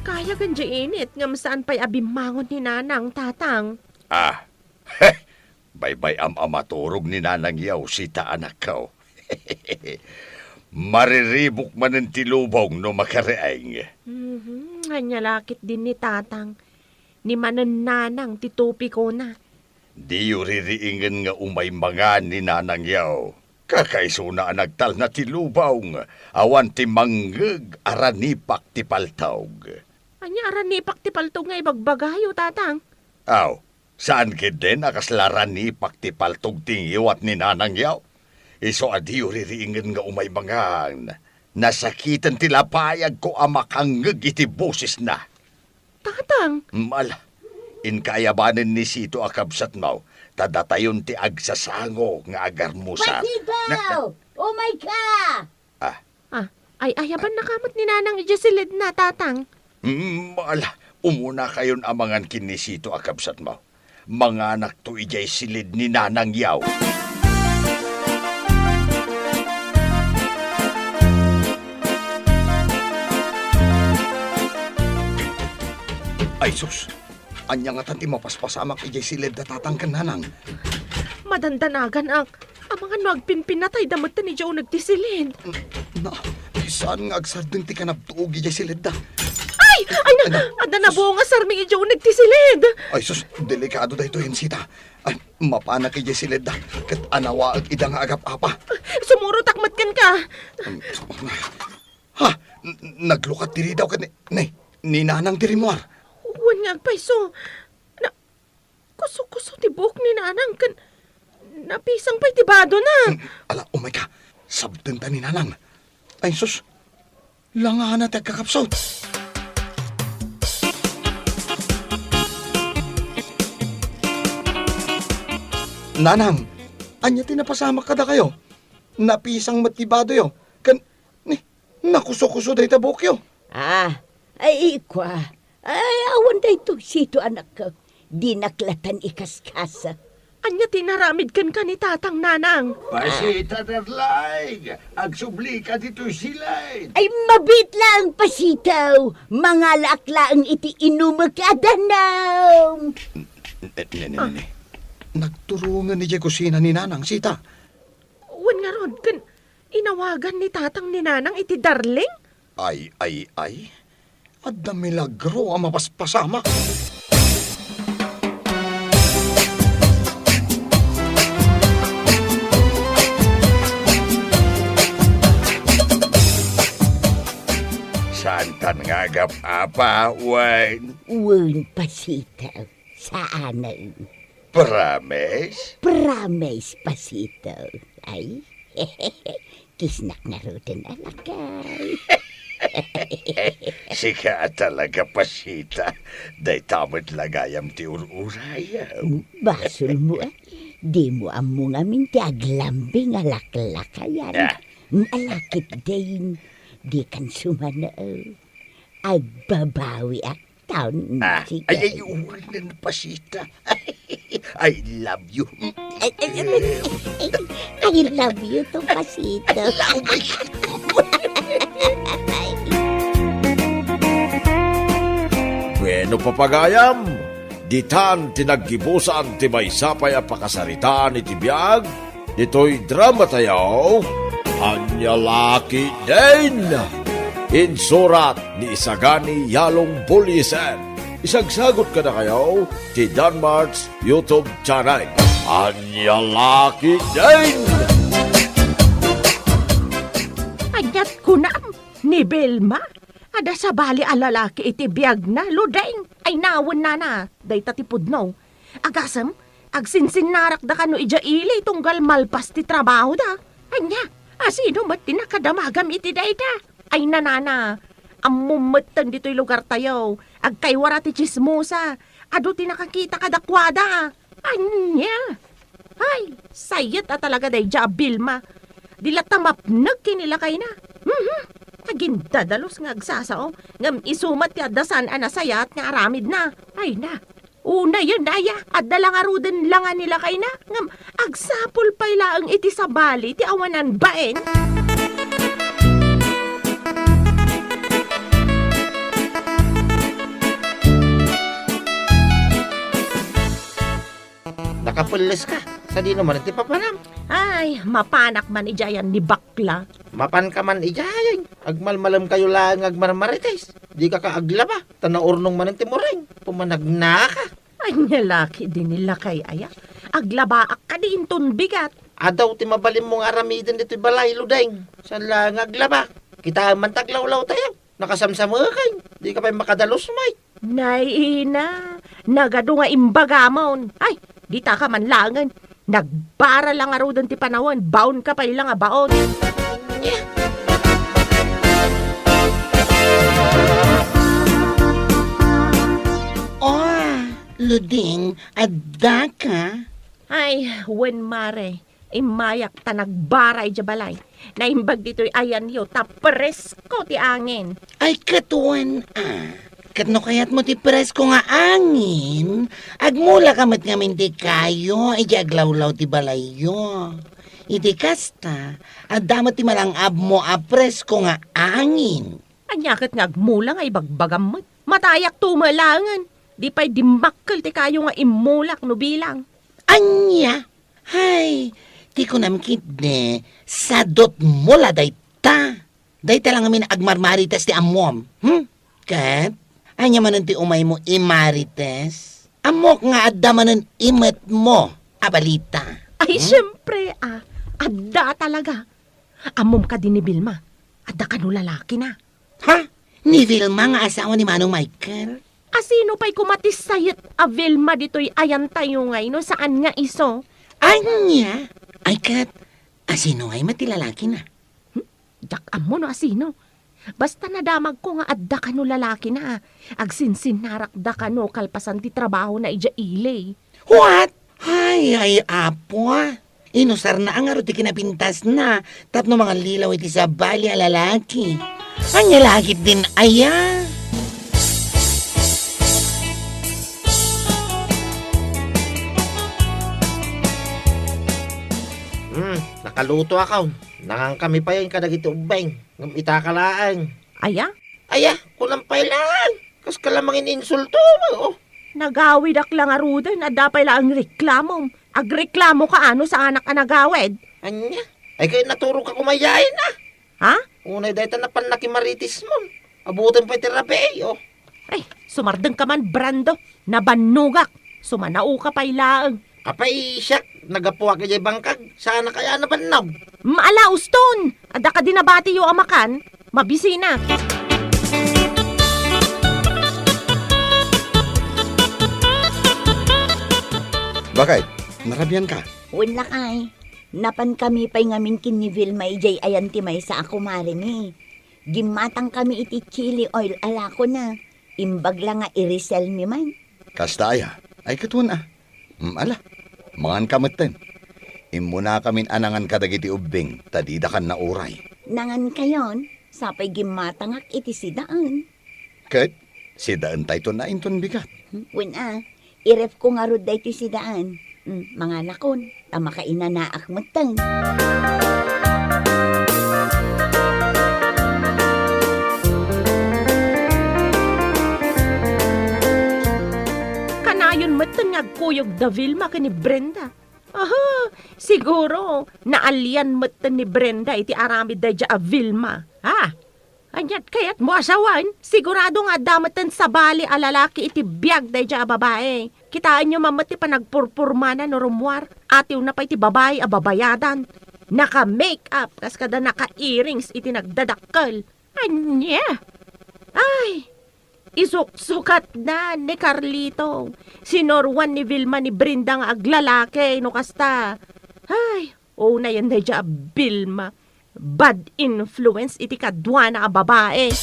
Kayagan di init, ngam saan pa'y abimangon ni nanang tatang. Baybay amaturog ni nanang yaw sita anak ko. Mariribok man ang tilubong no makareeng. Hanyalakit din ni tatang. Ni manan nanang titupi ko na. Di yu ririingan nga umay mga ni nanang yaw. Kakaiso na nagtal na tilubong. Awan ti manggag aranipak ti paltawg. Anya aranipak ti paltog nga ibagbagayo, tatang. Saan kid din akaslaran ni paktipaltog tingiwat ni nanang yaw? Iso adiyo ririingan nga umay mangan. Nasakitan tilapayag ko amakanggag iti boses na. Tatang? Mala, inkayabanan ni Sito akabsat mo, tadatayon ti agsasango nga agarmusan. Pasitaw! Umay ka! Ay ayaban nakamot ni nanang ijasilid na, tatang. Mala, umuna kayon amangan kinisito akabsat mo. Mga anak to ijay silid ni nanang yaw. Ay sus, anya nga tanti mapaspasamak ijay silid na tatangkan nanang. Madandanagan ang mga nagpinpinatay damot ni Joe nagtisilid. Saan nga agsardeng ti kanabtuog ijay silid da? Ay na, ada na buong asarming Joe nagtisilid. Ay sus, delikado da ito Hensita. Ay, mapana kay silid da. Kat anawa ag ida nga agap apa. Sumuro takmat kan ka. Naglukat diri daw ka ni nanang dirimuar. Huwag nga agpaiso. Kuso-kuso ti buhok ni nanang kan napisang pa'y tibado na. Ala, umay ka. Sabden ta ni nanang. Ay sus, langahan na tagkakapsot. Nanang, anya tinapasama kada kayo. Napisang matibado yo. Nakuso-kuso day tabok yo. Ay ikwa. Ay, awan day to Sito anak ko. Di naklatan ikaskasa. Anya tinaramid kan ka ni tatang nanang. Pasita darlaig, agsubli ka dito silay. Ay mabit lang pasitaw. Mga laklaang iti inumagkadanaw. Nagturungan ni Jay kusina ni nanang Sita. Wan nga rod, kan inawagan ni tatang ni nanang iti darling? Ay. Adda milagro ang mapaspasama. Santan nga agap apa, Wayne? Wan pasitaw. Saanan? Promise? Promise, pasitaw. Ay, kisnak na roden alakay. Sika talaga pasita. Day tamad lagayam ti ururayaw. Basol mo di mo amo nga minti aglambing alaklakayan. Alakit din, di kan sumanao. Agbabawi ak taon. Ay, uwan na pasita. I love you. I love you to pasito. no papagayam, ditan tinaggibusan ti maysapay a pakasarita ni tibiyag, dito'y drama tayaw, anya laki din. Insurat ni Isagani Yalong Bulisan. Isagsagot ka na kayo ti Danmart's YouTube channel. Anya laki din. Anyat ko na, ni Belma. Ada sa bali alalaki iti biyag na, ludeng. Ay nawon na, day tatipod no. Agasam, agsinsin narak da kano ija ili tunggal malpas ti trabaho da. Anya, asino mat tinakadamagam iti day da. Ay nanana, amumatan dito'y lugar tayo. Agkaywara ti chismosa. Ado tinakakita kadakwada. Anya. Ay, sayat at talaga day ja, Bilma. Dila tamapnag kinilakay na. Agindadalos nga agsasao. Ngam isumat ti adasan anasayat nga aramid na. Ay na. Una yun daya. At dalang aruden lang nila kay na. Ngam agsapol pa'y laang iti sa bali ti awanan baen. Nakapulis ka. Sa di naman iti papanam. Ay, mapanak man ijayan ni bakla. Mapan ka man ijayan. Agmalmalam kayo lang agmarmarites. Di ka kaaglaba. Tanaurnong man ang timureng. Pumanagna ka. Ay, nalaki din nila kay aya. Aglabaak ka din ton bigat. Adaw ti mabalim mong aramidin dito'y balay ludeng. Saan lang aglaba. Kita man taglawlaw tayo. Nakasamsama kay. Di ka pa makadalos may. Naina, nagado nga imbagamon. Ay, di ta ka man langan. Nagbara lang aro doon ti panawan. Baon ka pa ilang abaon. Luding, adda ka? Ay, wen mare. Imayak ta nagbaray jabalay. Naimbag dito'y ayan yo, tapresko ti angin. Ay, katuan Katno kayat mo ti presko nga angin? Agmula kamat nga minti kayo, iti aglawlaw ti balayo. Iti kasta, addamat ti malangab mo a presko nga angin. Anyakit nga agmula nga ibagbagam mo. Matayak tumalangan. Di pa'y dimakkel ti kayo nga imulak no bilang. Anya? Hay, ti ko namkit ne, sadot mula dayta. Dayta lang amin agmarmarites ti amom. Kat? Anya manan ti umay mo imarites? Amok nga adda manan imet mo, abalita. Ay, syempre, adda talaga. Amom ka din ni Vilma. Adda ka no lalaki na. Ha? Ni Vilma nga asawa ni Manong Michael? Asino pa'y kumatis sayat a Vilma dito'y ayan tayo ngay no saan nga iso? Anya? Ay, Kat, asino ngay matilalaki na? Jak amo no asino. Basta nadamag ko nga adda ka no lalaki na. Agsinsin narakda ka no kalpasan ti trabaho na ija ilay. What? Ay, apo Inusar na ang aro ti kinapintas na. Tapno mga lilaw iti sa bali a lalaki. Anya lakit din aya. Nakaluto akaw. Nangang kami pa yan kadagiti ubeng. Ngam itakalaan. Aya? Aya, kulang pailan. Kas kalamangin insulto mo. Nagawid ak lang arudan at dapay lang reklamo. Agreklamo ka ano sa anak ang nagawid. Anya? Ay kayo naturo ka kumayain na. Ha? Unay dahita na panakimaritis mo. Abutin pa itirabe oh. Ay, sumardeng ka man, Brando. Nabanugak. Sumanao ka pa ilaang. Apay siya, nagapuwa ka jay bangkag. Sana kaya nabanaw. Maala, uston. Ada ka dinabati yung amakan. Mabisi na. Bakit? Narabian ka? Wala kay. Napan kami pa'y ngamin kin ni Vilma ijay ayan ti may sa ako marimi. Gimatang kami iti chili oil alako na. Imbag lang nga irisel ni man. Kastaya, ay katuan ala, mangan kamatan. Imuna kamin anangan kadagiti ubing, tadidakan na uray. Nangan kayon, sapay gimatangak iti sidaan. Kat, sidaan tayo na inton bigat. Wala, iref ko nga rod da iti sidaan. Mga nakon, tamakaina na akmatang. kuyog da Vilma ka ni Brenda. Aha, siguro, naalyan mo't ni Brenda iti aramid da dya a Vilma. Ha? Anyat kayat mo asawan, sigurado nga damatan sa bali a lalaki iti biyag da dya a babae. Kitaan nyo mamati pa nagpurpurmana no rumwar, atiw na pa iti babae a babayadan. Naka-makeup, kas kada naka-earrings iti nagdadakkel. Anya? Ay, isuksukat na ni Carlito. Sinorwan ni Vilma ni Brenda nga aglalaki, no kasta. Ay, na yan na dya Vilma. Bad influence iti kadwa na babae.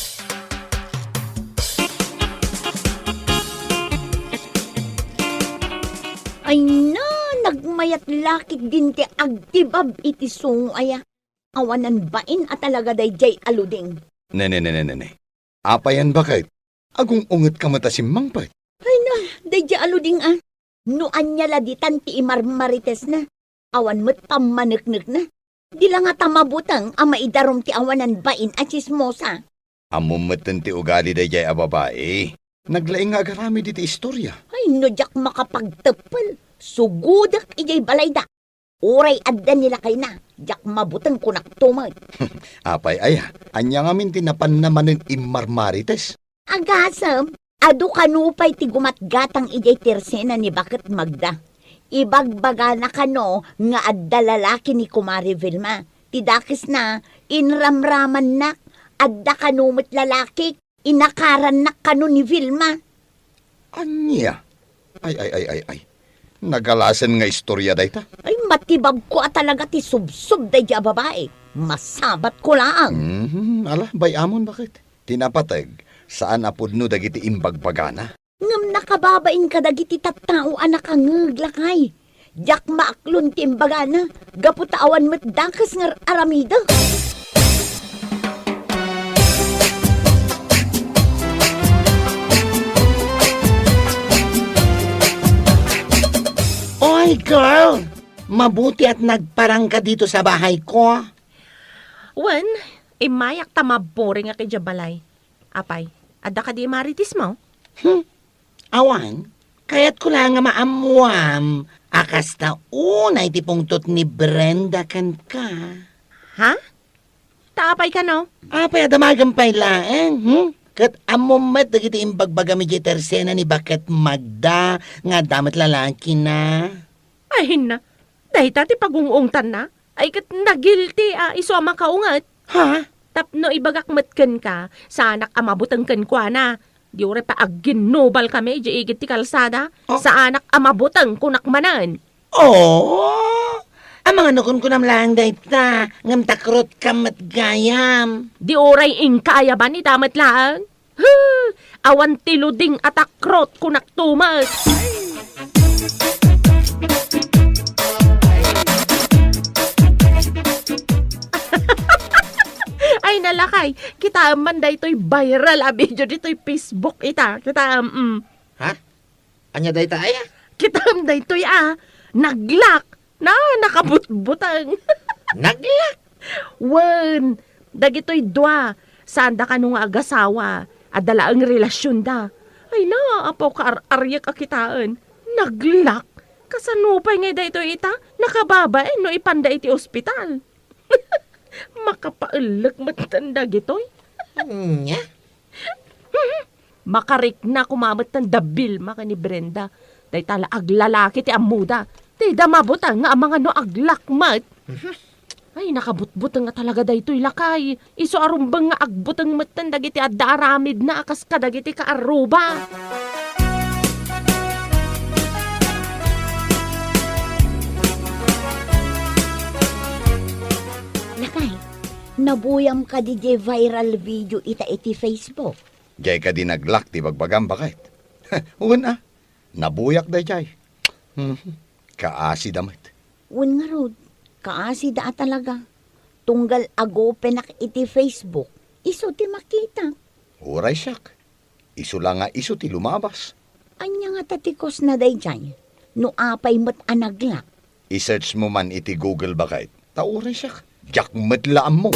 Ay na, nagmayat lakit din ti agtibab iti sungo aya. Awanan bain at talaga day jay aluding. Ne. Apayan bakit? Agong unget ka mata si Mangpay. Ay na, day jay aluding ah. Nuan niya laditan ti imarmarites na. Awan mo't pamaneknek na. Di lang nga tamabutang ang maidarom ti awanan bain at chismosa. Amumatan ti ugali day jay a babae. Naglaing nga agarami diti istorya. Ay no, jak makapagtepel. Sugudak ijay balayda. Uray adda nila kay na. Jak mabutang kunak tumag. Apay aya, anya nga min tinapan naman ng imarmarites. Agasam, adu kanupay ti gumatgatang ijay tersena ni Bakit Magda. Ibagbaga na kano nga adda lalaki ni Kumari Vilma. Tidakis na, inramraman nak, adda kanumot lalaki, inakaran nak kano ni Vilma. Anya? Ay. Nagalasan nga istorya day ta. Ay, matibag ko talaga ti subsub day ja babae. Masabat ko lang. Ala, bayamon bakit? Tinapatag, saan apod no dagiti imbagbagana? Ngam nakababain ka dagiti tattao anak ang ngaglakay. Jak maaklon ti imbagana, gaputawan mo't dakas nga aramida. Oy, girl! Mabuti at nagparang ka dito sa bahay ko. Wen, imayak tamaboring nga kay Jabalay. Apay, adda ka di maritis mo? Awan, kaya't ko lang nga maamuam. Akas ta unay ti pungtot ni Brenda kan ka. Ha? Taapay ka no? Apay, adamagampay laeng, Kat amumet dagiti imbagbaga mi tersena ni Bakit Magda nga damat lalaki na. Ay na, dahil tati pagungungtan na, ay kat nagilti iso ang makaungat. Ha? Tapno ibagakmatkan ka, sa anak amabutang kan kwa na. Di ure pa agginubal kami, di igit ti kalsada, sa anak amabutang kunakmanan. Oh! Ang mga nukon ko namlang dayta, ngam takrot kamat gayam. Di oray ingkaya ba ni damat lang? Awan tiluding atakrot kunaktumas. Ay nalakay, kita man da ito'y viral video dito'y Facebook ita. Kita Ha? Anya dayta aya? Kita da ito'y naglak na nakabutbutang. Naglak? Wen, dagito'y dua. Saan da ka nung agasawa? Adala ang relasyon da. Ay na, apo ka aryak akitaan. Naglak. Kasanupay nga da ito'y ita. Nakababa no ipanda iti ospital. Makapaalak matanda gito'y. Nya? Makarik na kumamat ng dabil maka ni Brenda. Day tala aglalaki ti amuda. Day damabutang nga ang mga no aglakmat. Ay nakabutbutang nga talaga day to'y lakay. Iso arumbang nga agbutang matan dagiti adda aramid na akas kadagiti kaaruba. Nabuyam ka di viral video ita iti Facebook. Jay ka di naglak ti bagbagam bakit? Una, nabuyak da jay. Kaasi damit. Un nga rod, kaasi da talaga. Tunggal ago penak iti Facebook, iso ti makita. Uray siyak. Iso lang nga iso ti lumabas. Anya nga tatikos na day jay, no apay mo't anaglak. I-search mo man iti Google bakit? Tauray siyak. Jak matlaan mo.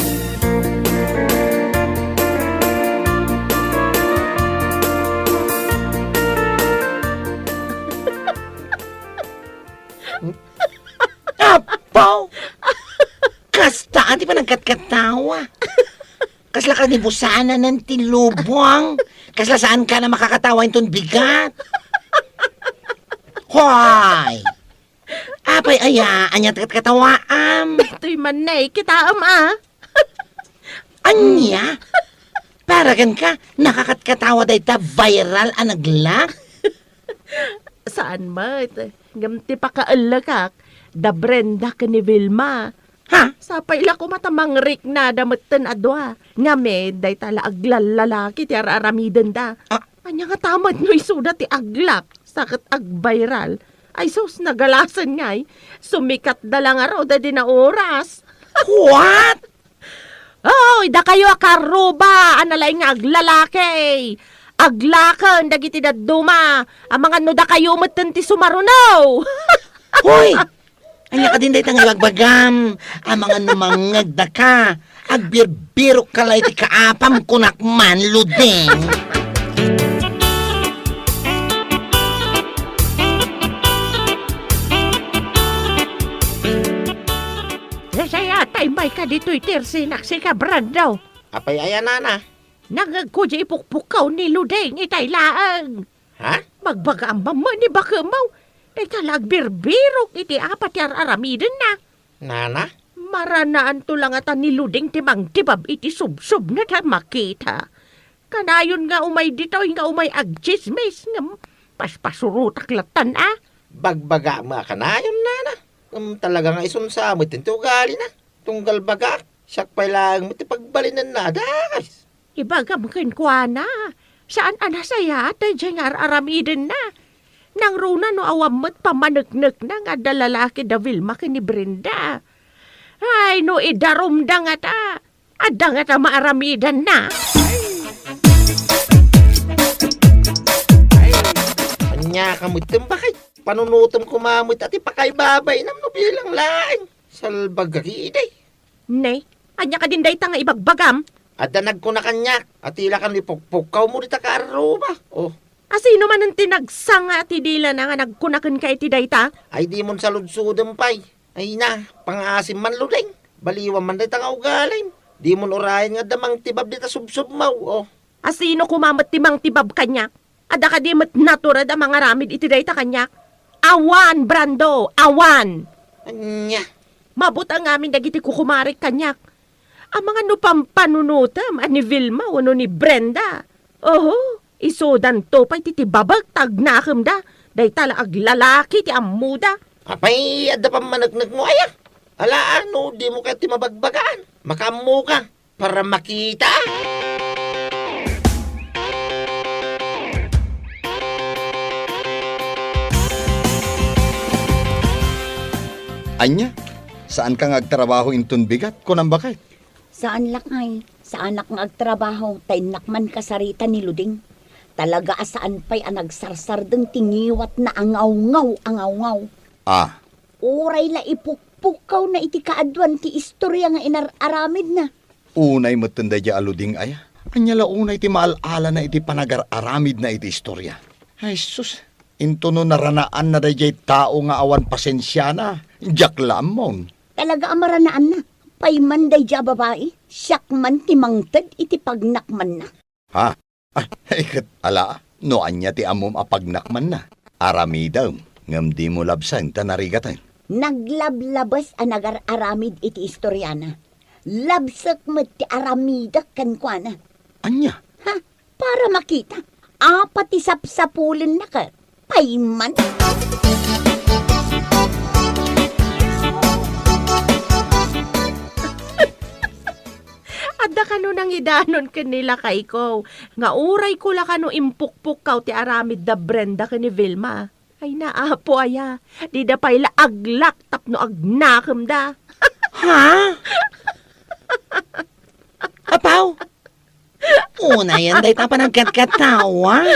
katawa. Kasla ka ni busana ng tilubong. Kasla saan ka na makakatawa itong bigat. Hoy! Apay aya, anya katawaam. Ito'y manay, kita Anya? Paragan ka, nakakatkatawa day ta viral anaglak. Saan mat? Gamti pa kaalakak, da Brenda ka ni Vilma. Ha? Sapay la ko matamang rik na damatan adwa. Nga med, day tala aglalaki ti araramiden da. Anya nga tamad nyo isuda ti aglak, sakit ag-viral. Ay sus, nagalasan ngay. Sumikat da lang araw da di na oras. What? Oh, da kayo akaruba, analay nga aglalaki. Aglakan, dagiti da duma. Ang mga no da kayo matan ti sumarunaw. Hoy! Anya ka din day tang iwagbagam. Ang mga numangag da ka. Agbirbiro ka lay ti kaapam kunakman ludeng. Saya tay may ka dito'y tersinak si kabrad daw. Apay aya nana. Nagagkudya ipukpukaw ni Ludeng itay laang. Ha? Magbaga ang mama ni Bakamaw. Day talagbirbirok iti apat yar aramiden na. Nana? Maranaan to lang ata ni Ludeng timang tibab iti subsub na ta makita. Kanayon nga umay dito nga umay agchismis nga paspasurutak latan Bagbaga mga kanayon nana. Talaga nga isun sa amoy tintugali na. Tunggal baga. Siyak pa lang matipagbalinan na dakas. Ibagam kwa na. Saan anasaya tayo dyan nga aramiden na. Nang runa no awamot pamanagnak na nga dalalaki da Vilma ni Brenda. Ay no idarom da nga ta. Ada nga ta maaramidan na. Anya kamutim bakit? Panunutom kumamot at ipakaybabay nam no bilang laing. Salbagaki day. Nay, anya ka din day ta nga ibagbagam. At danag ko na kanyak. At ila kan ipukpukaw mo dita ka aruba. Oh. Asino man ang tinagsanga at idila na nga nagkunakan ka iti dayta? Ay di mon sa ludsudem pay. Ay na, pangasim man ludeng. Baliwan man dita nga ugalin. Di mon orayan nga damang tibab dita subsub mau. Oh. Asino kumamat timang tibab kanyak? Ada ka di mat naturad ang mga ramid iti dayta kanyak? Awan, Brando! Awan! Anya? Mabot ang amin dagiti kukumarik kanyak. Ang mga nupampanunutam ani Vilma o ni Brenda. Oho, isodan to pa'y titibabag tagnakam da. Day tala aglalaki ti amuda. Apay, ada pa managnag mo aya. Ala ano, di mo ka timabagbagaan. Makamu ka para makita. Anya, saan ka ngagtrabaho inton bigat? Kunang bakit? Saan lakay? Sa anak nga agtrabaho, tainak man kasarita ni Luding. Talaga asaan pa'y anagsarsar deng tingiwat na angaw-ngaw. Ah, Uray la ipukpukaw na iti kaadwan ti istorya nga inararamid na. unay matanda di aluding aya. Anya la unay ti maalala na iti panagar-aramid na iti istorya. Ay sus, into no naranaan na dayay tao nga awan pasensya na. Diyak lamon. Talaga amaranaan na. Paymanday dya babae, siyak man timangtad iti pagnakman na. Ha? Ay, ala, no anya ti amom apagnakman na. Aramidaw, ngam di mo labsan tanarigatan. Naglablabas ang nagar-aramid iti istoryana. Labsak met ti aramidak kankwana. Anya? Ha? Para makita. Apat ti sapsapulin na ka. Payman. Adda ka no nang idanon kanila kay ko. Nga uray ko la ka no impukpuk kaw ti aramid da Brenda ka ni Vilma. Ay naapo aya. Di da pa'y la aglak tapno agnakam da. Ha? Apaw? Una yan, day tapa nagkatkatawa.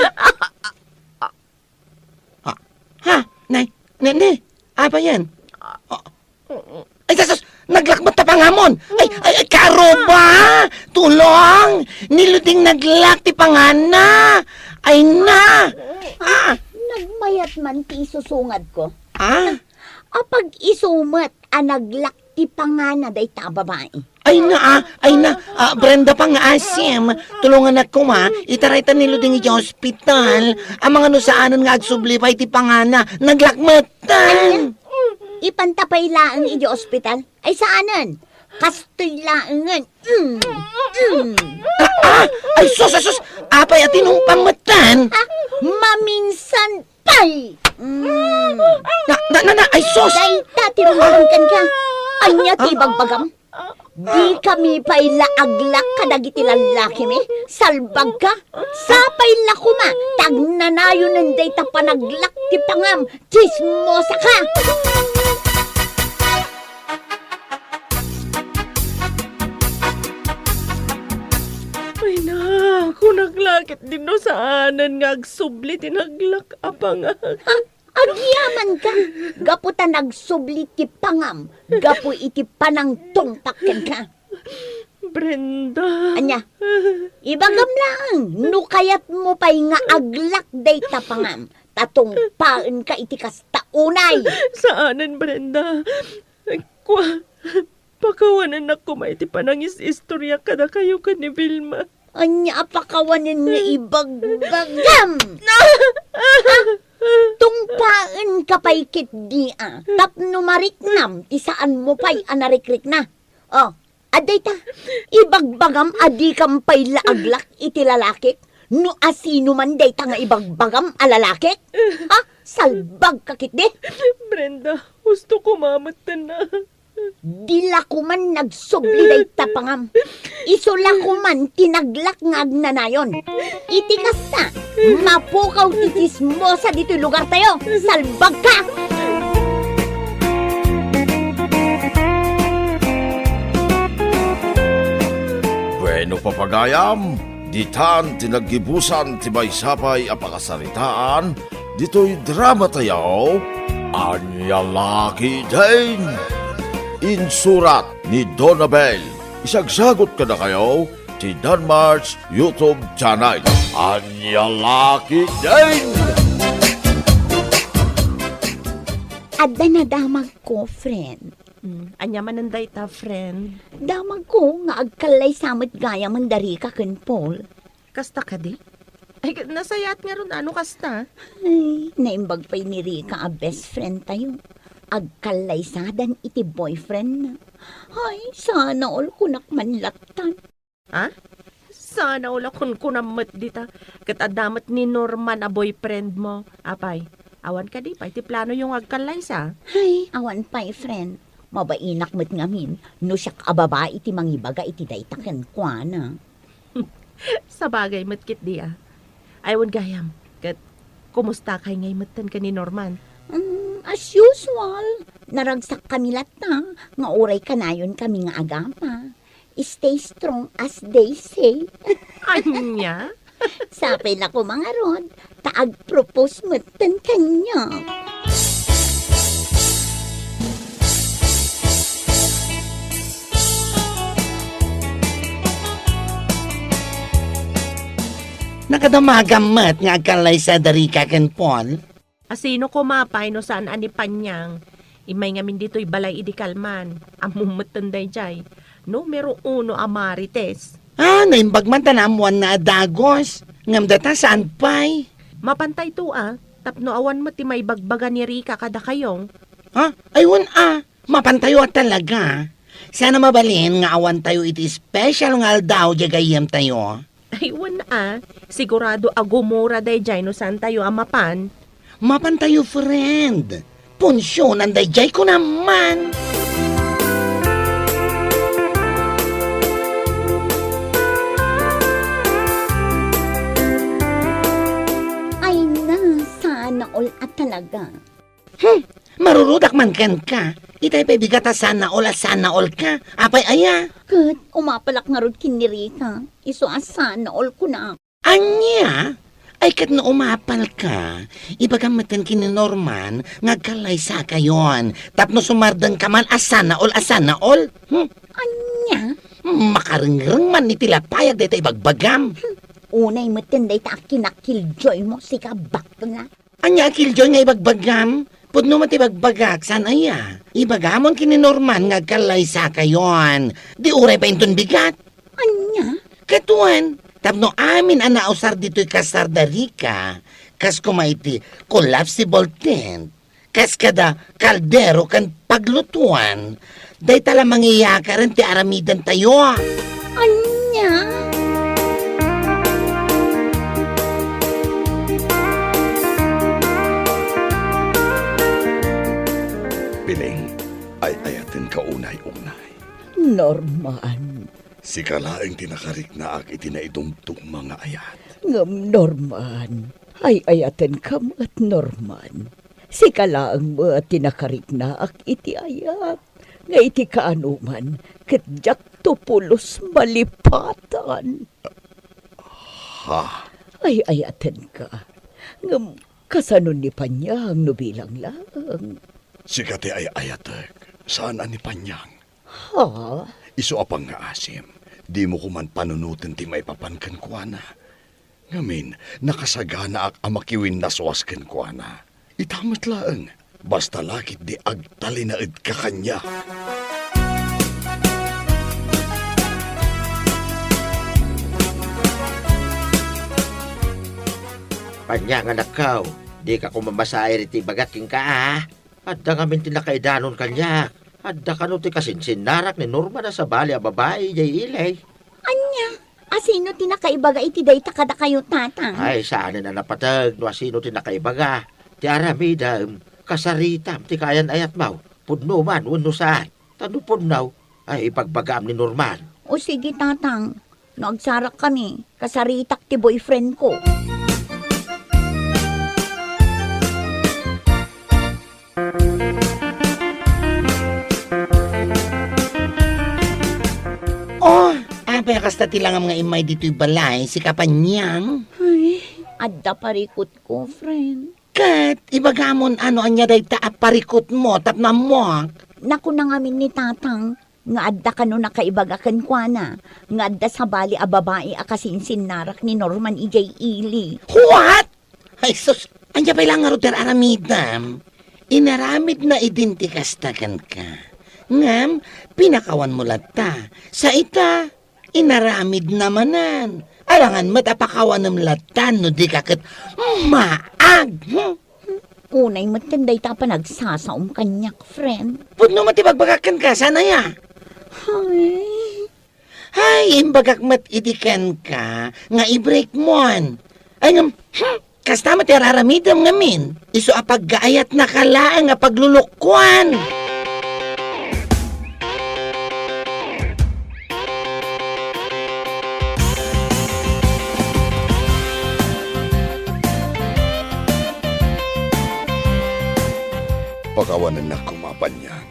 Ha? Nay, apa yan? Ay, sasos, naglakbat ta pangamon. Ay, karuba! Tulong! Niluding naglak ti pangana. Ay na! Nagmayat man ti isusungad ko. Ah? Apag isumat ang naglak ti pangana day ta babae. Brenda pang asim. Tulungan ako ma, itaraytan nilo ding iti hospital. Ang mga nusaanan nga agsublipay ti pangana, naglakmatan. Ipantapay laang iti ospital. Ay saanan? Kastoy laangan. Ay sus, apay at inumpamatan. Maminsan pay. Ay sus. Dayta, tirungan ka. Anya tibagbagam. Di kami pa'y laaglak kadagiti lalaki mi. Salbag ka. Sapay lakuma. Tagnanayo ng dayta panaglak ti pangam. Chismosa ka. Ay na, kung naglakit din no saanan nga agsubli tinaglak apang Agyaman ka. Gapu ta nagsubli ti pangam. Gapu iti panangtong pakken ka. Brenda. Anya, ibagam lang. No kayat mo pa'y nga aglak day tapangam. Tatong paan ka iti kastaunay. Saanan, Brenda? Pakawanan ako maiti panangis istorya kada kayo ka ni Vilma. Anya, pakawanan nga ibagbagam. Tungpaan ka pa'y kitdia. Tapno mariknam, tisaan mo pa'y anarikrik na. Oh, aday ta, ibagbagam adi kam pa'y laaglak iti lalaki. No asino man day ta nga ibagbagam alalaki. Ha? Salbag kakit di. Brenda, gusto ko mamatan na. Dila ko man nagsubli day tapangam. Isula ko man tinaglak nga agnanayon. Iti kasta, mapukaw ti chismosa dito lugar tayo. Salbag ka! Bueno papagayam, ditan tinaggibusan ti maysapay a pakasaritaan, dito'y drama tayaw, Anya Laki Din. Insurat ni Donabel. Isagsagot ka na kayo ti Danmar's YouTube channel. Anya Laki Din! Adda na damag ko, friend. Anya mananday ta, friend. Damag ko nga agkalay samot gaya man dari ka ken Paul. Kasta ka di? Ay, nasayat nga ron ano kasta? Ay, naimbag pa'y ni Rika a best friend tayo. Agkalay sadan iti boyfriend na. Ay, sana all kunak manlatan. Ha? Sana wala kun kunamat dita. Katadamat ni Norman a boyfriend mo. Apay, awan ka di pa. Iti plano yung agkalay sa. Ay, awan pa'y friend. Mabainak mo't ngamin. No siya ababa iti mangibaga iti daytaken kwa na. Sa bagay matkit di Aywan gayam. Kat, kumusta kay ngay matan ka ni Norman? As usual, naragsak kami lata. Nga oray kanayon kami nga agama. Stay strong as they say. Anya? Sapay na ko mga rod. Taag-propose matan kanya. Nakadamagamat nga agkalay sa Darika ken Paul. Asino ko mapay no saan ani panyang. Imay ngamin dito'y balay idi kalman. Amumatan day jay. Numero 1 Amarites. Naimbag man tanamuan na adagos. Ngam data saan pay? Mapantay to Tapno awan mo ti may bagbaga ni Rika kada kayong. Aywan mapantayo talaga. Sana mabalin nga awan tayo iti special nga aldaw jagayem tayo. Aywan sigurado agumura day jay no saan tayo amapan. Mapan tayo, friend. Punsyon ang day jay ko naman. Ay na, sana all at talaga. Marurudak man kan ka. Itay pa bigata sana all at sana all ka. Apay aya. Kat, umapalak nga rod kinirika. Iso sana all ko na. Anya? Ay kat na umapal ka. Ibagamatan kini Norman, ngagkalay sa kayon. Tapno sumardang ka man asana all. Anya? Makaringrang man ni tilapayag dito ibagbagam. Unay matinday ta kinakiljoy mo si kabak na. Anya killjoy nga ibagbagam? Pudno matibagbagak, san aya? Ibagamon kini Norman nga kalaysa kayon. Di uray pa inton bigat. Anya? Katuan, tapno amin ana usar dito'y kasardarika. Kas kumaiti collapsible tent. Kas kada kaldero kan paglutuan. Day tala mangyayakaran ti aramidan tayo. Anya? Piling, ay ayatin ka unay-unay. Norman. Si kalaing tinakarik na ak itinaidumtong mga ayat. Ngam Norman. Ay ayaten kam at Norman. Si kalaang mo at tinakarik na ak iti ayat. Nga iti kaanuman, kadyak tupulos malipatan. Ha? Ay ayaten ka. Ngam kasanon ni Panyang no bilang lang. Si kati ay ayatek. Saan ani Panyang? Ha? Iso apang nga asim. Di mo kuman panunutin ti maipapankan kwa na. Ngamin, nakasagana ak amakiwin naswas ken kwa na. Itamat laeng. Basta lakit di agtalinaid ka kanya. Panyang anak kao, di ka kumamasay riti bagaking ka ah. Adda ngamin tinakaidanon kanya. Adda ka no ti kasinsinnarak ni Norma na sa bali a babae jay ilay. Anya? Asino tinakaibaga iti dayta kada kayo tatang? Ay, saan na napatag no asino tinakaibaga. Ti aramidam, kasaritam, ti kayan ayat mau. Pudno man, uno saan. Tano pudnaw, ay ipagbagam ni Norman. O sige tatang, nagsarak kami, kasaritak ti boyfriend ko. Oh, apay kasta tilang mga imay dito'y balay, si Kapanyang. Ay, adda parikot ko, friend. Kat, ibagamon ano anya day taaparikot mo, tapna mo. Naku na ngamin ni tatang, nga adda ka no nakaibagakan kwa na, nga adda sa bali a babae a kasinsin narak ni Norman E.J. Ely. What? Ay sus, anya pa lang nga roder aramidam. Inaramid na identikastakan ka. Ngam, pinakawan mo lata. Sa ita, inaramid namanan. Alangan matapakawan ng latan no di kakit maag. Unay matinday ta pa nagsasaom kanyak, friend. Pudno matibagbagakan ka, sana ya. Ay, imbagak mat itikan ka, nga i-break mon. Ay ngam, kasta matiraramidam ngamin. Iso apaggaayat na kalaan nga paglulukwan. Pagawanan na kumapanyang.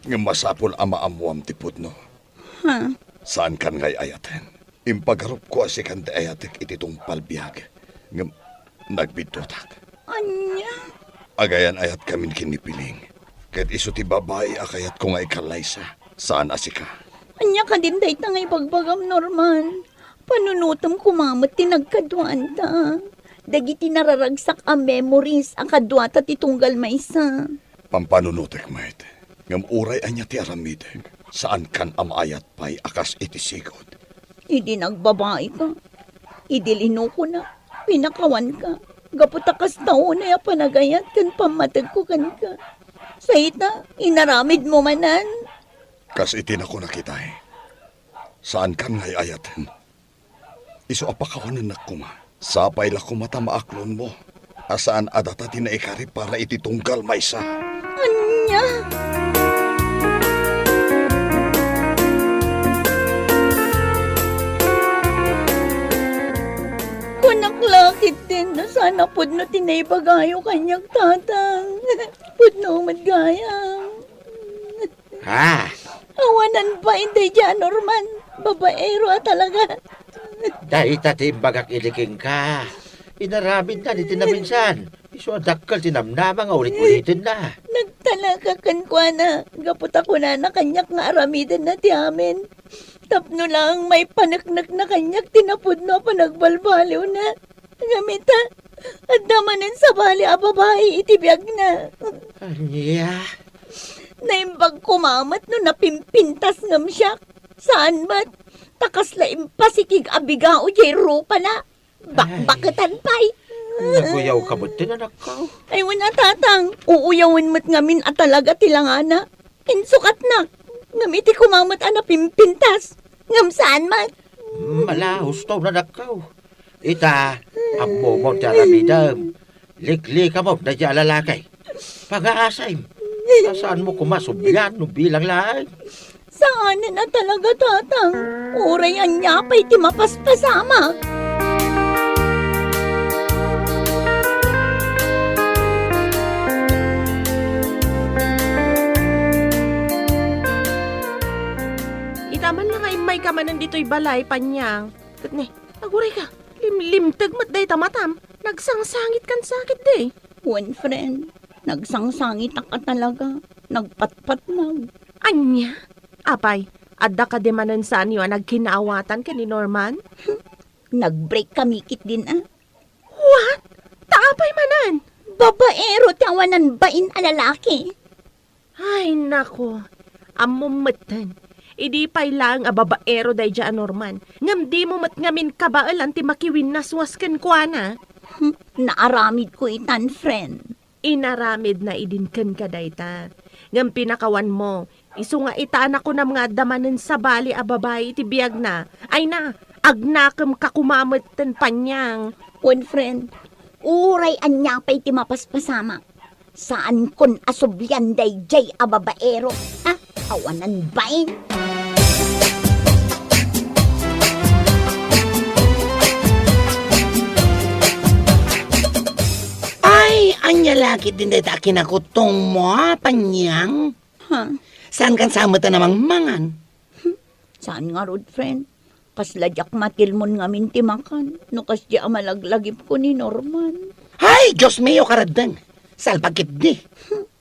Nga masapol amaamuam ti pudno. Ha? Saan kan ngay ayaten? Impagarup ko si kante ayatek ititong palbiyag. Nga nagbitutak. Anya? Agayan ayat kamin kinipiling. Kahit iso ti babae akayat ko nga ikalaysa. Saan asika? Anya ka din day ta ngay bagbagam, Norman. Panunutom kumamot tinagkaduan ta. Dagiti nararagsak ang memories ang kadwata ti tunggal maysa. Pampanunutek, mate. Ngam uray anya ti aramideg. Saan kan amayat pa'y akas itisigod? Idi nagbabae ka. Idi linuko na. Pinakawan ka. Gaputakas taon na ya panagayat kan pamatag ko kan ka. Sa ita, inaramid mo manan. Kas itin ako nakitay. Saan kan ngay ayaten? Iso apakawanan na kuma. Sapay la kumata maaklon mo. Asaan adata tinaikari para ititunggal maysa. Anya? Kunaklakit din na sana pudno tinaybagayo kanyang tatang. Pudno madgayang. Ha? Awanan pa hindi dyan, Norman. Babaero talaga. Dahil tatimbagak iliking ka. Inaramid na ni tinaminsan. Iso adakal tinamnama nga ulit-ulitin na. Nagtalaga kan kwa na. Gapot ako na kanyak nga aramidan na ti amin. Tapno lang may panaknak na kanyak tinapod na pa nagbalbaliw na. Gamita, At damanan sa bali a babae itibiyag na. Anya? Naimbag kumamat no napimpintas ngam siya. Saan ba't? Takas la impasikig abiga o jay rupa na. Bakbakatan pa'y. Naguyaw ka mo't din, anak ko. Ay wala tatang. Uuyawin mo't ngamin at talaga tilangana. Insukat na. Ngamiti kumamat a napimpintas. Ngam saan mat? Malahos to, anak ko. Ita, ang momot sa ramidam. Likli ka mo na dyan lalakay. Pag-aasay. Saan mo kumasubyan no bilang lahat? Saan na talaga tatang? Uray ang nyapay ti mapaspasama. Itaman lang ay may kamanan dito'y balay, panyang. Katne, naguray ka. Limlimtag mat day tamatam. Nagsangsangit kan sakit day. One friend, nagsangsangit ka talaga. Nagpatpat mag. Anya? Apay, adda ka demanan saan yun nagkinaawatan ka ni Norman? Nag-break kami kit din ah. What? Taapay manan? Babaero tawanan bain a lalaki. Ay, nako. Amumatan. Idi pay lang a babaero day dyan, Norman. Ngam di mo matngamin kabaalan ti makiwin naswasken kwa na. Naaramid ko itan, friend. Inaramid na idinken ka dayta. Ngam pinakawan mo, iso nga itaan ako na mga damanin sa bali a babae iti biyag na. Ay na, agnakam kakumamatan panyang. One friend, uray anya pa'y ti mapaspasama. Saan kon asubyan day jay a babaero? Ha? Awanan bain? Ay, anya lagi din dahil akin ako tong mo, panyang. Ha? Saan kan sama ta namang mangan? Saan nga, road friend? Kasladyak matilmon nga mintimakan. No kasya malaglagip ko ni Norman. Ay, Diyos mayo karadang. Salpagkit di.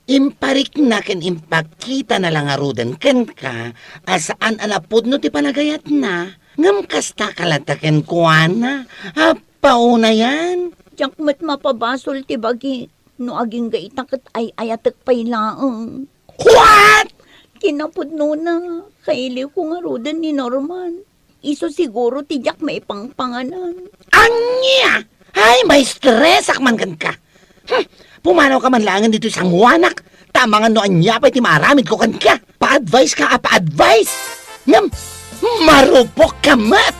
Imparik na ken impakita na lang arudan ken ka asaan anapod no ti panagayat na. Ngam kasta kalataken kuana. Pauna yan. Diyak mat mapabasol ti bagi. No aging gaitakat ay ayatek pay laang. What? Kinapudno na. Kailiw ko nga rodan ni Norman. Iso siguro ti Jack may pangpanganan. Anya! Ay, may stress akman kan ka. Pumanaw ka man langan dito isang wanak. Tama nga no anya pa iti maramid ko kan ka. Pa-advise ka, pa-advise. Ngam, marupok ka mat.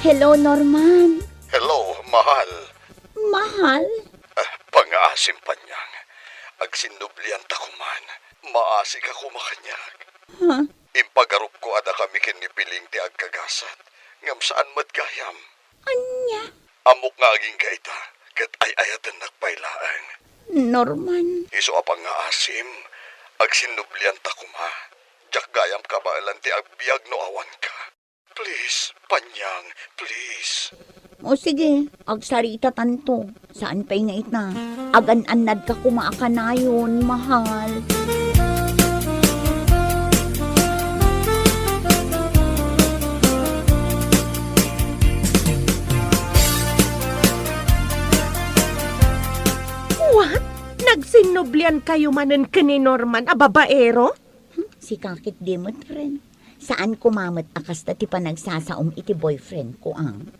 Hello, Norman. Hello, mahal. Mahal? Pang-aasim pa niyang. Agsinublian ta ko man. Maasig ako makanyag. Ha? Impagarup ko ada kami kinipiling ti agkagasat. Ngam saan matgayam. Anya? Amok nga aging gaita. Kat ay-ayatan nagpailaan. Norman. Iso apang nga asim. Agsinublian ta ko ma. Jak gayam ka ba ti agbiag no awan ka. Please, panyang, please. O sige, agsarita tanto. Saan pa'y nga ita? Agan-anad ka kumaakanayon, mahal. What? Nagsinublian kayo manen ka ni Norman, a babaero? Si kakit dimot, friend. Saan kumamat akas ta ti panagsasaom iti boyfriend ko ang?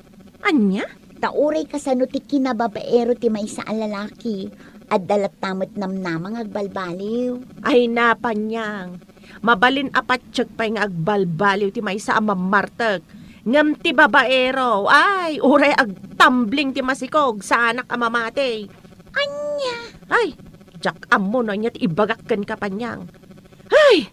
Anya? Tauray ka sa no ti kinababaero ti may sa lalaki at dalat tamot namnamang agbalbaliw. Ay napanyang. Mabalin apatsyag pa nga agbalbaliw ti may sa amamartag. Ngam ti babaero. Ay, uray agtambling ti masikog sa anak amamate. Anya? Ay, jak amo no niya ti ibagakkan ka panyang. Ay!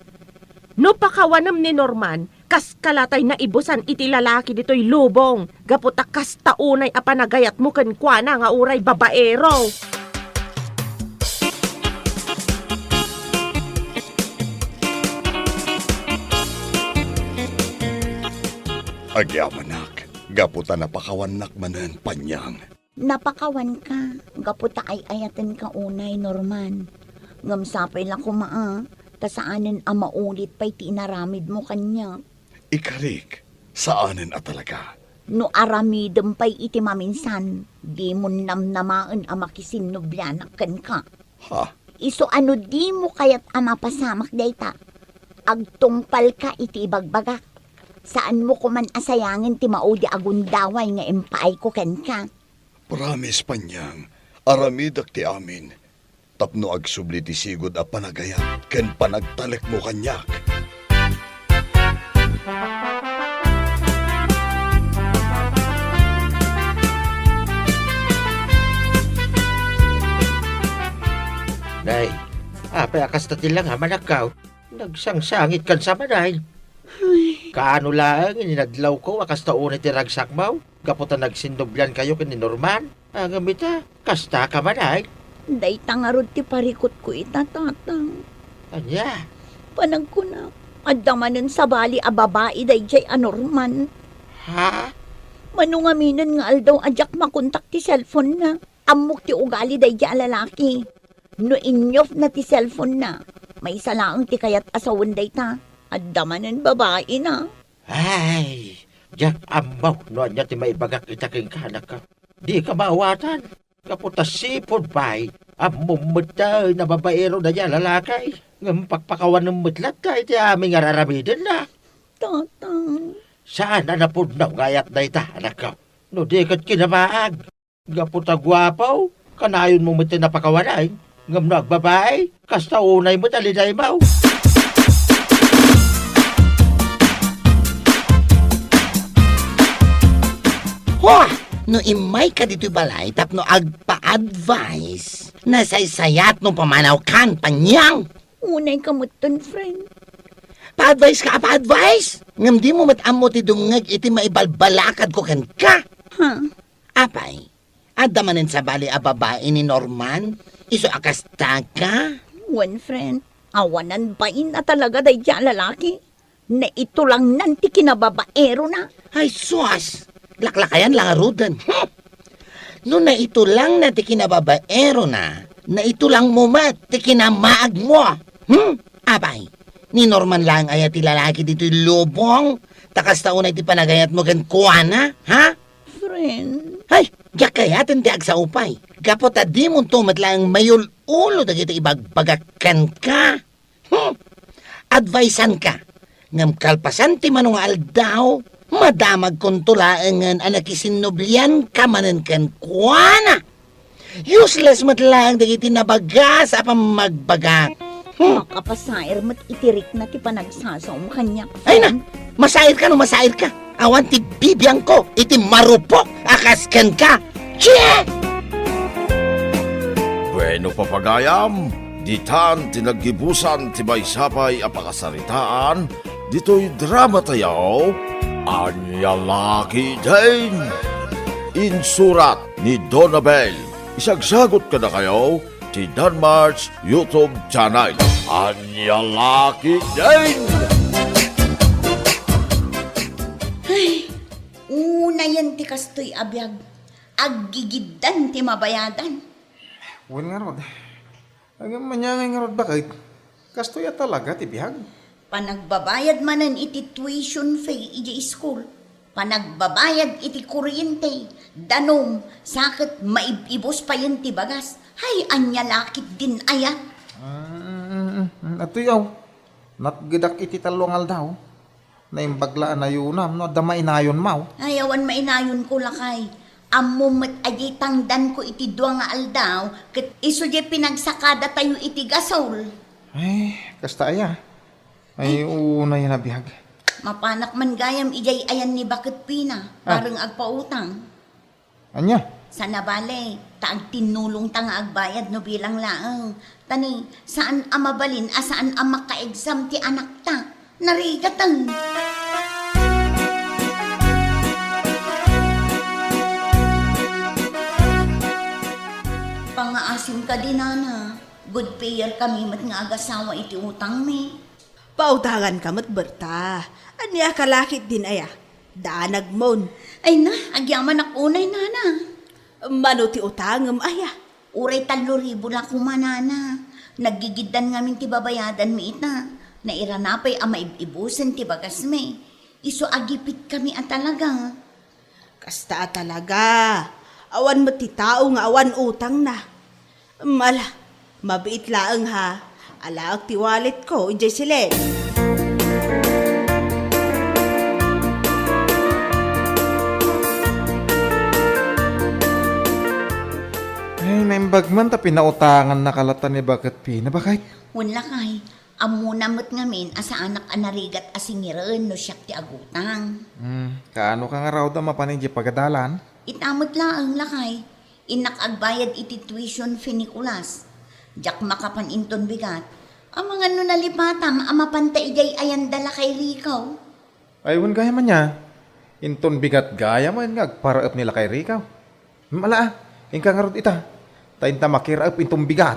No pakawanam ni Norman, kas kalatay na ibusan iti lalaki dito'y lubong. Gaputa kas taunay apanagayat mo ken kuana nga uray babaero. Agyamanak, gaputa napakawanak manen panyang. Napakawan ka. Gaputa ay ayaten ka unay, Norman. Ngamsapay lang kumaa. Tasaanin ang maulit pa'y tinaramid mo kanya. Ikarik, Saanin at talaga? No aramidem pa'y iti maminsan, di mo namnamaan ang makisinubyanak ka. Ha? Iso ano di mo kayat ama pasamak dayta. Agtungpal ka iti ibagbagak. Saan mo ko man asayangin ti maudi agundaway nga empaay ko ken ka. Promise panyang, aramidak ti amin. Tapno agsubli ti sigod a panagayat, ken panagtalek mo kanyak. Day, apay akas na tilang ha manakaw. Nagsangsangit kan sa manay. Kaano lang, ininadlaw ko, akas na unay ti ragsakmaw. Kaputan nagsindoblan kayo kini Norman. Ang amita, kasta ka manay. Day tangarod ti parikot ko itatatang. Anya? Panag ko na. Adamanan sa bali a babae day jay anorman. Ha? Manungaminan nga aldaw ajak makontak ti cellphone na. Amok ti ugali day jay lalaki. No inyof na ti cellphone na. May salaang ti kayat asawan day ta. Adamanan babae na. Ay, jak amaw, no anya ti maibagak itaking kanak ka. Di ka mawatan. Kaputa sipod pa'y. Amumutay na babaero na yan lalakay. Ngampakpakawan ng mutlat ka iti aming araramidin na. Tatang. Saan na napod na ngayat na ita, anak ka? No di kat kinamaag. Kaputa gwapaw, kanayon mo mutin na pakawanay. Ngam nagbabae, kasta unay mo taliday maw. Wah! No imay ka dito balay, tapno agpa-advise na saysayat no pamanaw kan panyang. Unay kamutan, friend. Pa-advise ka, pa-advise? Ngam di mo matamo ti dungag iti maibalbalakad ko kan ka. Ha? Apay, adamanin sa bali a babae ni Norman, iso akasta ka? One friend, awanan bain na talaga day dyan lalaki. Na ito lang nanti kinababaero na. Ay, suas! Laklakayan lang arudan. No na ito lang na ti kinababaero na ito lang mo mat ti kinamaag mo. Apay, ni Norman lang ay ti lalaki dito lubong. Takas taon ay ti panagayat mo kan kuwana, ha? Friend. Ay, jak kayatin ti agsa upay. Kapot di mo tumat lang mayul ulo dagiti ibagbagakan ka. Advisean ka. Ngam kalpasan ti manong aldaw. Madamag kong tulaangan anak isinoblian ka manan kan kuwana. Useless matlang dagiti nabagas apa magbagak. Makapasair mat itirik na ti panagsasaw mo kanya. Ay na, masair ka no masair ka. Awan ti bibiyang ko, iti marupok, akaskan ka. Chie! Bueno papagayam, ditan tinaggibusan ti maysapay a pakasaritaan, dito'y drama tayaw, Anya Laki din. Insurat ni Donabel. Isagsagot ka na kayo ti Danmar's YouTube channel. Anya Laki din. Ay, una yan ti kastoy abiyag. Aggigidan ti mabayadan. Wen nga rod. Agam manyangay nga rod bakit? Kastoya talaga ti bihag. Panagbabayad manan iti tuition fee iti school. Panagbabayad iti kuryente. Danom, sakit maibibos pa yun ti bagas. Hay, anya lakit din aya. Ato yaw. Natgidak iti talungal daw. Naimbaglaan na yunam, no? Damay nayon maw. Ayawan mainayon ko lakay. Amumat aji tangdan ko iti dua nga aldaw. Kat iso di pinagsakada tayo iti gasol. Ay, kasta aya. Ay, una yan nabihag. Mapanak man gayam ijay ayan ni Bakit Pina. Parang agpautang. Anya? Sana bale, taag tinulong ta nga agbayad no bilang laang. Tani, saan amabalin saan maka-exam ti anak ta? Narigatan. Pangaasim ka din, Nana. Good payer kami mat nga agasawa iti utang mi. Pautangan ka mat berta. Anya kalakit din aya. Daanag mon. Ay na, agyaman akunay, Nana. Mano ti utangem aya. Uray 3,000 lang kumanana. Nagigidan ngamin ti babayadan mi ita. Nairanapay ama ibusen ti bagas mi. Iso agipit kami at talaga. Kasta talaga. Awan mo ti tao nga awan utang na. Mala, mabiit laang ha. Alaak ti wallet ko, ijay silen. Ay, naimbag man ta pinautangan na kalatan ni Bakit Pina. Bakit? Wala kay, amuna mo't ngamin asa anak anarigat asingiraan no siyak ti agutang. Kaano ka nga raw da mapanidya pagadalan? Itamot laang lakay, inak agbayad iti tuition fee ni Kulas. Jak makapan inton bigat. Ang mga nunalipatam, amapanta ijay ayan dala kay Rikaw. Aywan gaya man niya. Inton bigat gaya man nga agparaap nila kay Rikaw. Mala, ingka nga rod ita. Tayin ta makiraap intong bigat.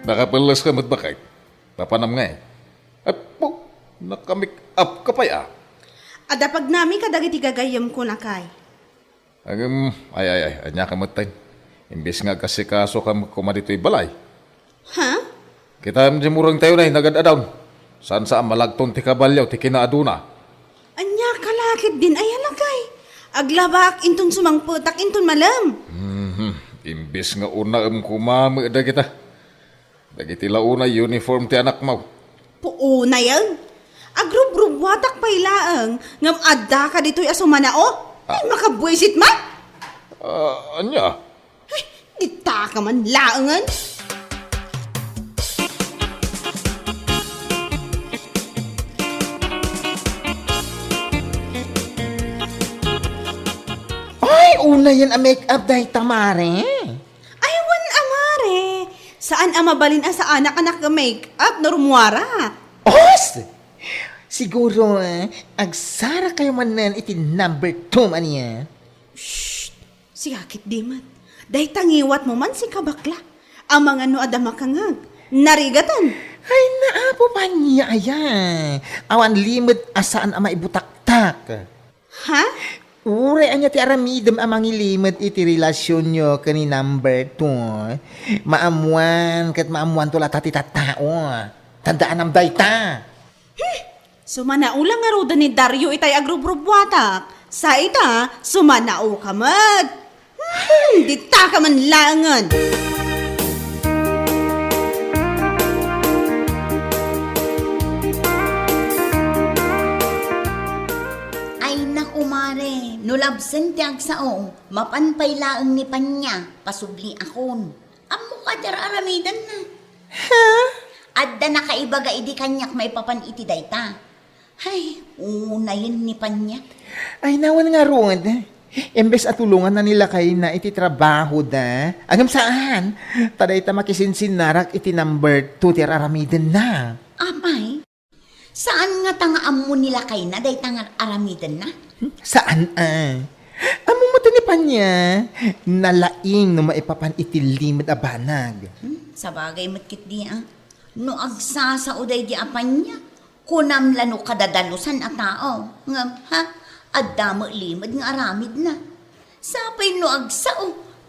Nakapalas ka mat bakit? Papanam nga eh. Apo, nakamik up ka pa ya. Ada pag nami kadagiti gagayam ko na kay. Ay, anya ka matay. Imbes nga kasi kaso ka kumadito'y balay. Ha? Kita mo murang tayo na nagadadaw. Saan saan malagton ti kabalyaw ti kinaaduna. Anya kalakit din ay alakay. Aglabak intong sumangputak intong malam. Imbes nga una kumama da kita. Dagiti launa uniform ti anak mo. Puuna yan. Agrub-rub watak pailaang. Ngam adda ka dito'y asumanao. Ay makabwisit man. Anya? Ay, dita ka man laangan. Ay, una yan a make-up dahil tamare. Ay, wan amare. Saan amabalin sa anak-anak ka make-up na rumwara? Os! Siguro, agsara kayo man nan iti number 2 man niya. Shh! Sigakit di mat. Dahil tangiwat mo man si kabakla. Ang mga no adama kangag. Narigatan. Ay, naapo pa niya ayan. Awan limit asaan ang maibutaktak. Ha? Uray anya ti aramidem amang ilimit iti relasyon nyo kani number 2. Maamuan kat maamuan to latati tatao. Tandaan am dayta. Sumanaulang nga roda ni Dario itay agrub-rubwatak. Sa ita, sumanao ka mat. Dita ka man langan. Ay naku mare, nulabsen ti agsaong, mapanpay laang ni Panya, pasubli akon. Amo ka aramidan na. Ha? Adda na kaibaga idi kanyak may papan iti dayta. Ay, una yun ni Panya. Ay, nawan nga rod. Imbes at tulungan na nila kayo na iti trabaho da. Agam saan? Taday ta makisinsin narak iti number 2 ti aramiden na. Amay, saan nga tangaam mo nila kay na day tangar aramidan na? Saan Amo mo ni Panya, nalaing no maipapan iti limit a banag. Sa bagay matkit di no agsa sa uday di apan niya, kunam lano kadadalusan a tao. Ngam, ha? Adda mo limad nga aramid na. Sapay no agsa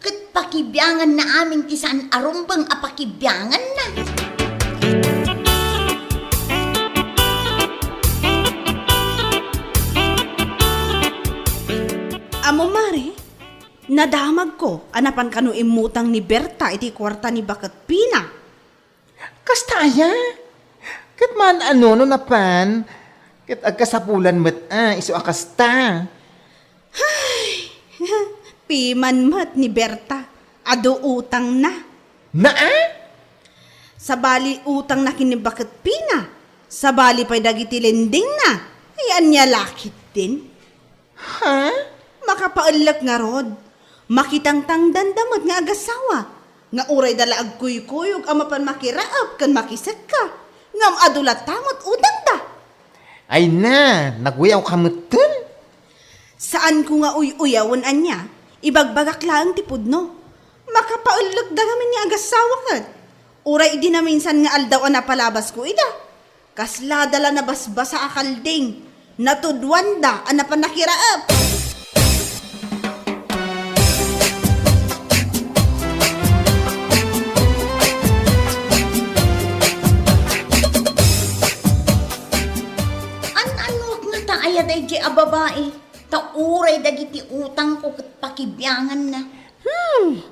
kat pakibyangan na aming tisan arumbang apakibyangan na. Amo mare, nadamag ko, anapan kanu imutang ni Berta iti kwarta ni Bakit Pina. Kastaya? Kat man ano no napan? Kat agkasapulan met iso akasta. Ay, piman mat ni Berta, ado utang na. Sa bali utang na kini Bakit Pina, sa bali pa'y dagiti lending na, ayan niya lakit din. Ha? Makapaalak nga rod, makitang-tang dandamot nga agasawa, nga uray dala agkuy-kuyog amapan makiraap kan makisak ka, ngam adulat tamot utang da. Ay na, nagwiyaw kamutun. Saan ko nga uy-uyawan anya, ibagbagak lang tipod no. Makapaalak da naman nga agasawa kat. Uray di na minsan nga aldaw na palabas ko ida. Kasla dala na basbasa akalding, natudwan da anapan nakiraap. babae. Tauray dagiti utang ko kat pakibyangan na.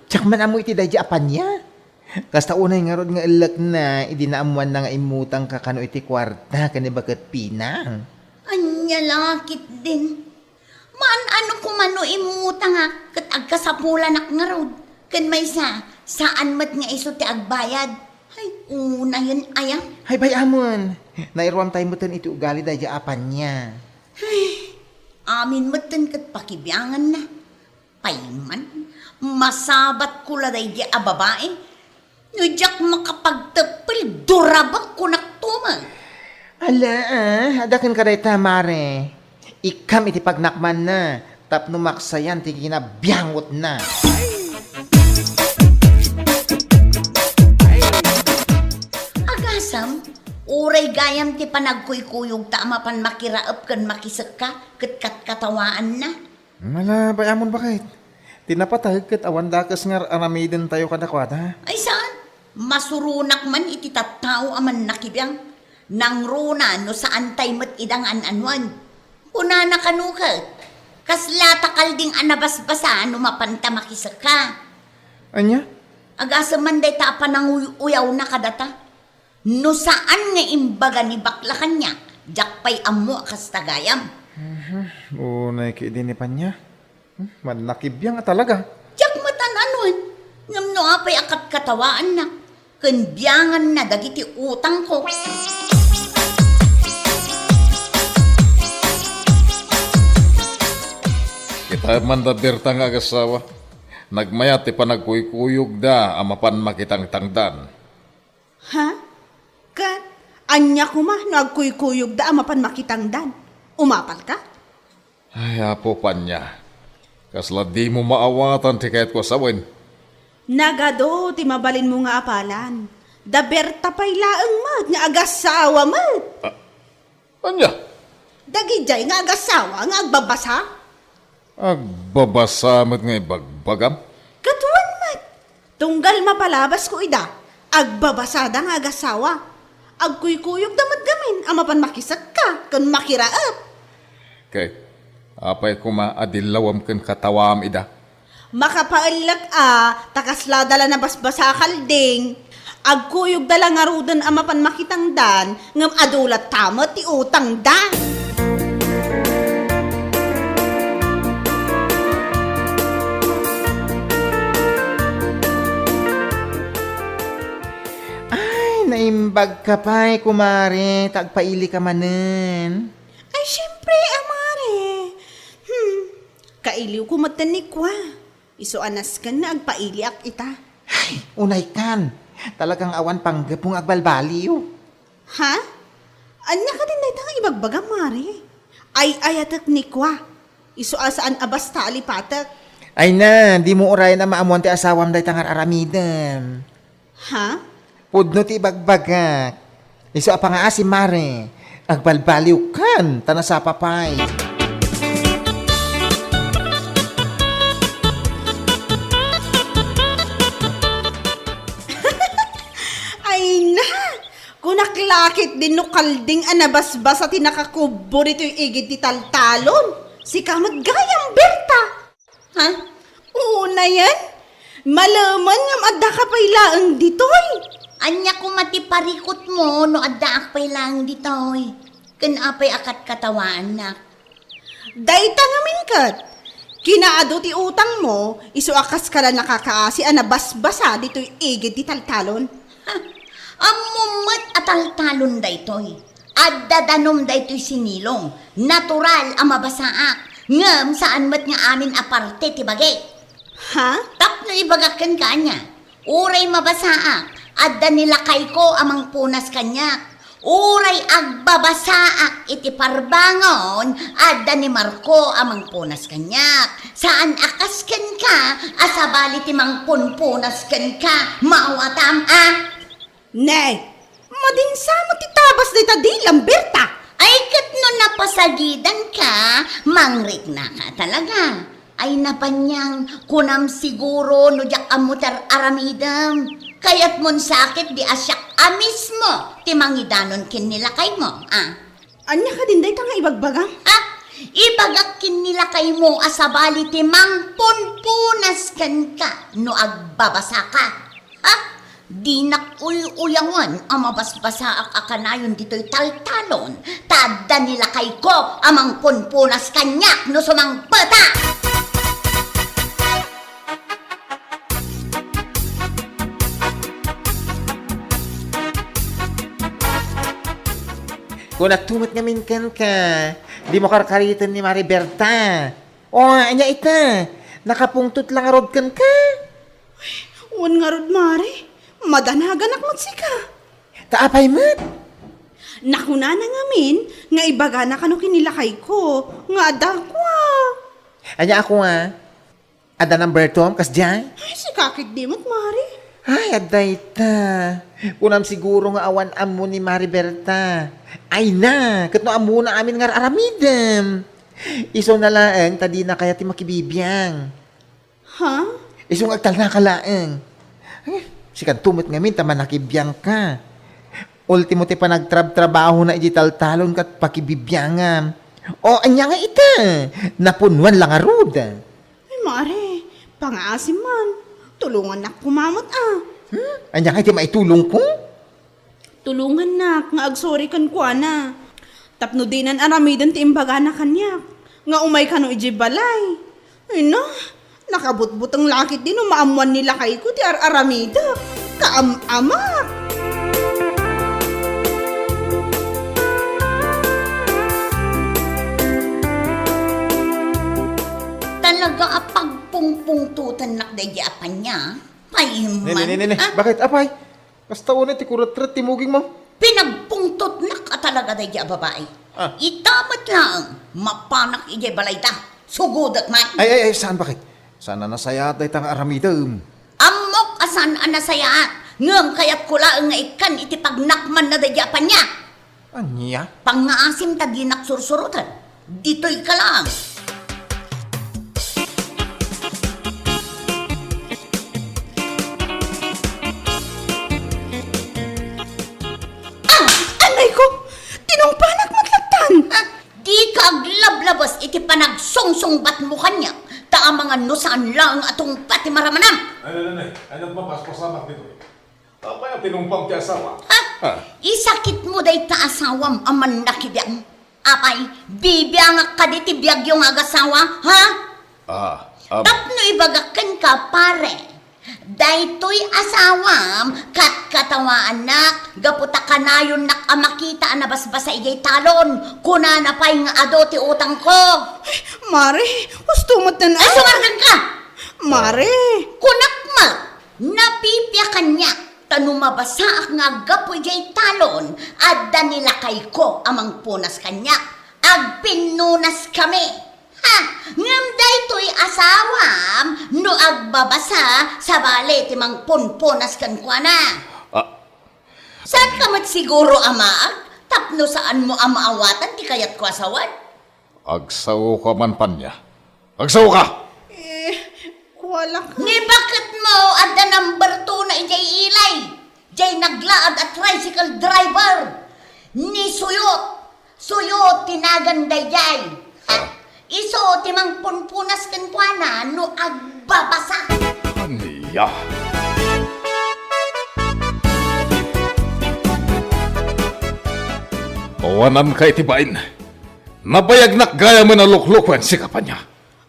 Tsak man amo iti dahi apan niya. Kasta unay nga rod nga ilak na, idinaamuan na nga imutang kakano iti kwarta, kanibagat pinang. Anya lakit din. Man ano kumano imutang nga, kat agkasapulan nga rod. Kan may saan mat nga iso ti agbayad. Ay, una yun ayang. Hay bay amon, nairuam tayo mutan iti ugali dahi apan niya. Ay, amin matan kat pakibyangan na. Payman, masabat ko la dahi a babae. Nujak makapagtapil, durabak ko naktuman. Ala adakan ka dahi tamare. Ikam iti pagnakman na, tapno maksayan ti kinabiyangot na. Agasam, uray gayam ti panagkuykuyog tama pan makiraap kan makisaka kat katawaan na. Mala, bayamon bakit? Tinapatag kat awan dakas nga aramiden tayo kadakwada. Ay saan? Masurunak man iti tattao aman nakibiyang. Nang runa no saan tay mat idang anuan. Una na kanukat. Kasla takal ding anabasbasa no mapanta makisaka. Anya? Agasa man day tapa ng uyaw na kadata. No saan nga imbaga ni bakla kanya. Jakpay amo kastagayam. Unay kiidinipan niya. Manakibiyang talaga. Jak matan anuan. Ngam no apay akat katawaan na. Kanbiyangan na dagiti utang ko. Kita man da Berta nga agasawa. Nagmayat ti panagkuykuyog da amapan makitang tangdan. Ha? Kat, anya ko ma, nagkuykuyog da amapan makitangdan. Umapal ka? Ay, apo pa niya. Kasla di mo maawatan ti kahit ko sawin. Nagado, ti mabalin mo nga apalan. Da Berta pa'y laang mat, nga agasawa mat. Anya? Dagijay nga agasawa, nga agbabasa. Agbabasamot nga ibagbagam? Katuan mat. Tunggal mapalabas ko ida. Agbabasada nga agasawa. Agkuykuyog damat gamin, amapan makisak ka, kan makiraap. Kay, apay kuma adilawam ken katawam ida. Makapailak takasla dala na basbasa kalding. Agkuyog dala nga rudan amapan makitangdan, ngam adulat tama ti utang da. Ay, naimbag ka pa'y kumare, tagpaili ka manen. Ay, syempre, amare. Kailiw ko matanik wa. Iso anas ka na agpailiak ita. Ay, unay kan. Talagang awan panggapong agbalbaliw. Ha? Anya ka din na itang ibagbaga, mare. Ay ayatak ni kwa. Iso asaan abas talipatak. Ay na, di mo uray na maamuan ti asawam day tangar aramidem. Ha? Pudno ti ibagbagak. Iso apa nga si mare. Agbalbaliw kan, tanasa papay. Kunaklakit din no kalding anabasbas at tinakakubo dito yung igid ti taltalon. Si kamad gayang Berta. Ha? Oo na yan. Malaman ngam adda ka pailaang ditoy. Anya ko matiparikot mo no adda ak pailaang ditoy. Kanapay akat katawaan na. Dayta ngamin kat. Kinaado ti utang mo, iso akas ka lang nakakaasi anabasbasa dito yung igid ti taltalon. Ha? Amumat ataltalon daytoy. Addadanom daytoy sinilong. Natural ang mabasaak. Ngam saan mat nga amin aparte ti bagay. Ha? Tapno ibagakan kanya. Uray mabasaak. Adda nilakay ko amang punas kanyak. Uray agbabasaak iti parbangon. Adda ni Marco amang punas kanyak. Saan akas ken ka? Asabali ti mang punpunas ken ka. Mauatam Nay, madinsamo ti tabas dita di Lamberta. Ay kat no napasagidan ka, mangrik na ka talaga. Ay napanyang kunam siguro no jak amutar aramidam. Kayat mon sakit di asyak amismo ti mangidanon kin nila kay mo. Anya ka din day nga ibagbagam? Ibagakin nila kay mo asabali ti mangpunpunas kan ka no agbabasa ka. Ha? Di nakuyuyangan ang mabasbasa akanayon dito'y taltalon. Tada nila kay ko amang punpunas kanyak no sumang pata. Kung natumot ngamin kan ka, di mo karkaritan ni Mariberta. O, anya ita, nakapungtot lang arod kan ka. Un nga rod, Mari. Madanagan akmat sika. Taapay mat. Nakuna na ngamin, nga ibaga na kano kinilakay ko, nga adakwa. Anya ako nga, ada number Tom, kas dyan? Ay, si kakit dimot, Mari. Ay, aday ta. Kunam siguro nga awan amo ni Mariberta. Ay na, katno amo na amin nga aramidem. Iso na laeng, tadi na kaya ti makibibiyang. Ha? Iso nga agtal na kalaeng. Sikan tumot ngamin, tama nakibiyang ka. Ultimo ti pa nagtrabaho na idital talon kat pakibibiyangam. O, anya nga ita, napunwan lang arud. Ay, Mari, pang-asim man. Tulungan na kumamot Anya nga iti maitulong ko? Tulungan na, nga agsorry kan ko na. Tapno dinan aramidan ti imbaga na kanyak. Nga umay kano iji balay. Ay na, nakabutbut ang lakit din maamuan nila kay ko ti aramida. Kaam-amak. Talaga apagpungpungtutan nakdaya apan niya. Ay, man. Nene, bakit apay? Basta ulit, ikurat-rat, timuging mo. Pinagpungtot na ka talaga daya babae. Itamat lang, mapanak ijay balay ta. Sugudat man. Ay, saan bakit? Sana nasayat ay tang aramidam. Amok asan anasayaat. Ngam kayat kula nga ikan iti pagnakman na daya apan niya. Anya? Pangaasim ta di naksursurutan. Dito'y ka lang. Anay ko, tinungpanak matlatan. Di ka aglablabas iti panagsungsungbat mo kanya. Ta ang mga nusaan lang atong pati maramanam. Ay, ano mapaspasamak dito? Tapay ang tinumpang ti asawa. Isakit mo day ta asawam aman nakibiyang. Apay, bibiyang ka di ti biyag yung agasawa, ha? Tapno ibagakan ka, pare. Daytoy asawam, kat-katawa anak, gaputa ka na yun nakamakita na basbasa igay talon, kuna na pa'y nga ado ti utang ko. Mari, gusto mo na. Ay, sumargan ka! Mari! Kunak ma, napipiyakan niya, tanumabasa nga gapo igay talon, adda nila kay ko amang punas kanya, agpinunas kami. Ha, ngam daytoy asawam, no agbabasa sa bale timang punpunas kan kwa na. Saan ka mat siguro amag? Tapno saan mo amaawatan ti kayat ko asawan? Agsaw ka man pa niya. Agsaw ka! Wala ka. Ni bakit mo adda number 2 na ijay ilay? Jay naglaad at tricycle driver. Ni suyot tinaganday jay. Iso timang punpunas kan kwa na no agbabasa. Aniya. Tawanan ka itibain. Nabayagnak gaya mo na luklukwen si kapanya.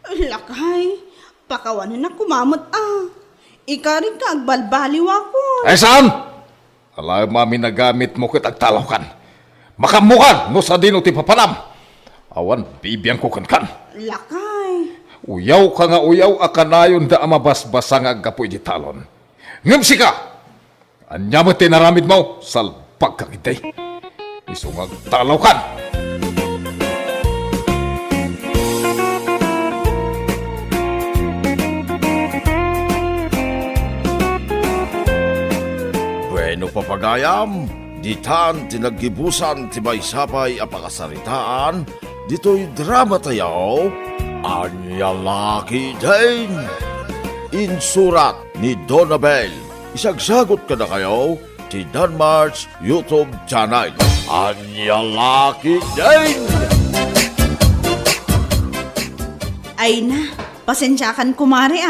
Lakay, pakawanan na kumamot Ika rin ka agbalbaliw ako. Ay saan? Alam mami nagamit mo kitagtalaw kan. Makamukan no sa dino ti papanam. Awan, bibiyang ko kan. Lakay. Uyaw ka nga uyaw akanayon da amabasbasa nga agapoy di talon. Ngamsi ka! Anya mo tinaramid mo, salpag ka kitay. Isungag talaw kan! Bueno papagayam, ditan tinaggibusan ti maysapay apakasaritaan, dito'y drama tayaw, Anya Laki Din. Insurat ni Donabel. Isagsagot ka na kayo ti Danmar's YouTube channel. Anya Laki Din. Ay na, pasensyakan kumare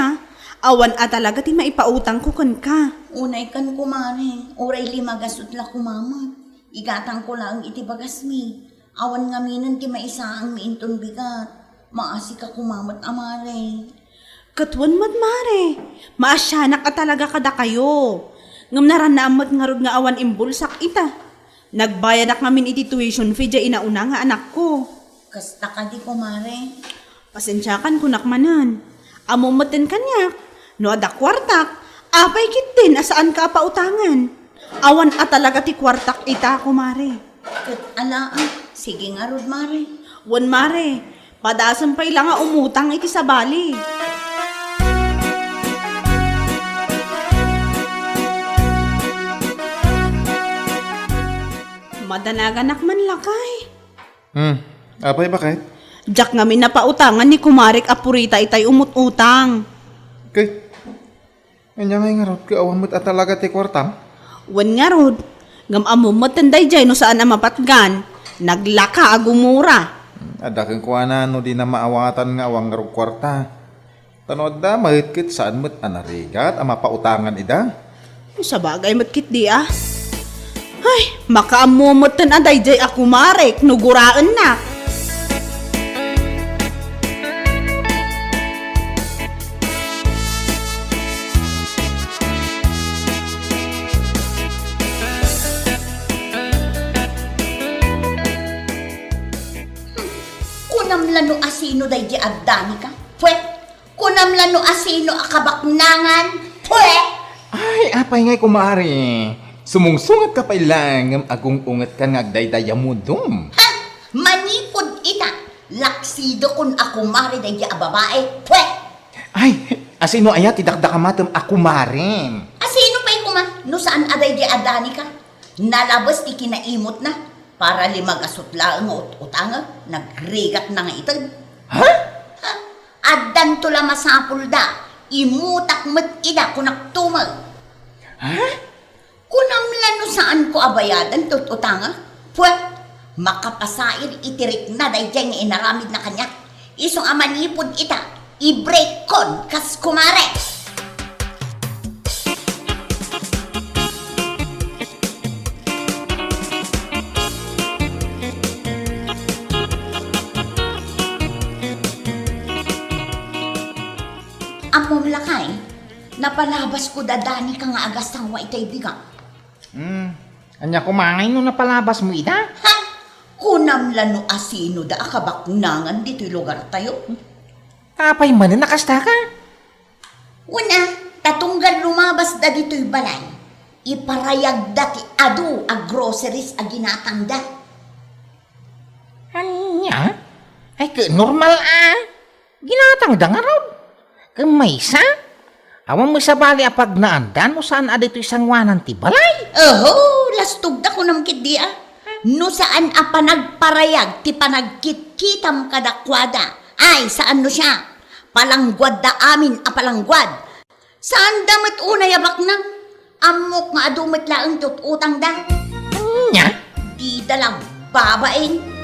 Awan talaga ti maipautang ko kan ka. Unay kan kumare, oray limagasot la kumamot. Igatang ko lang iti bagas mi. Awan nga minan ti maisaang miinton bigat. Maasi ka kumamot amare. Katwan mat mare, maasyanak talaga kada kayo. Ngam naranaamot nga rod nga awan imbulsak ita. Nagbayad ak ngamin iti tuition fee dya inauna nga anak ko. Kasta ka di kumare. Pasensyakan kunak manan. Amumaten kanyak. No ada kwartak, apay kit din asaan ka pautangan. Awan talaga ti kwartak ita kumare. Kat sige nga rod mare. Wan mare, padasan pa'y lang nga umutang iti sa bali. Madanagan man lakay. Apay bakit? Diyak ngamin na pautangan ni Kumarik Apurita itay umut-utang. Kay, kanya nga rod, kaawan mo't talaga ti kwartam? Wan nga rod, ngam amumot tanday jay no saan na mapatgan, naglaka agumura. Ada kang kuana no di na maawatan nga awang nga kwarta. Tanod da, mahitkit saan mo't anarigat, ama pautangan ida? Sa bagay matkit di Ay, makaamumot tan aday jay akumarek, nuguraan na. Kunamlano asino day di agdani ka? Pwet! Kunamlano asino akabaknangan? Pwet! Ay, apay ngay kumari. Sumungsungat ka pa lang, agong ungat ka ngagdaydaya mo dum. Ha? Manipod ita! Laksido kun ako mari day di babae? Pwet! Ay, asino ayat idakdakamatam ako marim. Asino pa'y kuman? No saan aday di adani ka? Nalabas ti kinaimot na. Para limagasot lang utanga, nagrigat na nga ito. Ha? Adan tula masapul da, imutak mat ida kunaktumag. Ha? Kunamlano saan ko abayadan utanga? Pwet, makapasair itirik na day dyan nga inaramid na kanya. Isong amanipod ita, i-break kon kas kumare. Amom lakay, napalabas ko dadani ka nga agastang wa itay biga. Anya kumangay no napalabas mo ida? Ha? Kunamlano asino da akabaknangan dito'y lugar tayo. Kapay man na nakasta ka? Una, tatunggal lumabas da dito'y balay. Iparayag dati adu ag groceries ag ginatang da. Anya? Ay, normal ginatang da nga raw. Kamaysa? Awan mo sa bali apag naandan mo saan adito isang wanan ti balay? Lastog da ko namkit di No saan nagparayag ti panagkitkitam kadakwada. Ay, saan no siya? Palanggwad da amin palangguad. Saan damat unay abak nang? Amok nga adumat laang tututang da. Nya? Di dalang babain.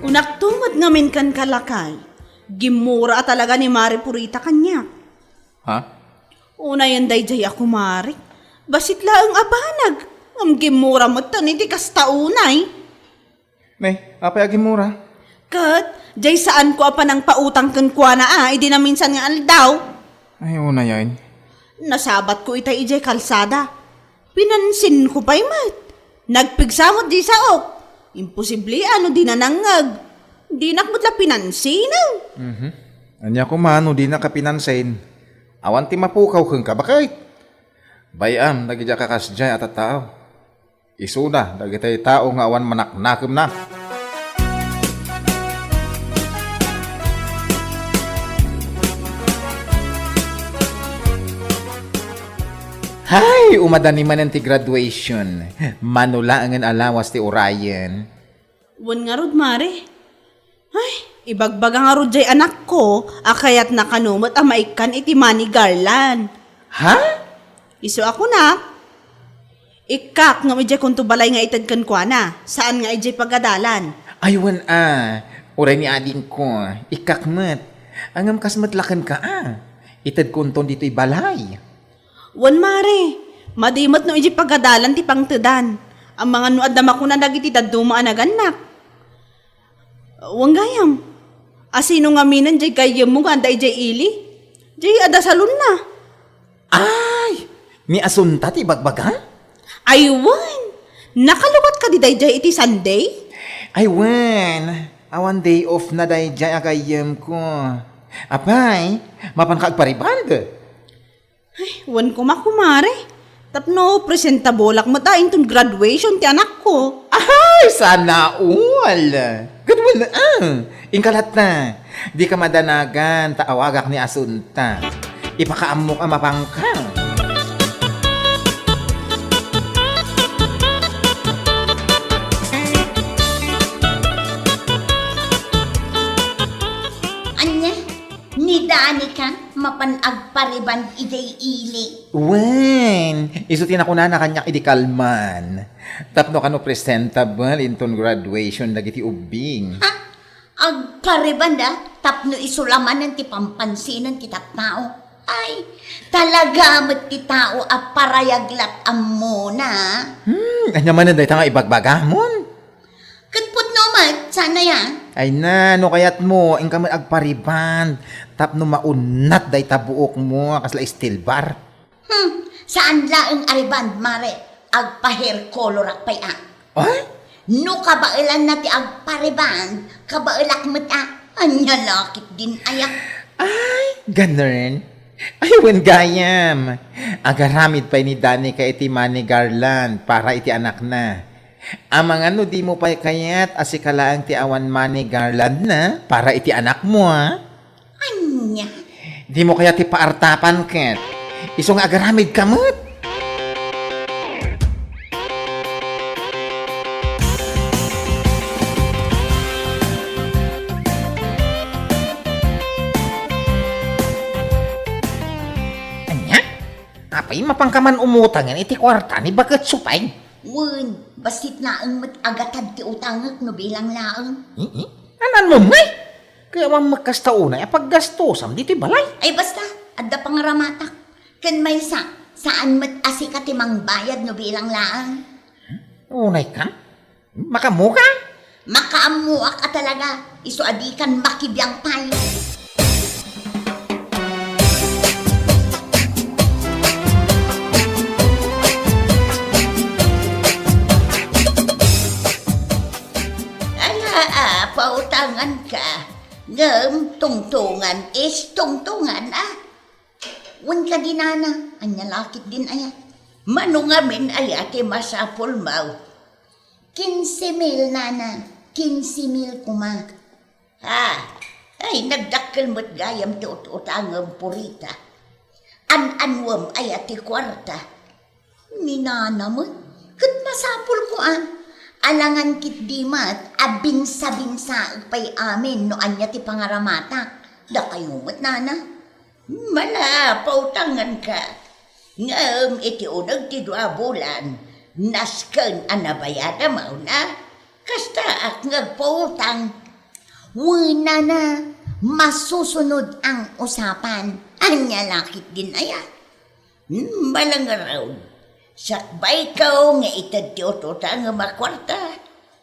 Unaktumad ngamin kan kalakay, gimura talaga ni Mari Purita kanya. Ha? Una yan day jay ako Mari, basit laang abanag, ang gimura mo tan iti kastaunay. Nay, apay aging mura? Kat, jay saan ko apa nang pautang kan kwa na idi na minsan nga aldaw. Ay, una yan. Nasabat ko itay ijay kalsada. Pinansin ko pa'y mat. Nagpigsamot di saok. Imposible di na nangag. Di nakmutla pinansin. Anya ko man, di na kapinansin. Awan ti mapukaw kang ka, bakit? Bayam, nagidya kakasdya at tao. Isuna, nagitay tao nga awan manaknakim na. Hay, umadani man ti graduation. Manula ang alawas ti Orion. Wan nga rod, Mare. Ay, ibagbaga nga rod jay anak ko, akayat nakanumot maikan iti Manny Garland. Ha? Iso ako na. Ikak nga medya kung balay nga itad kan kwa na. Saan nga ijay pagadalan? Aywan Uray ni ading ko, ikakmat. Angam kas matlakan ka Itad kunton dito'y balay. Wan mare, madimot no ijay pagadalan ti pangtedan. Ang mga nuad na makuna dagiti dadumaan na ganak. Wang gayam. Asino nga minan jay gayam mo nga jay ili? Jay adasalon na. Ay! Ni asunta ti bagbaga? Aywan! Nakaluwat ka di jay iti Sunday? Aywan! Awan day off na day jay agayam ko. Apay, mapan ka agpariband. Ay, wan ko makumare. Tapno, presentabolak mo tayo itong graduation ti anak ko. Ay, sana all. Ganun Ingkalat na. Di ka madanagan, taawagak ni asunta. Ipakaamok ang mapangkang. Anya, nidani ka, mapanagpariban ijay ili. Wen, isutin ako na kanyang idikalman. Tapno kano presentable inton graduation dagiti ubing. Ha? Agpariban tapno isulaman ng ti pampansinan ti tao. Ay, talaga mo't ti tao aparayaglat ammo na. Anya man day nga ibagbagamon. Katput no mat, sana yan. Ay na, no kayat mo, ang kami agpariban. Tapno maunat day tabuok mo, kasla steel bar. Saan laeng ariban, mare? Agpa-hair color akpay Ay? No kabailan na ti agpariban, kabailak mo anya lakit din ayak. Ay, ganun. Aywan gayam. Agaramid pa ni Danny kay iti Manny Garland para iti anak na. Amang di mo pa kayat asikalaang ti awan Manny Garland na para iti anak mo Anya? Di mo kaya ti paartapan ket. Isong agaramid kamot. Apay mapangkaman umutangan iti kwarta ni bagat supay. Wen, basit na ang mat-agatad ti utangak no bilang laang. Anan mo may? Kaya wang magkastaunay apaggastusam dito balay. Ay basta, adda pangaramatak. Ken may saan mat-asi ka ti mangbayad no bilang laang. Unay kan? Makamuka? Makaamuak ka talaga. Iso adikan makibiyang pay. Pautangan ka. Ngam, tungtungan is tungtungan Wan ka din anya lakit din ayat. Manungamin ayat masapul mau. 15,000 nana, 15,000 kuma. Ay nagdakkel mo't gayam ti utangam purita. Anwam ayat ti kwarta. Ni nana mo't, kat masapul ko Alangan kit dimat, abinsa-binsa pay amin no anya ti pangaramata. Da kayo mo't nana. Mala, pautangan ka. Ngam iti unag ti 2 bulan. Nasken anabayada mauna. Kasta ak ngagpautang. Wina na, masusunod ang usapan. Anya lakit din aya. Malang araw. Sakbay ka nga itad ti otota nga makwarta.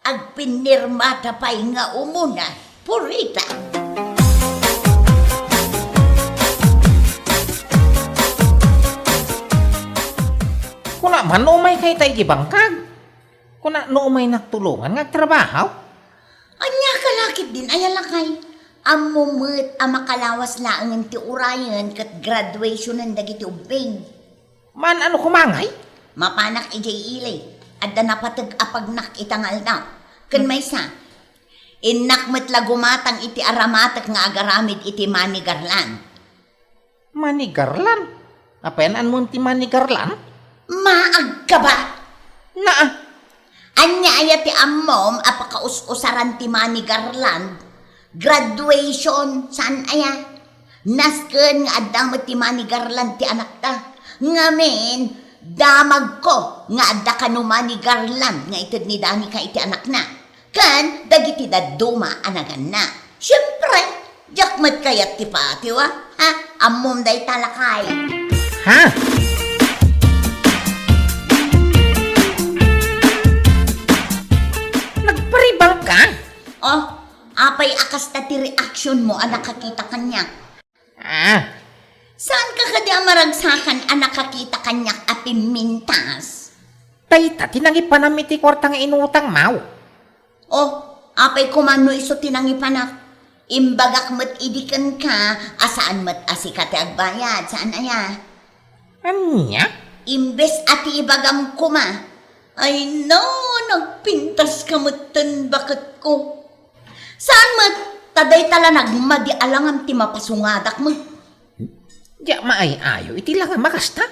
Agpinirmata pa'y nga umuna. Purita. Kuna man umay kay tayo gibangkag. Kuna no umay nagtulungan nga trabaho. Anya kalakit din ayalakay. Amumut amakalawas laang ti urayan kat graduation ng dagiti ubing. Man ano kumangay? Mapanak ijay ilay. Adda napatag apagnak itangal na. Kan may inak met lagumatang iti aramatak nga agaramid iti Manny Garland. Manny Garland? Apayan mo ti Manny Garland? Maag ka ba? Naa. Anya ayat ti ammom apakaus-usaran ti Manny Garland. Graduation saan aya? Nasken nga adang met ti Manny Garland ti anak ta. Ngamin, damag ko nga adda ka numan ni Garland nga itid ni Dani ka iti anak na. Kan, dagiti daduma anagan na. Siyempre, jakmat kayat ti pati wa. Ha? Amom day talakay. Ha? Nagparibang ka? Oh, apay akas na ti reaction mo ang nakakita kanya. Saan ka kada maragsakan ang nakakita kanya at mintas? Tayta, tinangi pa namin ti kwarta nga inutang mau. Oh, apay kumano iso tinangi panak. Imbagak mat idikan ka, asaan mat asikate agbayad, saan aya? Anya? Imbes ati ibagam kuma. Ay no, nagpintas ka matan bakit ko. Saan mat, taday tala nagmadi alangam ti mapasungadak mo. Diya maayayo, iti lang nga makasta.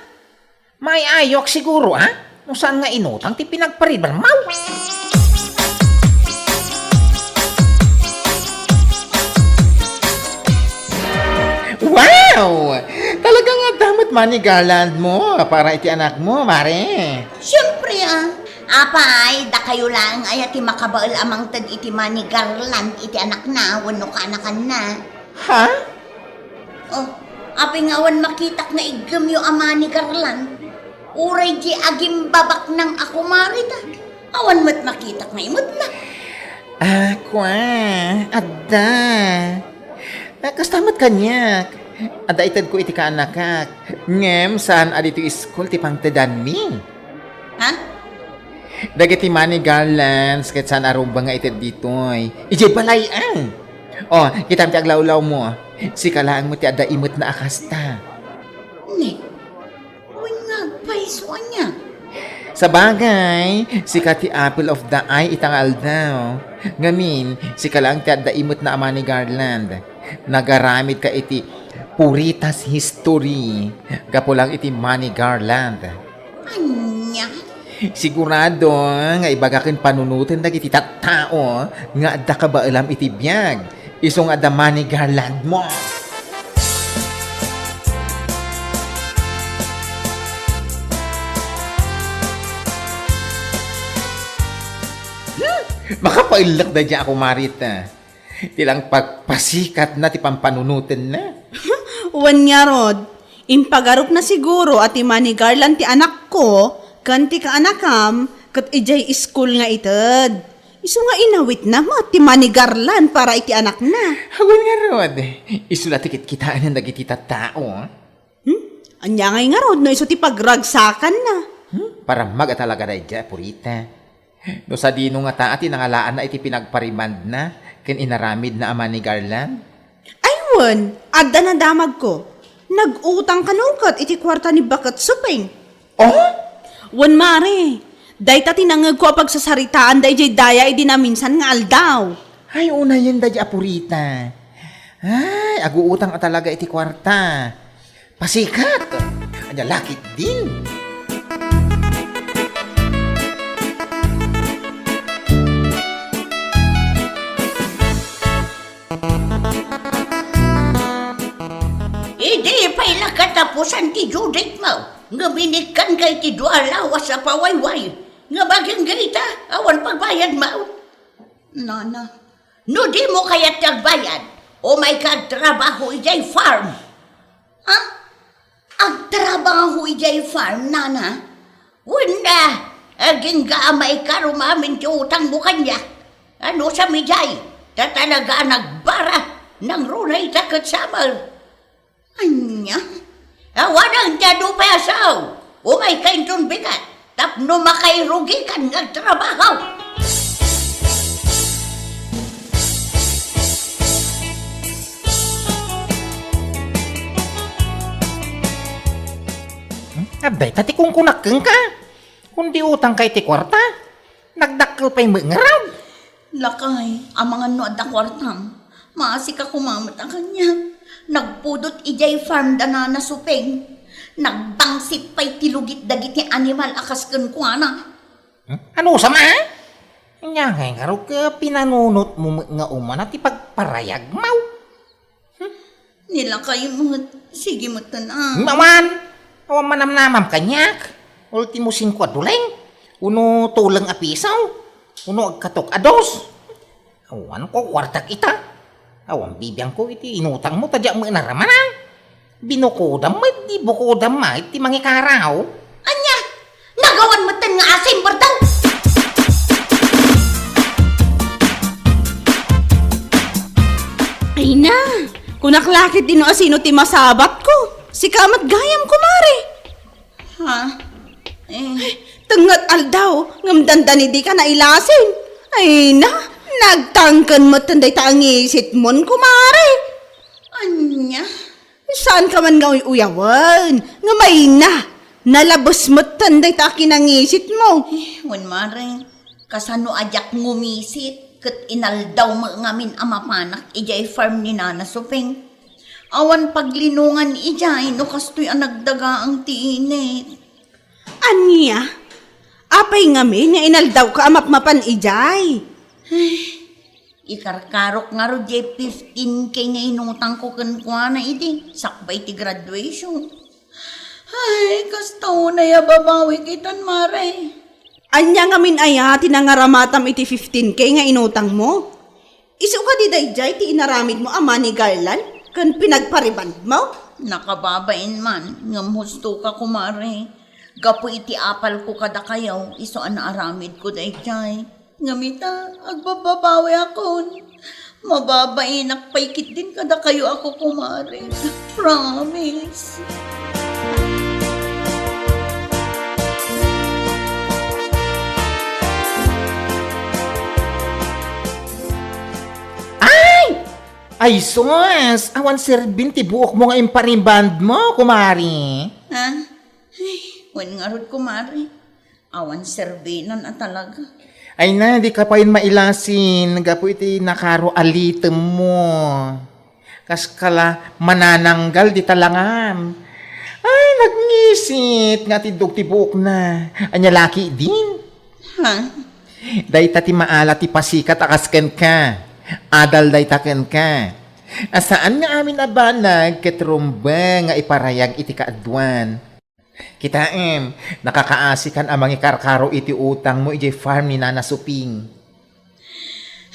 Maayayok siguro, ha? Kung saan nga inutang ti pinagparibang mau. Wow! Talaga nga damat money garland mo para iti anak mo, mare. Siyempre apay, da kayo lang ay ati makabaal amang tad iti money garland iti anak na, wano ka anakan na. Ha? Oh, apay nga wan makitak na igam yung ama ni garland. Uray di agim babak ng ako marita. Awan mat makitak na imod na. Kwa, adda. Kastamat kanyak. Ada itad ko iti kaanakak. Ngem, saan adito school ti pangtadan mi? Ha? Dagiti money garlands, kahit saan aruba nga itad ditoy. Ijay balayan. Oh, kita ti aglaw-law mo. Si kalaan mo ti ada imot na akasta. Ne, uy nga, paisuan niya. Sa bagay, si ti apple of the eye itangal daw. Ngamin, si kalang ti ada imot na ama ni Garland. Nagaramid ka iti Puritas History. Gapulang iti Money Garland. Anya? Sigurado nga ibagakin panunutin dagiti tattao nga adda ka ba alam iti biyag. Isong adda Money Garland mo. Makapailak na dyan ako, Marita. Tilang pagpasikat na ti pampanunutin na. Wan nga rod, impagarup na siguro at imani Garland ti anak ko, kan ti kaanakam, kat ijay school nga itad. Isu nga inawit na mo, ti mani Garland para iti anak na. Hawan nga rod, isu na tikit kitaan ng dagiti tao. Anya nga rod, no isu ti pagragsakan na. Para maga talaga na dyan, Purita. No sa dino nga taati nangalaan na iti pinagparimand na, ken inaramid na ama ni Garland. Aywan, adda na damag ko. Nag-utang kanukat iti kwarta ni Bakat Suping. Oh? Wan mare, day ta tinangag ko pagsasaritaan day jay daya idi na minsan nga aldaw. Ay, una yan day Purita. Ay, aguutang talaga iti kwarta. Pasikat. Anya lakit din. Hindi pa'y nakatapusan ti Judith mo. Nga binikan kay ti Dualawa sa pawayway. Nga bagang gaita, awan pagbayad mo. Nana, no di mo kaya tagbayad, o may kagtrabaho ijay farm. Ha? Agtrabaho ijay farm, nana? Wanda, aging gaamay ka rumamin ti utang mo kanya. Ano sa mijay? Tatalaga nagbara ng runay takat samar. Anya? Awan ang dado pa asaw. Umay kaintong bigat. Tapno makairugi kan ng trabaho. Abay, tati kung kunakeng ka. Kundi utang kay ti kwarta. Nagdakkel pa'y mengaraw. Lakay, ang mga nood na kwartam. Maasi ka kumamat ang kanya. Nagpudot ijay farm da na supeng. Nagbangsit pa'y tilugit dagit ni animal akas kuana. Ano sama? Nya ngay nga ka pinanunot mo nga uman at ipagparayag mau. Nila kayo mo, sige mo na. Maman! Awan manamnamam kanyak. Ultimo 5 aduleng. Uno tulang apisaw. Uno agkatok ados. Awan ko kwartak ita. Awan bibiyang ko iti inutang mo tadya mo inaramanan. Binukodam mo iti bukodam ma iti mangikaraw. Anya, nagawan mo tan nga asim bertang. Ay na, kunaklakit din no asino ti masabat ko. Si kamat gayam kumari. Ha? Tengat aldaw, ngamdandan di ka na ilasin. Ay na, nagtangkan mo tanday tangisit mon kumari. Anya? Saan ka man gawin uyawan? Nga may na, nalabas mo tanday ta kinangisit mo. Wan mare, kasano ajak ngumisit, kat inaldaw mo ngamin amapanak, ijay farm ni Nana Suping. Awan paglinungan ijay, no kastoy ang nagdaga ang tiinit. Anya? Apay ngamin, nga inaldaw ka amapmapan ijay. Ikarkarok nga ro jay 15K nga inutang ko kankwa na iti, sakbay ti graduation. Ay, kastaw na ya babawi kitan mare. Anya ngamin aya, tinangaramatam iti 15K nga inutang mo. Isu ka di dayjay, ti inaramid mo ama ni Garland, kan pinagpariband mo? Nakababain man, ngam husto ka kumare. Gapo iti apal ko kada kayaw, iso ang naaramid ko dayjay. Ngamita, agbababawi akon. Mababainak paikit din kada kayo ako kumare. Promise. Ay sus, awan serbin ti buok mo nga imparimband mo, kumari. Ha? Ay, wan nga rod kumare. Awan serbinan at talaga. Ay na, di ka pa yun mailasin. Gapo iti nakaro alitem mo. Kas kala manananggal di talangam. Ay, nagngisit. Nga tidog ti buok na. Anya laki din. Ha? Day ta ti maala ti pasikat akasken ka. Adal day taken ka. Asaan nga amin abanag ketrumba nga iparayag iti kaadwan. Kitaem, nakakaasikan amang ikarkaro iti utang mo iti farm ni Nana Suping.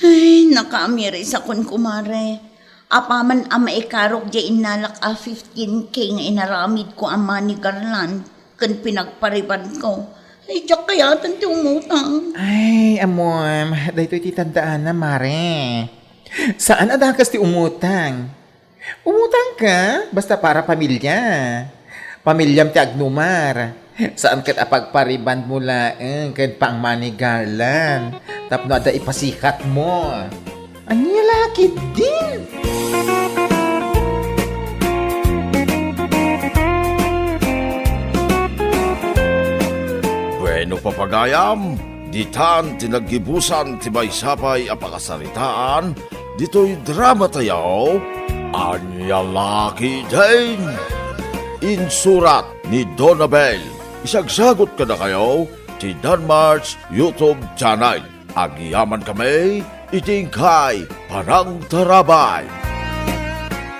Ay, nakaamiri sa kun kumare. Apaman ama ikarok di inalak a 15K nga inaramid ko ama ni Garland kan pinagpariban ko. Ay, tiyak kaya tanti umutang. Ay, amom, dahito iti tandaan na, mare. Saan adakas ti umutang? Umutang ka, basta para pamilya. Pamilyam ti agnumar. Saan kat apagpariban mo laeng kat pang manigalan. Tapno ada ipasikat mo. Anya laki din. Bueno papagayam, ditan tinaggibusan ti maysapay a pakasaritaan, dito'y drama tayaw, Anya Laki Din. Insurat ni Donabel. Isagsagot ka na kayo ti Danmar's YouTube channel. Agyaman kami, itingkay parang tarabay.